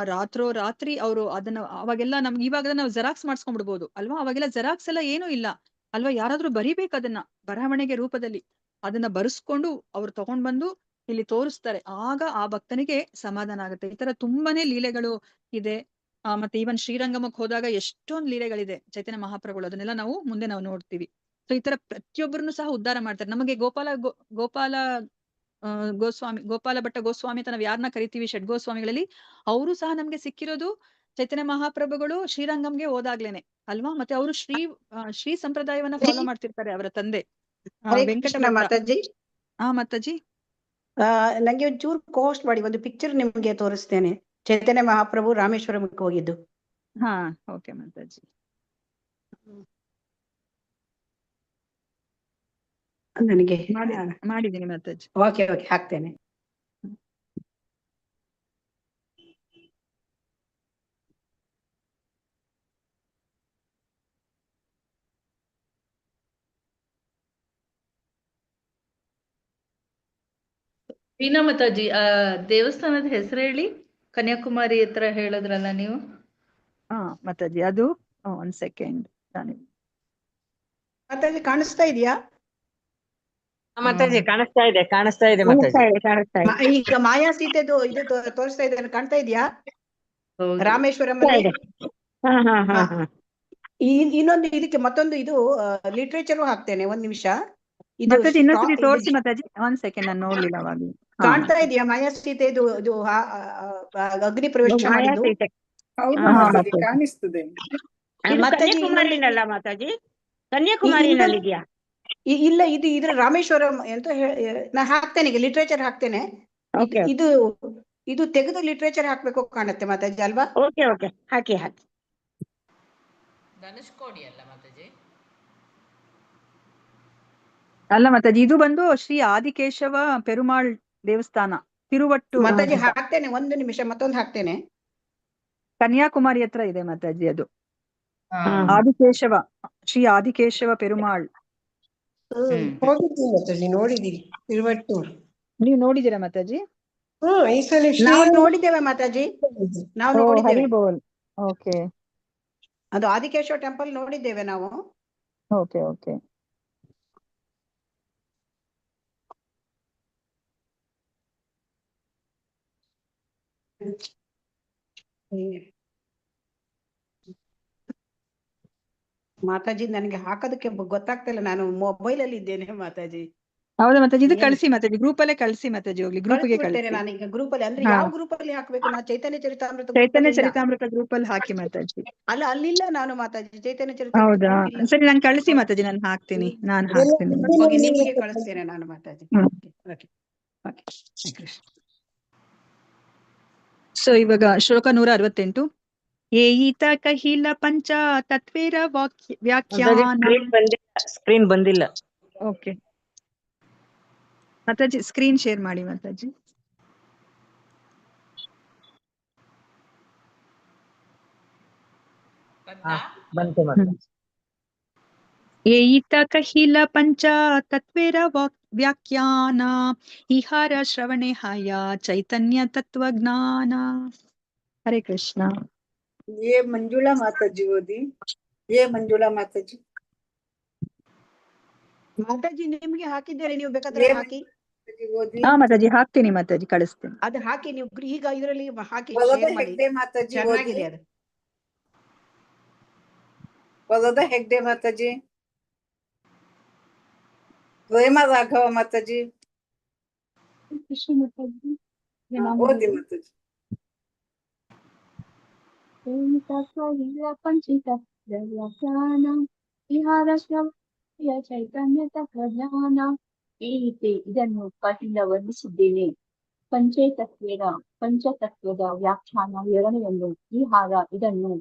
ರಾತ್ರಿ ಅವರು ಅದನ್ನ, ಅವಾಗೆಲ್ಲ ನಮ್ಗೆ ಇವಾಗ ನಾವು ಜೆರಾಕ್ಸ್ ಮಾಡ್ಸ್ಕೊಂಡ್ಬಿಡ್ಬೋದು ಅಲ್ವಾ? ಅವಾಗೆಲ್ಲ ಜೆರಾಕ್ಸ್ ಎಲ್ಲ ಏನೂ ಇಲ್ಲ ಅಲ್ವಾ? ಯಾರಾದ್ರೂ ಬರಿಬೇಕು ಅದನ್ನ ಬರವಣಿಗೆ ರೂಪದಲ್ಲಿ, ಅದನ್ನ ಬರೆಸ್ಕೊಂಡು ಅವ್ರು ತಗೊಂಡ್ ಬಂದು ಇಲ್ಲಿ ತೋರಿಸ್ತಾರೆ. ಆಗ ಆ ಭಕ್ತನಿಗೆ ಸಮಾಧಾನ ಆಗುತ್ತೆ. ಈ ತರ ತುಂಬಾನೇ ಲೀಲೆಗಳು ಇದೆ. ಮತ್ತೆ ಈವನ್ ಶ್ರೀರಂಗಮಕ್ಕೆ ಹೋದಾಗ ಎಷ್ಟೊಂದು ಲೀಲೆಗಳಿದೆ ಚೈತನ್ಯ ಮಹಾಪ್ರಭುಗಳು, ಅದನ್ನೆಲ್ಲ ನಾವು ಮುಂದೆ ನೋಡ್ತೀವಿ. ಸೊ ಈ ತರ ಪ್ರತಿಯೊಬ್ಬರನ್ನು ಸಹ ಉದ್ಧಾರ ಮಾಡ್ತಾರೆ. ನಮಗೆ ಗೋಪಾಲ ಭಟ್ಟ ಗೋಸ್ವಾಮಿ ಅಂತ ನಾವ್ ಯಾರನ್ನ ಕರಿತೀವಿ ಷಡ್ಗೋಸ್ವಾಮಿಗಳಲ್ಲಿ, ಅವರು ಸಹ ನಮ್ಗೆ ಸಿಕ್ಕಿರೋದು ಚೈತನ್ಯ ಮಹಾಪ್ರಭುಗಳು ಶ್ರೀರಂಗಂಗೆ ಹೋದಾಗ್ಲೇನೆ ಅಲ್ವಾ? ಮತ್ತೆ ಅವರು ಶ್ರೀ ಸಂಪ್ರದಾಯವನ್ನ ಫಾಲೋ ಮಾಡ್ತಿರ್ತಾರೆ ಅವರ ತಂದೆ ವೆಂಕಟ ಮಾತಾಜಿ. ಮಾತಾಜಿ, ನಂಗೆ ಒಂಚೂರು ಕೋಸ್ಟ್ ಮಾಡಿ ಒಂದು ಪಿಕ್ಚರ್ ನಿಮ್ಗೆ ತೋರಿಸ್ತೇನೆ. ಚೈತನ್ಯ ಮಹಾಪ್ರಭು ರಾಮೇಶ್ವರಮಕ್ಕೆ ಹೋಗಿದ್ದು. ಹಾ ಓಕೆ ಮಾತಾಜಿ, ನನಗೆ ಮಾಡಿದ್ದೀನಿ ಮಾತಾಜಿ. ಓಕೆ ಹಾಕ್ತೇನೆ. ವೀಣಾ ಮಾತಾಜಿ, ದೇವಸ್ಥಾನದ ಹೆಸರು ಹೇಳಿ. ಕನ್ಯಾಕುಮಾರಿ ಹತ್ರ ಹೇಳಿದ್ರಲ್ಲ ನೀವು. ಮಾತಾಜಿ ಅದು ಒಂದ್ ಸೆಕೆಂಡ್. ಮಾತಾಜಿ ಕಾಣಿಸ್ತಾ ಇದೆಯಾ? ಮಾತಾಜಿ ಕಾಣಿಸ್ತಾ ಇದೆ ಮಾತಾಜಿ. ಈಗ ಮಾಯಾ ಸೀತೆದು ಇದು ತೋರಿಸ್ತಾ ಇದೆ, ಕಾಣ್ತಾ ಇದೆಯಾ? ರಾಮೇಶ್ವರಂ ಇನ್ನೊಂದು ಇದಕ್ಕೆ ಮತ್ತೊಂದು ಇದು ಲಿಟ್ರೇಚರ್ ಹಾಕ್ತೇನೆ. ಒಂದ್ ನಿಮಿಷ, ಇನ್ನೊಂದ್ಸತಿ ತೋರಿಸಿ ಮಾತಾಜಿ. ಒಂದ್ ಸೆಕೆಂಡ್, ನಾನು ನೋಡ್ಲಿಲ್ಲ ಅವಾಗ. ಕಾಣ್ತಾ ಇದೆಯಾ ಮಾಯಾ ಸೀತೆ ಇದು ಅಗ್ನಿ ಪ್ರವೇಶ ಮಾಡಿದ್ದು? ಕಾಣಿಸ್ತದೆ. ಕನ್ಯಾಕುಮಾರಿನಲ್ಲ ಮಾತಾಜಿ? ಕನ್ಯಾಕುಮಾರಿನಲ್ಲಿದ್ಯಾ? ಇಲ್ಲ, ಇದ್ರ ರಾಮೇಶ್ವರಂ ಅಂತ ನಾ ಹಾಕ್ತೇನೆ, ಈಗ ಲಿಟ್ರೇಚರ್ ಹಾಕ್ತೇನೆ. ಇದು ಇದು ತೆಗೆದು ಲಿಟ್ರೇಚರ್ ಹಾಕ್ಬೇಕು ಕಾಣುತ್ತೆ ಮಾತಾಜಿ ಅಲ್ವಾ? ಓಕೆ ಓಕೆ, ಹಾಕಿ ಹಾಕಿ. ಧನುಷ್ಕೋಡಿ ಅಲ್ಲ ಮಾತಾಜಿ? ಅಲ್ಲ ಮಾತಾಜಿ, ಇದು ಬಂದು ಶ್ರೀ ಆದಿಕೇಶವ ಪೆರುಮಾಳ್ ದೇವಸ್ಥಾನ, ತಿರುವಟ್ಟೂರು. ಮಾತಾಜಿ ಹಾಕ್ತೇನೆ, ಒಂದು ನಿಮಿಷ, ಮತ್ತೊಂದು ಹಾಕ್ತೇನೆ. ಕನ್ಯಾಕುಮಾರಿ ಹತ್ರ ಇದೆ ಮಾತಾಜಿ ಅದು. ಹಾ. ಆದಿಕೇಶವ, ಶ್ರೀ ಆದಿಕೇಶವ ಪೆರುಮಾಳ್. ಹೋಗಿದ್ದೀವಿ ಮಾತಾಜಿ, ನೋಡಿದೀವಿ ತಿರುವಟ್ಟೂರ್. ನೀವು ನೋಡಿದ್ದೀರಾ ಮಾತಾಜಿ? ಈ ಸಲ ನಾವು ನೋಡಿದ್ದೇವೆ ಮಾತಾಜಿ, ನಾವು ನೋಡಿದ್ದೇವೆ. ಹರಿಬೋಲ್. ಓಕೆ ಅದು ಆದಿಕೇಶವ ಟೆಂಪಲ್ ನೋಡಿದ್ದೇವೆ ನಾವು. Okay okay. ಮಾತಾಜಿ ನನಗೆ ಹಾಕೋದಕ್ಕೆ ಗೊತ್ತಾಗ್ತಿಲ್ಲ, ನಾನು ಮೊಬೈಲ್ ಅಲ್ಲಿ ಇದ್ದೇನೆ ಮಾತಾಜಿ. ಹೌದಾ ಮಾತಾಜಿ? ಇದು ಕಳಿಸಿ ಮಾತಾಜಿ, ಗ್ರೂಪ್ ಅಲ್ಲೇ ಕಳಿಸಿ ಮಾತಾಜಿ, ಹೋಗ್ಲಿ ಗ್ರೂಪ್ಗೆ ಕಳಿಸ್ಬಿಡ್ತೇನೆ ಕಳಿಸಿ. ನಾನೀಗ ಗ್ರೂಪ್ ಅಲ್ಲಿ. ಅಂದ್ರೆ ಹಾ. ಯಾವ ಗ್ರೂಪ್ ಅಲ್ಲಿ ಹಾಕ್ಬೇಕು? ನಾ ಚೈತನ್ಯ ಚರಿತಾಮೃತ group ಚೈತನ್ಯ ಅಲ್ಲಿ ಇಲ್ಲ. ಚರಿತಾಮೃತ ಗ್ರೂಪ್ ಅಲ್ಲಿ ಹಾಕಿ ಮಾತಾಜಿ. ಅಲ್ಲ, ಅಲ್ಲಿಲ್ಲ ನಾನು ಮಾತಾಜಿ, ಚೈತನ್ಯ ಚರಿತಾಮೃತ ಹೌದಾ? group ಇಲ್ಲ. ಸರಿ, ನಾನು ಕಳಿಸಿ ಮಾತಾಜಿ, ನಾನು ಹಾಕ್ತೀನಿ. ಓಕೆ, ನಿಮಗೆ ಕಳಿಸ್ತೇನೆ ನಾನು ಮಾತಾಜಿ. Okay okay. ಸೊ ಇವಾಗ ಶ್ಲೋಕ 168. ಏಯಿತ ಕಹಿಲ ಪಂಚ ತತ್ವೇರ ವ್ಯಾಖ್ಯಾನ. ಸ್ಕ್ರೀನ್ ಬಂದಿಲ್ಲ. ಓಕೆ ಮಾತಾಜಿ, ಸ್ಕ್ರೀನ್ ಶೇರ್ ಮಾಡಿ ಮಾತಾಜಿ. ಬಂತು ಮಾತಾಜಿ. ಏಯಿತ ಕಹಿಲ ಪಂಚ ತತ್ವೇರ ವ್ಯಾಖ್ಯಾನ ಇಹಾರ ಶ್ರವಣೆ ಹಯ ಚೈತನ್ಯ ತತ್ವಜ್ಞಾನ. ಹರೇ ಕೃಷ್ಣ. ये मंजुला माताजी ओदी, ये मंजुला माताजी. ಮಾತಾಜಿ ನಿಮ್ಗೆ ಹಾಕಿದ್ದೇನೆ, ನೀವು ಬೇಕಾದ್ರೆ ये ಹಾಕಿ. माताजी ओदी. ಹಾ ಮಾತಾಜಿ, ಹಾಕ್ತೀನಿ ಮಾತಾಜಿ, ಕಳಿಸ್ತೇನೆ. ಅದು ಹಾಕಿ ನೀವು ಈಗ ಇದರಲ್ಲಿ ಹಾಕಿ, ವರದಾ ಶೇರ್ ಮಾಡಿ. ಹೆಗ್ಡೆ ಮಾತಾಜಿ ಓದಿ. ಚೆನ್ನಾಗಿದೆ ಅದು. वरदा हेगडे माताजी. प्रेमा राघव माताजी. ಕೃಷ್ಣ ಮಾತಾಜಿ. ओदी माताजी. ಪಂಚಿತ ವ್ಯಾಖ್ಯಾನ ವಿಹಾರ ಶ್ರವಣ ಚೈತನ್ಯ ತತ್ವಜ್ಞಾನ. ಈ ರೀತಿ ಇದನ್ನು ಕಹಿಲ ವರ್ಣಿಸಿದ್ದೇನೆ. ಪಂಚತತ್ವದ ವ್ಯಾಖ್ಯಾನ ಎರಡನೆಯನ್ನು ವಿಹಾರ, ಇದನ್ನು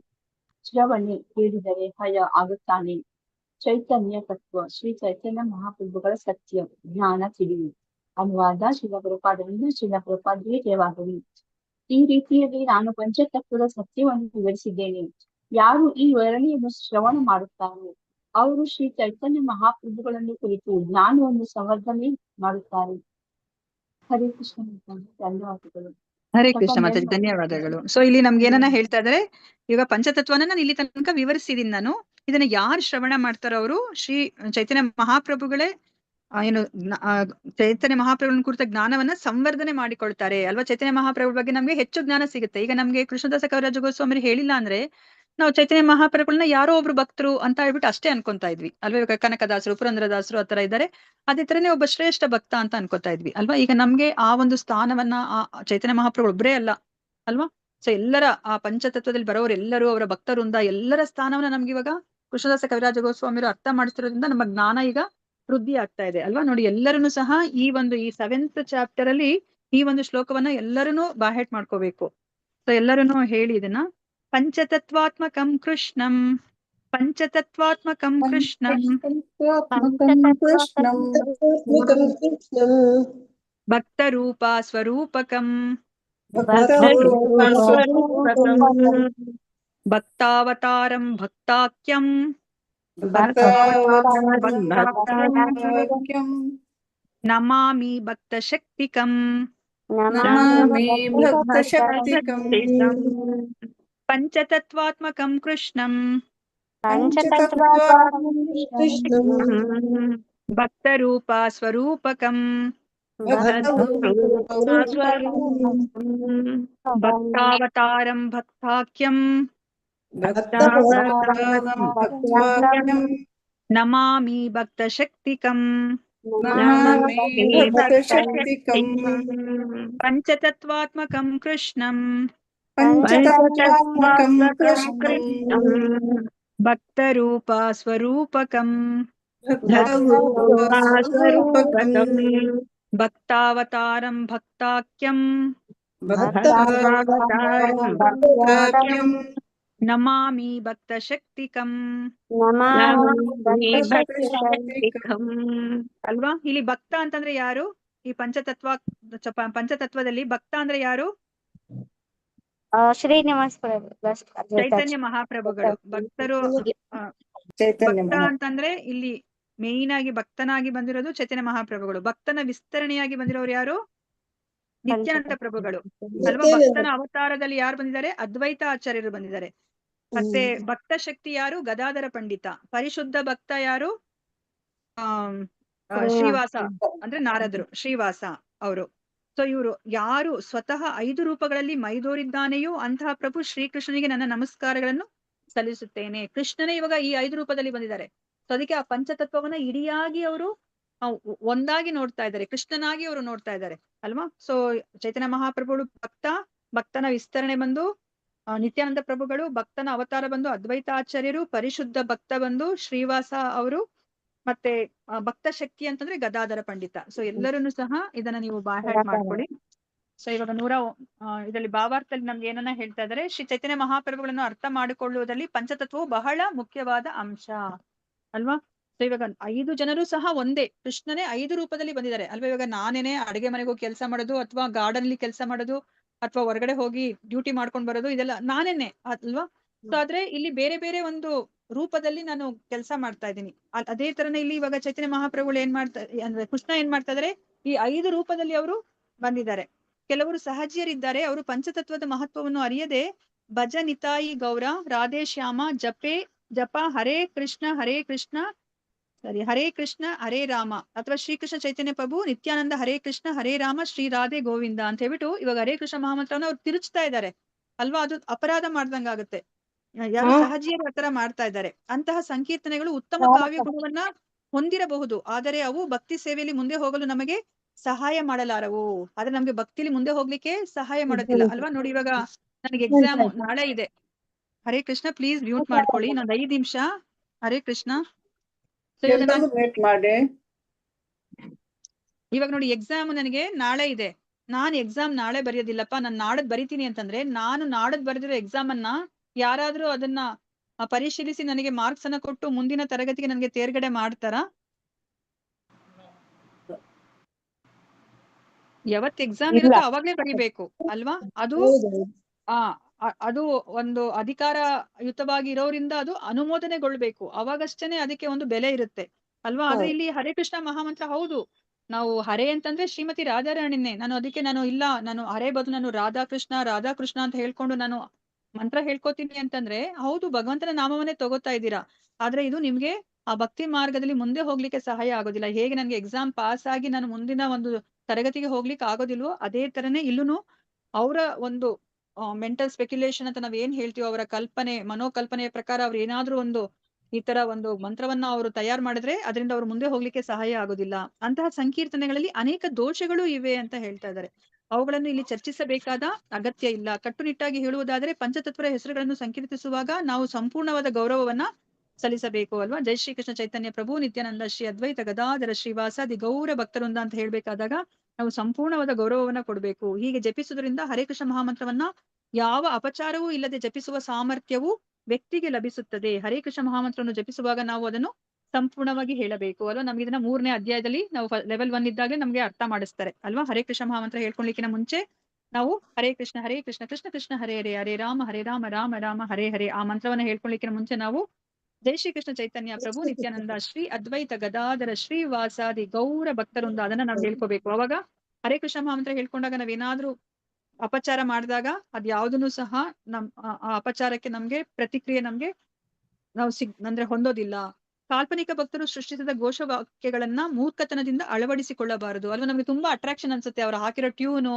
ಶ್ರವಣೆ ಕೇಳಿದರೆ ಹಯ ಆಗುತ್ತಾನೆ. ಚೈತನ್ಯ ತತ್ವ, ಶ್ರೀ ಚೈತನ್ಯ ಮಹಾಪ್ರಭುಗಳ ಸತ್ಯ ಜ್ಞಾನ ತಿಳಿವು. ಅನುವಾದ ಶಿಲ ಪ್ರಭುಪಾದರಿಂದ ಶಿಲ ಪ್ರಭುಪಾದರಿಗೆ ಜಯವಾಗಲಿ. ಈ ರೀತಿಯಲ್ಲಿ ನಾನು ಪಂಚತತ್ವದ ಸತ್ಯವನ್ನು ವಿವರಿಸಿದ್ದೇನೆ. ಯಾರು ಈ ವಿವರಣೆಯನ್ನು ಶ್ರವಣ ಮಾಡುತ್ತಾರೆ ಅವರು ಶ್ರೀ ಚೈತನ್ಯ ಮಹಾಪ್ರಭುಗಳನ್ನು ಕುರಿತು ಜ್ಞಾನವನ್ನು ಸಂವರ್ಧನೆ ಮಾಡುತ್ತಾರೆ. ಹರೇ ಕೃಷ್ಣ ಮಾತಾಜಿ, ಧನ್ಯವಾದಗಳು. ಹರೇ ಕೃಷ್ಣ ಮಾತಾಜಿ, ಧನ್ಯವಾದಗಳು. ಸೊ ಇಲ್ಲಿ ನಮ್ಗೆ ಏನನ್ನ ಹೇಳ್ತಾ ಇದಾರೆ, ಇವಾಗ ಪಂಚತತ್ವನ ನಾನು ಇಲ್ಲಿ ತನಕ ವಿವರಿಸಿದೀನಿ. ನಾನು ಇದನ್ನ ಯಾರು ಶ್ರವಣ ಮಾಡ್ತಾರೋ ಅವರು ಶ್ರೀ ಚೈತನ್ಯ ಮಹಾಪ್ರಭುಗಳೇ ಚೈತನ್ಯ ಮಹಾಪ್ರಭುಗಳ ಕುರಿತ ಜ್ಞಾನವನ್ನ ಸಂವರ್ಧನೆ ಮಾಡಿಕೊಳ್ತಾರೆ ಅಲ್ವಾ. ಚೈತನ್ಯ ಮಹಾಪ್ರಭುಗಳ ಬಗ್ಗೆ ನಮ್ಗೆ ಹೆಚ್ಚು ಜ್ಞಾನ ಸಿಗುತ್ತೆ. ಈಗ ನಮ್ಗೆ ಕೃಷ್ಣದಾಸ ಕವಿರಾಜ ಗೋಸ್ವಾಮಿ ಹೇಳಿಲ್ಲ ಅಂದ್ರೆ ನಾವು ಚೈತನ್ಯ ಮಹಾಪ್ರಭುಗಳನ್ನ ಯಾರೋ ಒಬ್ರು ಭಕ್ತರು ಅಂತ ಹೇಳ್ಬಿಟ್ಟು ಅಷ್ಟೇ ಅನ್ಕೊಂತಾ ಇದ್ವಿ ಅಲ್ವಾ. ಇವಾಗ ಕನಕದಾಸರು, ಪುರಂದರದಾಸರು ಆತರ ಇದ್ದಾರೆ, ಅದೇ ತರನೇ ಒಬ್ಬ ಶ್ರೇಷ್ಠ ಭಕ್ತ ಅಂತ ಅನ್ಕೋತಾ ಇದ್ವಿ ಅಲ್ವಾ. ಈಗ ನಮ್ಗೆ ಆ ಒಂದು ಸ್ಥಾನವನ್ನ ಆ ಚೈತನ್ಯ ಮಹಾಪ್ರಭುಗಳು ಒಬ್ಬರೇ ಅಲ್ಲ ಅಲ್ವಾ. ಸೊ ಎಲ್ಲರ ಆ ಪಂಚತತ್ವದಲ್ಲಿ ಬರೋರೆಲ್ಲರೂ ಅವರ ಭಕ್ತರಿಂದ ಎಲ್ಲರ ಸ್ಥಾನವನ್ನ ನಮ್ಗೆ ಇವಾಗ ಕೃಷ್ಣದಾಸ ಕವಿರಾಜ ಗೋಸ್ವಾಮಿರು ಅರ್ಥ ಮಾಡಿಸಿರೋದ್ರಿಂದ ನಮ್ಮ ಜ್ಞಾನ ಈಗ ವೃದ್ಧಿ ಆಗ್ತಾ ಇದೆ ಅಲ್ವಾ. ನೋಡಿ, ಎಲ್ಲರನ್ನು ಸಹ ಈ 7th ಚಾಪ್ಟರ್ ಅಲ್ಲಿ ಈ ಒಂದು ಶ್ಲೋಕವನ್ನ ಎಲ್ಲರನ್ನೂ ಬಾಹೆಟ್ ಮಾಡ್ಕೋಬೇಕು. ಸೊ ಎಲ್ಲರನ್ನೂ ಹೇಳಿ ಇದನ್ನ. ಪಂಚತತ್ವಾತ್ಮಕಂ ಕೃಷ್ಣಂ ಭಕ್ತರೂಪ ಸ್ವರೂಪಕಂ ಭಕ್ತಾವತಾರಂ ಭಕ್ತಾಖ್ಯಂ ನಮಾಮಿ ಭಕ್ತಶಕ್ತಿಕಂ ಪಂಚತತ್ವಾತ್ಮಕಂ ಕೃಷ್ಣಂ ಭಕ್ತರೂಪ ಸ್ವರೂಪಕಂ ಭಕ್ತಾವತಾರಂ ಭಕ್ತಾಖ್ಯಂ ನಮಾಮಿ ಭಕ್ತಶಕ್ತಿಕಂ ಪಂಚತತ್ವಾತ್ಮಕಂ ಕೃಷ್ಣಂ ಭಕ್ತರೂಪ ಸ್ವರೂಪಕಂ ಭಕ್ತಾವತಾರಂ ಭಕ್ತಾಖ್ಯಂ ಭಕ್ತಾಭಾಗತಾರಂ ಭಕ್ತಾಭಾಗತಾರಂ ನಮಾಮಿ ಭಕ್ತ ಶಕ್ತಿಕಂ ಭಕ್ತಶಕ್ತಿಕಂ. ಅಲ್ವಾ? ಇಲ್ಲಿ ಭಕ್ತ ಅಂತಂದ್ರೆ ಯಾರು? ಈ ಪಂಚತತ್ವದಲ್ಲಿ ಭಕ್ತ ಅಂದ್ರೆ ಯಾರು? ಶ್ರೀನಿವಾಸ ಚೈತನ್ಯ ಮಹಾಪ್ರಭುಗಳು. ಭಕ್ತರು ಚೈತನ್ಯ ಭಕ್ತ ಅಂತಂದ್ರೆ ಇಲ್ಲಿ ಮೇಯ್ನ್ ಆಗಿ ಭಕ್ತನಾಗಿ ಬಂದಿರೋದು ಚೈತನ್ಯ ಮಹಾಪ್ರಭುಗಳು. ಭಕ್ತನ ವಿಸ್ತರಣೆಯಾಗಿ ಬಂದಿರೋರು ಯಾರು? ನಿತ್ಯಾನಂದ ಪ್ರಭುಗಳು ಅಲ್ವಾ? ಭಕ್ತನ ಅವತಾರದಲ್ಲಿ ಯಾರು ಬಂದಿದ್ದಾರೆ? ಅದ್ವೈತ ಆಚಾರ್ಯರು ಬಂದಿದ್ದಾರೆ. ಮತ್ತೆ ಭಕ್ತ ಶಕ್ತಿ ಯಾರು? ಗದಾಧರ ಪಂಡಿತ. ಪರಿಶುದ್ಧ ಭಕ್ತ ಯಾರು? ಶ್ರೀವಾಸ ಅಂದ್ರೆ ನಾರದರು, ಶ್ರೀವಾಸ ಅವರು. ಸೊ ಇವರು ಯಾರು ಸ್ವತಃ 5 ರೂಪಗಳಲ್ಲಿ ಮೈದೋರಿದ್ದಾನೆಯೋ ಅಂತಹ ಪ್ರಭು ಶ್ರೀಕೃಷ್ಣನಿಗೆ ನನ್ನ ನಮಸ್ಕಾರಗಳನ್ನು ಸಲ್ಲಿಸುತ್ತೇನೆ. ಕೃಷ್ಣನೇ ಇವಾಗ ಈ 5 ರೂಪದಲ್ಲಿ ಬಂದಿದ್ದಾರೆ. ಸೊ ಅದಕ್ಕೆ ಆ ಪಂಚತತ್ವವನ್ನ ಇಡಿಯಾಗಿ ಅವರು ಒಂದಾಗಿ ನೋಡ್ತಾ ಇದ್ದಾರೆ, ಕೃಷ್ಣನಾಗಿ ಅವರು ನೋಡ್ತಾ ಇದ್ದಾರೆ ಅಲ್ವಾ? ಸೊ ಚೈತನ್ಯ ಮಹಾಪ್ರಭುಗಳು ಭಕ್ತನ ವಿಸ್ತರಣೆ ಬಂದು ನಿತ್ಯಾನಂದ ಪ್ರಭುಗಳು, ಭಕ್ತನ ಅವತಾರ ಬಂದು ಅದ್ವೈತ ಆಚಾರ್ಯರು, ಪರಿಶುದ್ಧ ಭಕ್ತ ಬಂದು ಶ್ರೀವಾಸ ಅವರು, ಮತ್ತೆ ಭಕ್ತ ಶಕ್ತಿ ಅಂತಂದ್ರೆ ಗದಾಧರ ಪಂಡಿತ. ಸೊ ಎಲ್ಲರನ್ನು ಸಹ ಇದನ್ನ ನೀವು ಬಾಯ್ಹಾಟ್ ಮಾಡ್ಕೊಳ್ಳಿ. ಸೊ ಇವಾಗ ಇದರಲ್ಲಿ ಭಾವಾರ್ಥದಲ್ಲಿ ನಮ್ಗೆ ಏನನ್ನ ಹೇಳ್ತಾ ಇದ್ದಾರೆ? ಶ್ರೀ ಚೈತನ್ಯ ಮಹಾಪ್ರಭುಗಳನ್ನು ಅರ್ಥ ಮಾಡಿಕೊಳ್ಳುವುದರಲ್ಲಿ ಪಂಚತತ್ವವು ಬಹಳ ಮುಖ್ಯವಾದ ಅಂಶ ಅಲ್ವಾ? ಸೊ ಇವಾಗ 5 ಜನರು ಸಹ ಒಂದೇ, ಕೃಷ್ಣನೇ 5 ರೂಪದಲ್ಲಿ ಬಂದಿದ್ದಾರೆ ಅಲ್ವಾ? ಇವಾಗ ನಾನೇನೆ ಅಡುಗೆ ಮನೆಗೆ ಹೋಗಿ ಕೆಲಸ ಮಾಡೋದು, ಅಥವಾ ಗಾರ್ಡನ್ ಅಲ್ಲಿ ಕೆಲಸ ಮಾಡೋದು, ಅಥವಾ ಹೊರಗಡೆ ಹೋಗಿ ಡ್ಯೂಟಿ ಮಾಡ್ಕೊಂಡ್ ಬರೋದು, ಇದೆಲ್ಲ ನಾನೇನೆ ಅಲ್ವಾ? ಸೊ ಆದ್ರೆ ಇಲ್ಲಿ ಬೇರೆ ಬೇರೆ ಒಂದು ರೂಪದಲ್ಲಿ ನಾನು ಕೆಲಸ ಮಾಡ್ತಾ ಇದ್ದೀನಿ. ಅದೇ ತರನೇ ಇಲ್ಲಿ ಇವಾಗ ಚೈತನ್ಯ ಮಹಾಪ್ರಭುಗಳು ಏನ್ ಮಾಡ್ತಾ ಅಂದ್ರೆ ಕೃಷ್ಣ ಏನ್ ಮಾಡ್ತಾ ಇದಾರೆ? ಈ 5 ರೂಪದಲ್ಲಿ ಅವರು ಬಂದಿದ್ದಾರೆ. ಕೆಲವರು ಸಹಜಿಯರಿದ್ದಾರೆ, ಅವರು ಪಂಚತತ್ವದ ಮಹತ್ವವನ್ನು ಅರಿಯದೆ ಭಜ ನಿತಾಯಿ ಗೌರ ರಾಧೆ ಶ್ಯಾಮ ಜಪ ಹರೇ ಕೃಷ್ಣ ಹರೇ ಕೃಷ್ಣ ಹರೇ ರಾಮ, ಅಥವಾ ಶ್ರೀಕೃಷ್ಣ ಚೈತನ್ಯ ಪ್ರಭು ನಿತ್ಯಾನಂದ ಹರೇ ಕೃಷ್ಣ ಹರೇ ರಾಮ ಶ್ರೀ ರಾಧೆ ಗೋವಿಂದ ಅಂತ ಹೇಳ್ಬಿಟ್ಟು ಇವಾಗ ಹರೇ ಕೃಷ್ಣ ಮಹಾಮಂತ್ರವನ್ನು ಅವ್ರು ತಿರುಚ್ತಾ ಇದ್ದಾರೆ ಅಲ್ವಾ? ಅದು ಅಪರಾಧ ಮಾಡ್ದಂಗಾಗುತ್ತೆ. ಯಾರು ಸಹಜಿಯರು ಆತರ ಮಾಡ್ತಾ ಇದ್ದಾರೆ. ಅಂತಹ ಸಂಕೀರ್ತನೆಗಳು ಉತ್ತಮ ಕಾವ್ಯ ಗುಣವನ್ನ ಹೊಂದಿರಬಹುದು, ಆದರೆ ಅವು ಭಕ್ತಿ ಸೇವೆಯಲ್ಲಿ ಮುಂದೆ ಹೋಗಲು ನಮಗೆ ಸಹಾಯ ಮಾಡಲಾರವು. ಆದ್ರೆ ನಮ್ಗೆ ಭಕ್ತಿಲಿ ಮುಂದೆ ಹೋಗ್ಲಿಕ್ಕೆ ಸಹಾಯ ಮಾಡೋದಿಲ್ಲ ಅಲ್ವಾ? ನೋಡಿ ಇವಾಗ ನನಗೆ ಎಕ್ಸಾಮ್ ನಾಳೆ ಇದೆ. ಹರೇ ಕೃಷ್ಣ, ಪ್ಲೀಸ್ ಮ್ಯೂಟ್ ಮಾಡ್ಕೊಳ್ಳಿ, ಇನ್ನೊಂದು 5 ನಿಮಿಷ. ಹರೇ ಕೃಷ್ಣ. ಇವಾಗ ನೋಡಿ ಎಕ್ಸಾಮ್ ನನಗೆ ನಾಳೆ ಇದೆ. ನಾನು ಎಕ್ಸಾಮ್ ನಾಳೆ ಬರೆಯೋದಿಲ್ಲಪ್ಪ, ನಾನು ನಾಡದ್ ಬರಿತೀನಿ ಅಂತಂದ್ರೆ ನಾನು ನಾಡದ್ ಬರೆದಿರೋ ಎಕ್ಸಾಮ್ ಅನ್ನ ಯಾರಾದ್ರೂ ಅದನ್ನ ಪರಿಶೀಲಿಸಿ ನನಗೆ ಮಾರ್ಕ್ಸ್ ಅನ್ನ ಕೊಟ್ಟು ಮುಂದಿನ ತರಗತಿಗೆ ನನಗೆ ತೇರ್ಗಡೆ ಮಾಡ್ತಾರಾ? ಯಾವತ್ ಎಕ್ಸಾಮ್ ಇರುತ್ತೋ ಅವಾಗ್ಲೇ ಬರಿಬೇಕು ಅಲ್ವಾ? ಅದು ಒಂದು ಅಧಿಕಾರಯುತವಾಗಿ ಇರೋರಿಂದ ಅದು ಅನುಮೋದನೆಗೊಳ್ಬೇಕು, ಅವಾಗಷ್ಟೇನೆ ಅದಕ್ಕೆ ಒಂದು ಬೆಲೆ ಇರುತ್ತೆ ಅಲ್ವಾ? ಆದ್ರೆ ಇಲ್ಲಿ ಹರೇ ಕೃಷ್ಣ ಮಹಾಮಂತ್ರ ಹೌದು, ನಾವು ಹರೇ ಅಂತಂದ್ರೆ ಶ್ರೀಮತಿ ರಾಧಾರಾಣಿನೇ. ನಾನು ಹರೇ ಬದಲು ನಾನು ರಾಧಾಕೃಷ್ಣ ಅಂತ ಹೇಳ್ಕೊಂಡು ನಾನು ಮಂತ್ರ ಹೇಳ್ಕೊತೀನಿ ಅಂತಂದ್ರೆ ಹೌದು, ಭಗವಂತನ ನಾಮವನ್ನೇ ತಗೋತಾ ಇದ್ದೀರಾ. ಆದ್ರೆ ಇದು ನಿಮ್ಗೆ ಆ ಭಕ್ತಿ ಮಾರ್ಗದಲ್ಲಿ ಮುಂದೆ ಹೋಗ್ಲಿಕ್ಕೆ ಸಹಾಯ ಆಗೋದಿಲ್ಲ. ಹೇಗೆ ನನ್ಗೆ ಎಕ್ಸಾಮ್ ಪಾಸ್ ಆಗಿ ನಾನು ಮುಂದಿನ ಒಂದು ತರಗತಿಗೆ ಹೋಗ್ಲಿಕ್ಕೆ ಆಗೋದಿಲ್ವೋ, ಅದೇ ತರನೇ ಇಲ್ಲೂನು ಅವರ ಒಂದು ಮೆಂಟಲ್ ಸ್ಪೆಕ್ಯುಲೇಷನ್ ಅಂತ ನಾವ್ ಏನ್ ಹೇಳ್ತೀವೋ, ಅವರ ಮನೋಕಲ್ಪನೆಯ ಪ್ರಕಾರ ಅವ್ರು ಏನಾದ್ರೂ ಒಂದು ಈ ತರ ಒಂದು ಮಂತ್ರವನ್ನ ಅವರು ತಯಾರು ಮಾಡಿದ್ರೆ ಅದರಿಂದ ಅವ್ರು ಮುಂದೆ ಹೋಗ್ಲಿಕ್ಕೆ ಸಹಾಯ ಆಗೋದಿಲ್ಲ. ಅಂತಹ ಸಂಕೀರ್ತನೆಗಳಲ್ಲಿ ಅನೇಕ ದೋಷಗಳು ಇವೆ ಅಂತ ಹೇಳ್ತಾ ಇದ್ದಾರೆ. ಅವುಗಳನ್ನು ಇಲ್ಲಿ ಚರ್ಚಿಸಬೇಕಾದ ಅಗತ್ಯ ಇಲ್ಲ. ಕಟ್ಟುನಿಟ್ಟಾಗಿ ಹೇಳುವುದಾದ್ರೆ ಪಂಚತತ್ವರ ಹೆಸರುಗಳನ್ನು ಸಂಕೀರ್ತಿಸುವಾಗ ನಾವು ಸಂಪೂರ್ಣವಾದ ಗೌರವವನ್ನ ಸಲ್ಲಿಸಬೇಕು ಅಲ್ವಾ? ಜೈ ಶ್ರೀ ಕೃಷ್ಣ ಚೈತನ್ಯ ಪ್ರಭು ನಿತ್ಯಾನಂದ ಶ್ರೀ ಅದ್ವೈತ ಗದಾಧರ ಶ್ರೀವಾಸಾದಿ ಗೌರ ಭಕ್ತರಿಂದ ಅಂತ ಹೇಳ್ಬೇಕಾದಾಗ ನಾವು ಸಂಪೂರ್ಣವಾದ ಗೌರವವನ್ನ ಕೊಡ್ಬೇಕು. ಹೀಗೆ ಜಪಿಸುವುದರಿಂದ ಹರೇ ಕೃಷ್ಣ ಮಹಾಮಂತ್ರವನ್ನ ಯಾವ ಅಪಚಾರವೂ ಇಲ್ಲದೆ ಜಪಿಸುವ ಸಾಮರ್ಥ್ಯವು ವ್ಯಕ್ತಿಗೆ ಲಭಿಸುತ್ತದೆ. ಹರೇ ಕೃಷ್ಣ ಮಹಾಮಂತ್ರವನ್ನು ಜಪಿಸುವಾಗ ನಾವು ಅದನ್ನು ಸಂಪೂರ್ಣವಾಗಿ ಹೇಳಬೇಕು ಅಲ್ವಾ? ನಮ್ಗೆ ಇದನ್ನ 3ನೇ ಅಧ್ಯಾಯದಲ್ಲಿ ನಾವು ಲೆವೆಲ್ 1 ಇದ್ದಾಗಲೇ ನಮ್ಗೆ ಅರ್ಥ ಮಾಡಿಸ್ತಾರೆ ಅಲ್ವಾ? ಹರೇ ಕೃಷ್ಣ ಮಹಾಮಂತ್ರ ಹೇಳ್ಕೊಳ್ಲಿಕ್ಕಿನ ಮುಂಚೆ ನಾವು ಹರೇ ಕೃಷ್ಣ ಕೃಷ್ಣ ಕೃಷ್ಣ ಹರೇ ಹರೇ ಹರೇ ರಾಮ ರಾಮ ರಾಮ ಹರೇ ಹರೇ ಆ ಮಂತ್ರವನ್ನ ಹೇಳ್ಕೊಳ್ಲಿಕ್ಕಿನ ಮುಂಚೆ ನಾವು ಜೈ ಶ್ರೀ ಕೃಷ್ಣ ಚೈತನ್ಯ ಪ್ರಭು ನಿತ್ಯಾನಂದ ಶ್ರೀ ಅದ್ವೈತ ಗದಾಧರ ಶ್ರೀವಾಸಾದಿ ಗೌರ ಭಕ್ತರಿಂದ ಅದನ್ನ ನಾವು ಹೇಳ್ಕೋಬೇಕು. ಅವಾಗ ಹರೇ ಕೃಷ್ಣ ಮಹಾಮಂತ್ರ ಹೇಳ್ಕೊಂಡಾಗ ನಾವೇನಾದ್ರೂ ಅಪಚಾರ ಮಾಡಿದಾಗ ಅದ್ ಯಾವ್ದನ್ನು ಸಹ ಆ ಅಪಚಾರಕ್ಕೆ ನಮ್ಗೆ ಪ್ರತಿಕ್ರಿಯೆ ನಾವು ಹೊಂದೋದಿಲ್ಲ. ಕಾಲ್ಪನಿಕ ಭಕ್ತರು ಸೃಷ್ಟಿಸಿದ ಘೋಷವಾಕ್ಯಗಳನ್ನ ಮೂರ್ಖತನದಿಂದ ಅಳವಡಿಸಿಕೊಳ್ಳಬಾರದು ಅಲ್ವಾ? ನಮ್ಗೆ ತುಂಬಾ ಅಟ್ರಾಕ್ಷನ್ ಅನ್ಸುತ್ತೆ ಅವ್ರು ಹಾಕಿರೋ ಟ್ಯೂನು,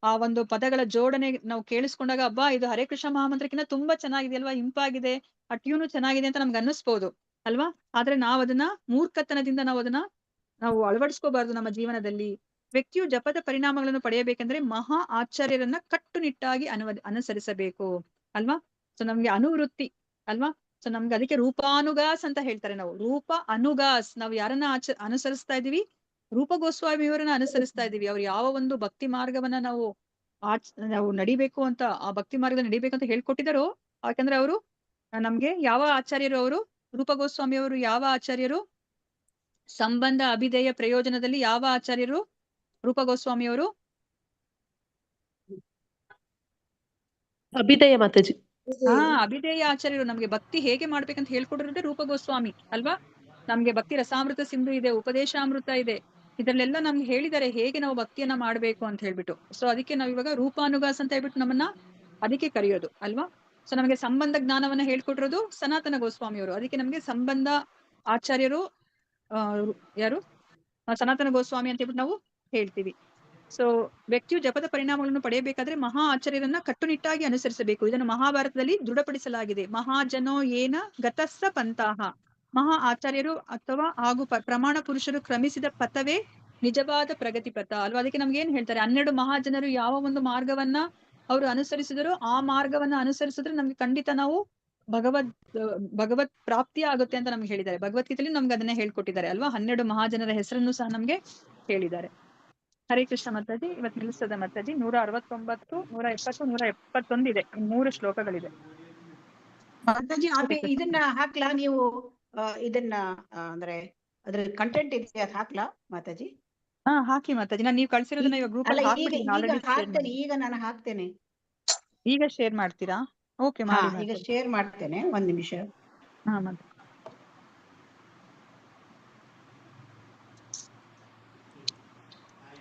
ಆ ಒಂದು ಪದಗಳ ಜೋಡಣೆ ನಾವು ಕೇಳಿಸ್ಕೊಂಡಾಗ ಅಬ್ಬಾ ಇದು ಹರೇ ಕೃಷ್ಣ ಮಹಾಮಂತ್ರಕ್ಕಿಂತ ತುಂಬಾ ಚೆನ್ನಾಗಿದೆ ಅಲ್ವಾ, ಇಂಪಾಗಿದೆ, ಆ ಟ್ಯೂನು ಚೆನ್ನಾಗಿದೆ ಅಂತ ನಮ್ಗೆ ಅನ್ನಿಸ್ಬೋದು ಅಲ್ವಾ? ಆದ್ರೆ ನಾವ್ ಅದನ್ನ ಮೂರ್ಖತನದಿಂದ ನಾವು ಅಳವಡಿಸ್ಕೋಬಾರ್ದು ನಮ್ಮ ಜೀವನದಲ್ಲಿ. ವ್ಯಕ್ತಿಯು ಜಪದ ಪರಿಣಾಮಗಳನ್ನು ಪಡೆಯಬೇಕೆಂದ್ರೆ ಮಹಾ ಆಚಾರ್ಯರನ್ನ ಕಟ್ಟುನಿಟ್ಟಾಗಿ ಅನುಸರಿಸಬೇಕು ಅಲ್ವಾ? ಸೊ ನಮ್ಗೆ ಅನುವೃತ್ತಿ ಅಲ್ವಾ? ಸೊ ನಮ್ಗೆ ಅದಕ್ಕೆ ರೂಪಾನುಗಾಸ್ ಅಂತ ಹೇಳ್ತಾರೆ. ನಾವು ರೂಪ ಅನುಗಾಸ್, ನಾವು ಯಾರನ್ನ ಅನುಸರಿಸ್ತಾ ಇದೀವಿ? ರೂಪ ಗೋಸ್ವಾಮಿಯವರನ್ನ ಅನುಸರಿಸ್ತಾ ಇದೀವಿ. ಅವ್ರು ಯಾವ ಒಂದು ಭಕ್ತಿ ಮಾರ್ಗವನ್ನ ನಾವು ನಾವು ನಡಿಬೇಕು ಅಂತ, ಆ ಭಕ್ತಿ ಮಾರ್ಗದಲ್ಲಿ ನಡಿಬೇಕು ಅಂತ ಹೇಳ್ಕೊಟ್ಟಿದ್ದಾರೋ, ಯಾಕಂದ್ರೆ ಅವರು ನಮ್ಗೆ ಯಾವ ಆಚಾರ್ಯರು, ಅವರು ರೂಪ ಗೋಸ್ವಾಮಿ ಅವರು ಯಾವ ಆಚಾರ್ಯರು, ಸಂಬಂಧ ಅಭಿಧೇಯ ಪ್ರಯೋಜನದಲ್ಲಿ ಯಾವ ಆಚಾರ್ಯರು ರೂಪ ಗೋಸ್ವಾಮಿ ಅವರು? ಅಭಿದಯ ಮಾತಾಜಿ. ಅಭಿಧೇಯ ಆಚಾರ್ಯರು ನಮ್ಗೆ ಭಕ್ತಿ ಹೇಗೆ ಮಾಡ್ಬೇಕಂತ ಹೇಳ್ಕೊಟ್ಟಿರೋದೇ ರೂಪ ಗೋಸ್ವಾಮಿ ಅಲ್ವಾ. ನಮ್ಗೆ ಭಕ್ತಿ ರಸಾಮೃತ ಸಿಂಧು ಇದೆ, ಉಪದೇಶಾಮೃತ ಇದೆ, ಇದರಲ್ಲೆಲ್ಲ ನಮ್ಗೆ ಹೇಳಿದ್ದಾರೆ ಹೇಗೆ ನಾವು ಭಕ್ತಿಯನ್ನ ಮಾಡ್ಬೇಕು ಅಂತ ಹೇಳ್ಬಿಟ್ಟು. ಸೊ ಅದಕ್ಕೆ ನಾವ್ ಇವಾಗ ರೂಪಾನುಗಾಸ ಅಂತ ಹೇಳ್ಬಿಟ್ಟು ನಮ್ಮನ್ನ ಅದಕ್ಕೆ ಕರೆಯೋದು ಅಲ್ವಾ. ಸೊ ನಮಗೆ ಸಂಬಂಧ ಜ್ಞಾನವನ್ನ ಹೇಳ್ಕೊಟ್ಟಿರೋದು ಸನಾತನ ಗೋಸ್ವಾಮಿ ಅವರು. ಅದಕ್ಕೆ ನಮ್ಗೆ ಸಂಬಂಧ ಆಚಾರ್ಯರು ಯಾರು? ಸನಾತನ ಗೋಸ್ವಾಮಿ ಅಂತ ಹೇಳ್ಬಿಟ್ಟು ನಾವು ಹೇಳ್ತೀವಿ. ಸೊ ವ್ಯಕ್ತಿಯು ಜಪದ ಪರಿಣಾಮಗಳನ್ನು ಪಡೆಯಬೇಕಾದ್ರೆ ಮಹಾ ಆಚಾರ್ಯರನ್ನ ಕಟ್ಟುನಿಟ್ಟಾಗಿ ಅನುಸರಿಸಬೇಕು. ಇದನ್ನು ಮಹಾಭಾರತದಲ್ಲಿ ದೃಢಪಡಿಸಲಾಗಿದೆ. ಮಹಾಜನೋ ಏನ ಗತಸ್ಸ ಪಂಥಾಹ. ಮಹಾ ಆಚಾರ್ಯರು ಅಥವಾ ಹಾಗೂ ಪ್ರಮಾಣ ಪುರುಷರು ಕ್ರಮಿಸಿದ ಪಥವೇ ನಿಜವಾದ ಪ್ರಗತಿ ಪಥ ಅಲ್ವಾ. ಅದಕ್ಕೆ ನಮ್ಗೆ ಏನ್ ಹೇಳ್ತಾರೆ, 12 ಮಹಾಜನರು ಯಾವ ಒಂದು ಮಾರ್ಗವನ್ನ ಅವರು ಅನುಸರಿಸಿದ್ರು ಆ ಮಾರ್ಗವನ್ನ ಅನುಸರಿಸಿದ್ರೆ ನಮ್ಗೆ ಖಂಡಿತ ನಾವು ಭಗವತ್ ಪ್ರಾಪ್ತಿ ಆಗುತ್ತೆ ಅಂತ ನಮ್ಗೆ ಹೇಳಿದ್ದಾರೆ. ಭಗವದ್ಗೀತೆಯಲ್ಲಿ ನಮ್ಗೆ ಅದನ್ನ ಹೇಳ್ಕೊಟ್ಟಿದ್ದಾರೆ ಅಲ್ವಾ. 12 ಮಹಾಜನರ ಹೆಸರನ್ನು ಸಹ ನಮ್ಗೆ ಹೇಳಿದ್ದಾರೆ. ಹರೇ ಕೃಷ್ಣ ಮಾತಾಜಿ. ಇವತ್ತು ನಿಲ್ಲಿಸ್ತದೆ ಮಾತಾಜಿ. 169, 170, 171 ಇದೆ. 3 ಶ್ಲೋಕಗಳಿದೆ ಮಾತಾಜಿ. ಇದನ್ನ ಹಾಕ್ಲಾ ನೀವು? ಇದನ್ನ ಅಂದ್ರೆ ಅದ್ರ ಕಂಟೆಂಟ್ ಇದೆ, ಅದ್ ಹಾಕ್ಲಾ ಮಾತಾಜಿ? ಹಾಕಿ ಮಾತಾಜಿ. ನಾನು ನೀವು ಕಳ್ಸಿರೋದನ್ನ ಇವಾಗ ಗ್ರೂಪ್ ಅಲ್ಲಿ ಹಾಕ್ತೇನೆ. ಈಗ ನಾನು ಹಾಕ್ತೇನೆ. ಈಗ ಶೇರ್ ಮಾಡ್ತೀರಾ? ಓಕೆ ಮಾಡಿ. ಈಗ ಶೇರ್ ಮಾಡ್ತೇನೆ, 1 ನಿಮಿಷ. ಮತ್ತೆ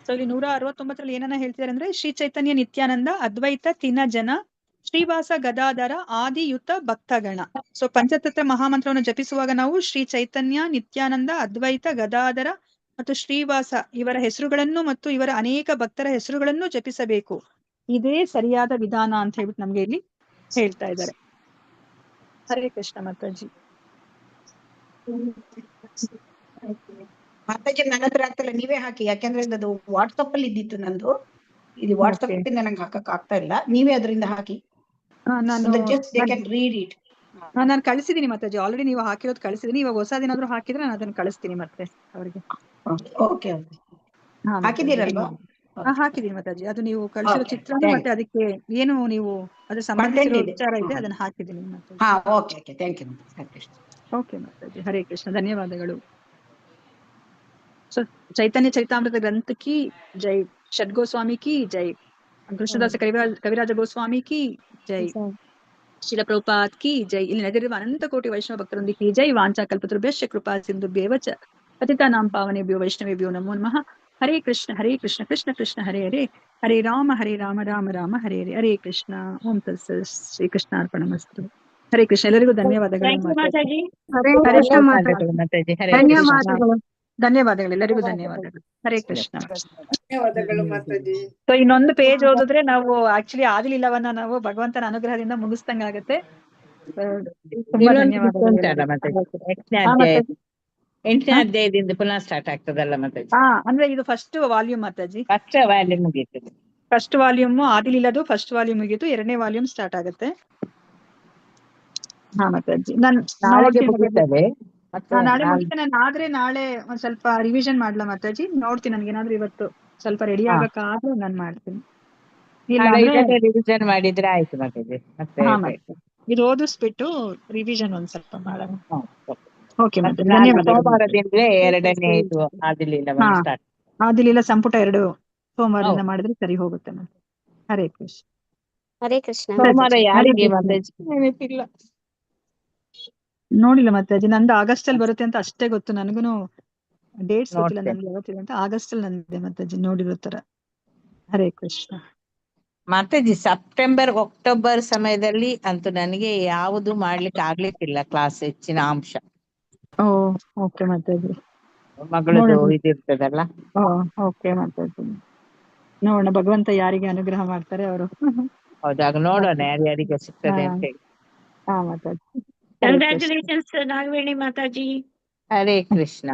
ಸೊ ಇಲ್ಲಿ 169ರಲ್ಲಿ ಏನನ್ನ ಹೇಳ್ತಿದ್ದಾರೆ ಅಂದ್ರೆ, ಶ್ರೀ ಚೈತನ್ಯ ನಿತ್ಯಾನಂದ ಅದ್ವೈತ ತಿನ ಜನ ಶ್ರೀವಾಸ ಗದಾಧರ ಆದಿಯುತ ಭಕ್ತಗಣ. ಸೊ ಪಂಚತತ್ವ ಮಹಾಮಂತ್ರವನ್ನು ಜಪಿಸುವಾಗ ನಾವು ಶ್ರೀ ಚೈತನ್ಯ, ನಿತ್ಯಾನಂದ, ಅದ್ವೈತ, ಗದಾಧರ ಮತ್ತು ಶ್ರೀವಾಸ ಇವರ ಹೆಸರುಗಳನ್ನು ಮತ್ತು ಇವರ ಅನೇಕ ಭಕ್ತರ ಹೆಸರುಗಳನ್ನು ಜಪಿಸಬೇಕು. ಇದೇ ಸರಿಯಾದ ವಿಧಾನ ಅಂತ ಹೇಳ್ಬಿಟ್ಟು ನಮ್ಗೆ ಇಲ್ಲಿ ಹೇಳ್ತಾ ಇದ್ದಾರೆ. ಹರೇ ಕೃಷ್ಣ ಮಾತಾಜಿ. ಮಾತಾಜಿ ನನ್ನ ಹತ್ರ ಆಗ್ತಲ್ಲ, ನೀವೇ ಹಾಕಿ. ಯಾಕೆಂದ್ರೆ ಅದು ವಾಟ್ಸಪ್ ಅಲ್ಲಿ ಇದ್ದಿತ್ತು ನಂದು. ಇದು ವಾಟ್ಸಪ್ ಇಂದ ನಂಗೆ ಹಾಕಕ್ ಆಗ್ತಾ ಇಲ್ಲ. ನೀವೇ ಅದರಿಂದ ಹಾಕಿ. ನಾನು ಕಳಿಸಿದೀನಿ ಮಾತಾಜಿ. ಆಲ್ರೆಡಿ ನೀವು ಹಾಕಿರೋದು ಕಳಿಸಿದೀನಿ. ಇವಾಗ ಹೊಸದೇನಾದ್ರೂ ಹಾಕಿದ್ರೆ ನಾನು ಅದನ್ನ ಕಳಿಸ್ತೀನಿ ಮತ್ತೆ ಅವ್ರಿಗೆ. ಹಾಕಿದೀರಲ್ವಾ? ಹಾಕಿದೀನಿ ಮಾತಾಜಿ. ಅದು ನೀವು ಕಳಿಸಿರೋ ಚಿತ್ರ ಮತ್ತೆ ಅದಕ್ಕೆ ಏನು ನೀವು ಅದ್ರ ಸಂಬಂಧಿಸಿರೋ ವಿಚಾರ ಇದೆ, ಅದನ್ನ ಹಾಕಿದೀನಿ ಮಾತಾಜಿ. ಓಕೆ ಮಾತಾಜಿ. ಹರೇ ಕೃಷ್ಣ, ಧನ್ಯವಾದಗಳು. ಸೊ ಚೈತನ್ಯ ಚರಿತಾಮೃತ ಗ್ರಂಥ ಕಿ ಜೈ, ಷಡ್ಗೋಸ್ವಾಮಿ ಕಿ ಜೈ, ಕೃಷ್ಣದಾಸ ಕವಿರಾಜ ಗೋಸ್ವಾಮಿ ಕಿ ಜೈ, ಶಿಲ ಪ್ರಭುಪಾದ್ ಕಿ ಜೈ. ಇಲ್ಲಿ ನಡೆದಿರುವ ಅನಂತ ಕೋಟಿ ವೈಷ್ಣವ ಭಕ್ತರೊಂದಿಗೆ ಕಿ ಜೈ. ವಾಂಚಾ ಕಲ್ಪತರುಭ್ಯಶ್ಚ ಕೃಪಾ ಸಿಂಧುಭ್ಯೇವ ಚ ಪತಿತಾನಾಂ ಪಾವನೇಭ್ಯೋ ವೈಷ್ಣವೇಭ್ಯೋ ನಮೋ ನಮಃ. ಹರೇ ಕೃಷ್ಣ ಕೃಷ್ಣ ಕೃಷ್ಣ ಹರೇ ಹರೇ, ಹರೇ ರಾಮ ರಾಮ ರಾಮ ಹರೇ ಹರೇ. ಹರೇ ಕೃಷ್ಣ. ಓಂ ತತ್ಸತ್. ಶ್ರೀ ಕೃಷ್ಣಾರ್ಪಣಮಸ್ತು. ಹರೇ ಕೃಷ್ಣ. ಎಲ್ಲರಿಗೂ ಧನ್ಯವಾದಗಳು ಮಾತಾಜಿ. ಧನ್ಯವಾದಗಳು ಎಲ್ಲರಿಗೂ ಧನ್ಯವಾದಗಳು. ಹರೇ ಕೃಷ್ಣ. ಧನ್ಯವಾದಗಳು ಮಾತಾಜಿ. ಸೊ ಇನ್ನೊಂದು ಪೇಜ್ ಓದಿದ್ರೆ ನಾವು ಆಕ್ಚುಲಿ ಆದಿಲೀಲವನ್ನ ನಾವು ಭಗವಂತನ ಅನುಗ್ರಹದಿಂದ ಮುಗಿಸ್ದಂಗಾಗತ್ತೆ. ತುಂಬಾ ಧನ್ಯವಾದಗಳು. 8ನೇ ಅಧ್ಯಾಯದಿಂದ ಪುನಃ ಸ್ಟಾರ್ಟ್ ಆಗ್ತದಲ್ಲ ಮಾತಾಜಿ? ಅಂದ್ರೆ ಇದು first volume Mataji. First volume ಮುಗೀತು. ಫಸ್ಟ್ ವಾಲ್ಯೂಮ್ ಆದಿಲೀಲದು ಫಸ್ಟ್ ವಾಲ್ಯೂಮ್ ಮುಗೀತು. 2ನೇ ವಾಲ್ಯೂಮ್ ಸ್ಟಾರ್ಟ್ ಆಗುತ್ತೆ. ಮಾತಾಜಿ ನಾಳೆ ಮುಗಿಸ್ತದೆ. ನಾಳೆ ಮುಗಿಸ್ತೇನೆ ನಾನು. ಆದ್ರೆ ನಾಳೆ ಒಂದ್ ಸ್ವಲ್ಪ ರಿವಿಷನ್ ಮಾಡ್ಲಾ ಮಾತಾಜಿ? ನೋಡ್ತೀನಿ, ನನ್ಗೇನಾದ್ರೂ ಇವತ್ತು ಸ್ವಲ್ಪ ರೆಡಿ ಆಗಕ್ಕಾದ್ರೆ ನಾನು ಮಾಡ್ತೀನಿ. ರಿವಿಷನ್ ಮಾಡಿದ್ರೆ ಆಯ್ತು ಮಾತಾಜಿ. ಇದು ಓದಿಸ್ಬಿಟ್ಟು ರಿವಿಷನ್ ಒಂದ್ ಸ್ವಲ್ಪ ಮಾಡೋಣ. ಓಕೆ ಮಾತಾಜಿ. ಸೋಮವಾರದಿಂದಲೇ 2ನೇ ಇದು ಆದಿಲೀಲ ಸಂಪುಟ 2 ಸೋಮವಾರದಿಂದ ಮಾಡಿದ್ರೆ ಸರಿ ಹೋಗುತ್ತೆ ಮತ್ತೆ. ಹರೇ ಕೃಷ್ಣ. ಹರೇ ಕೃಷ್ಣ. ಸೋಮವಾರ ಯಾರಿಗೆ ಮಾತಾಜಿ? ನೆನಪಿಲ್ಲ, ನೋಡಿಲ್ಲ ಮಾತಾಜಿ. ನಂದು ಆಗಸ್ಟ್ ಅಲ್ಲಿ ಬರುತ್ತೆ ಅಂತ ಅಷ್ಟೇ ಗೊತ್ತು. ನನ್ಗುನು ಡೇಟ್ಸ್ ಗೊತ್ತಿಲ್ಲ ನನ್ಗೆ ಯಾವತ್ತಿದೆ ಅಂತ. ಆಗಸ್ಟ್ ಅಲ್ಲಿ ನಂದಿದೆ ಮಾತಾಜಿ, ನೋಡಿರೋ ತರ. ಹರೇ ಕೃಷ್ಣ ಮಾತಾಜಿ. ಸೆಪ್ಟೆಂಬರ್ ಅಕ್ಟೋಬರ್ ಸಮಯದಲ್ಲಿ ಅಂತೂ ನನಗೆ ಯಾವುದು ಮಾಡ್ಲಿಕ್ಕೆ ಆಗ್ಲಿಕ್ಕಿಲ್ಲ ಕ್ಲಾಸ್, ಹೆಚ್ಚಿನ ಅಂಶ. ಓಕೆ ಮಾತಾಜಿ. ಮಗಳದು ಇದಿರ್ತದಲ್ಲ. ಓಕೆ ಮಾತಾಜಿ. ನೋಡೋಣ ಭಗವಂತ ಯಾರಿಗೆ ಅನುಗ್ರಹ ಮಾಡ್ತಾರೆ ಅವರು. ಹೌದಾಗ ನೋಡೋಣ ಯಾರ್ಯಾರಿಗೆ ಸಿಗ್ತದೆ ಅಂತ ಹೇಳಿ. ಮಾತಾಜಿ. ಕಂಗ್ರಾಚುಲೇಷನ್ಸ್ ನಾಗವೇಣಿ ಮಾತಾಜಿ. ಹರೇ ಕೃಷ್ಣ.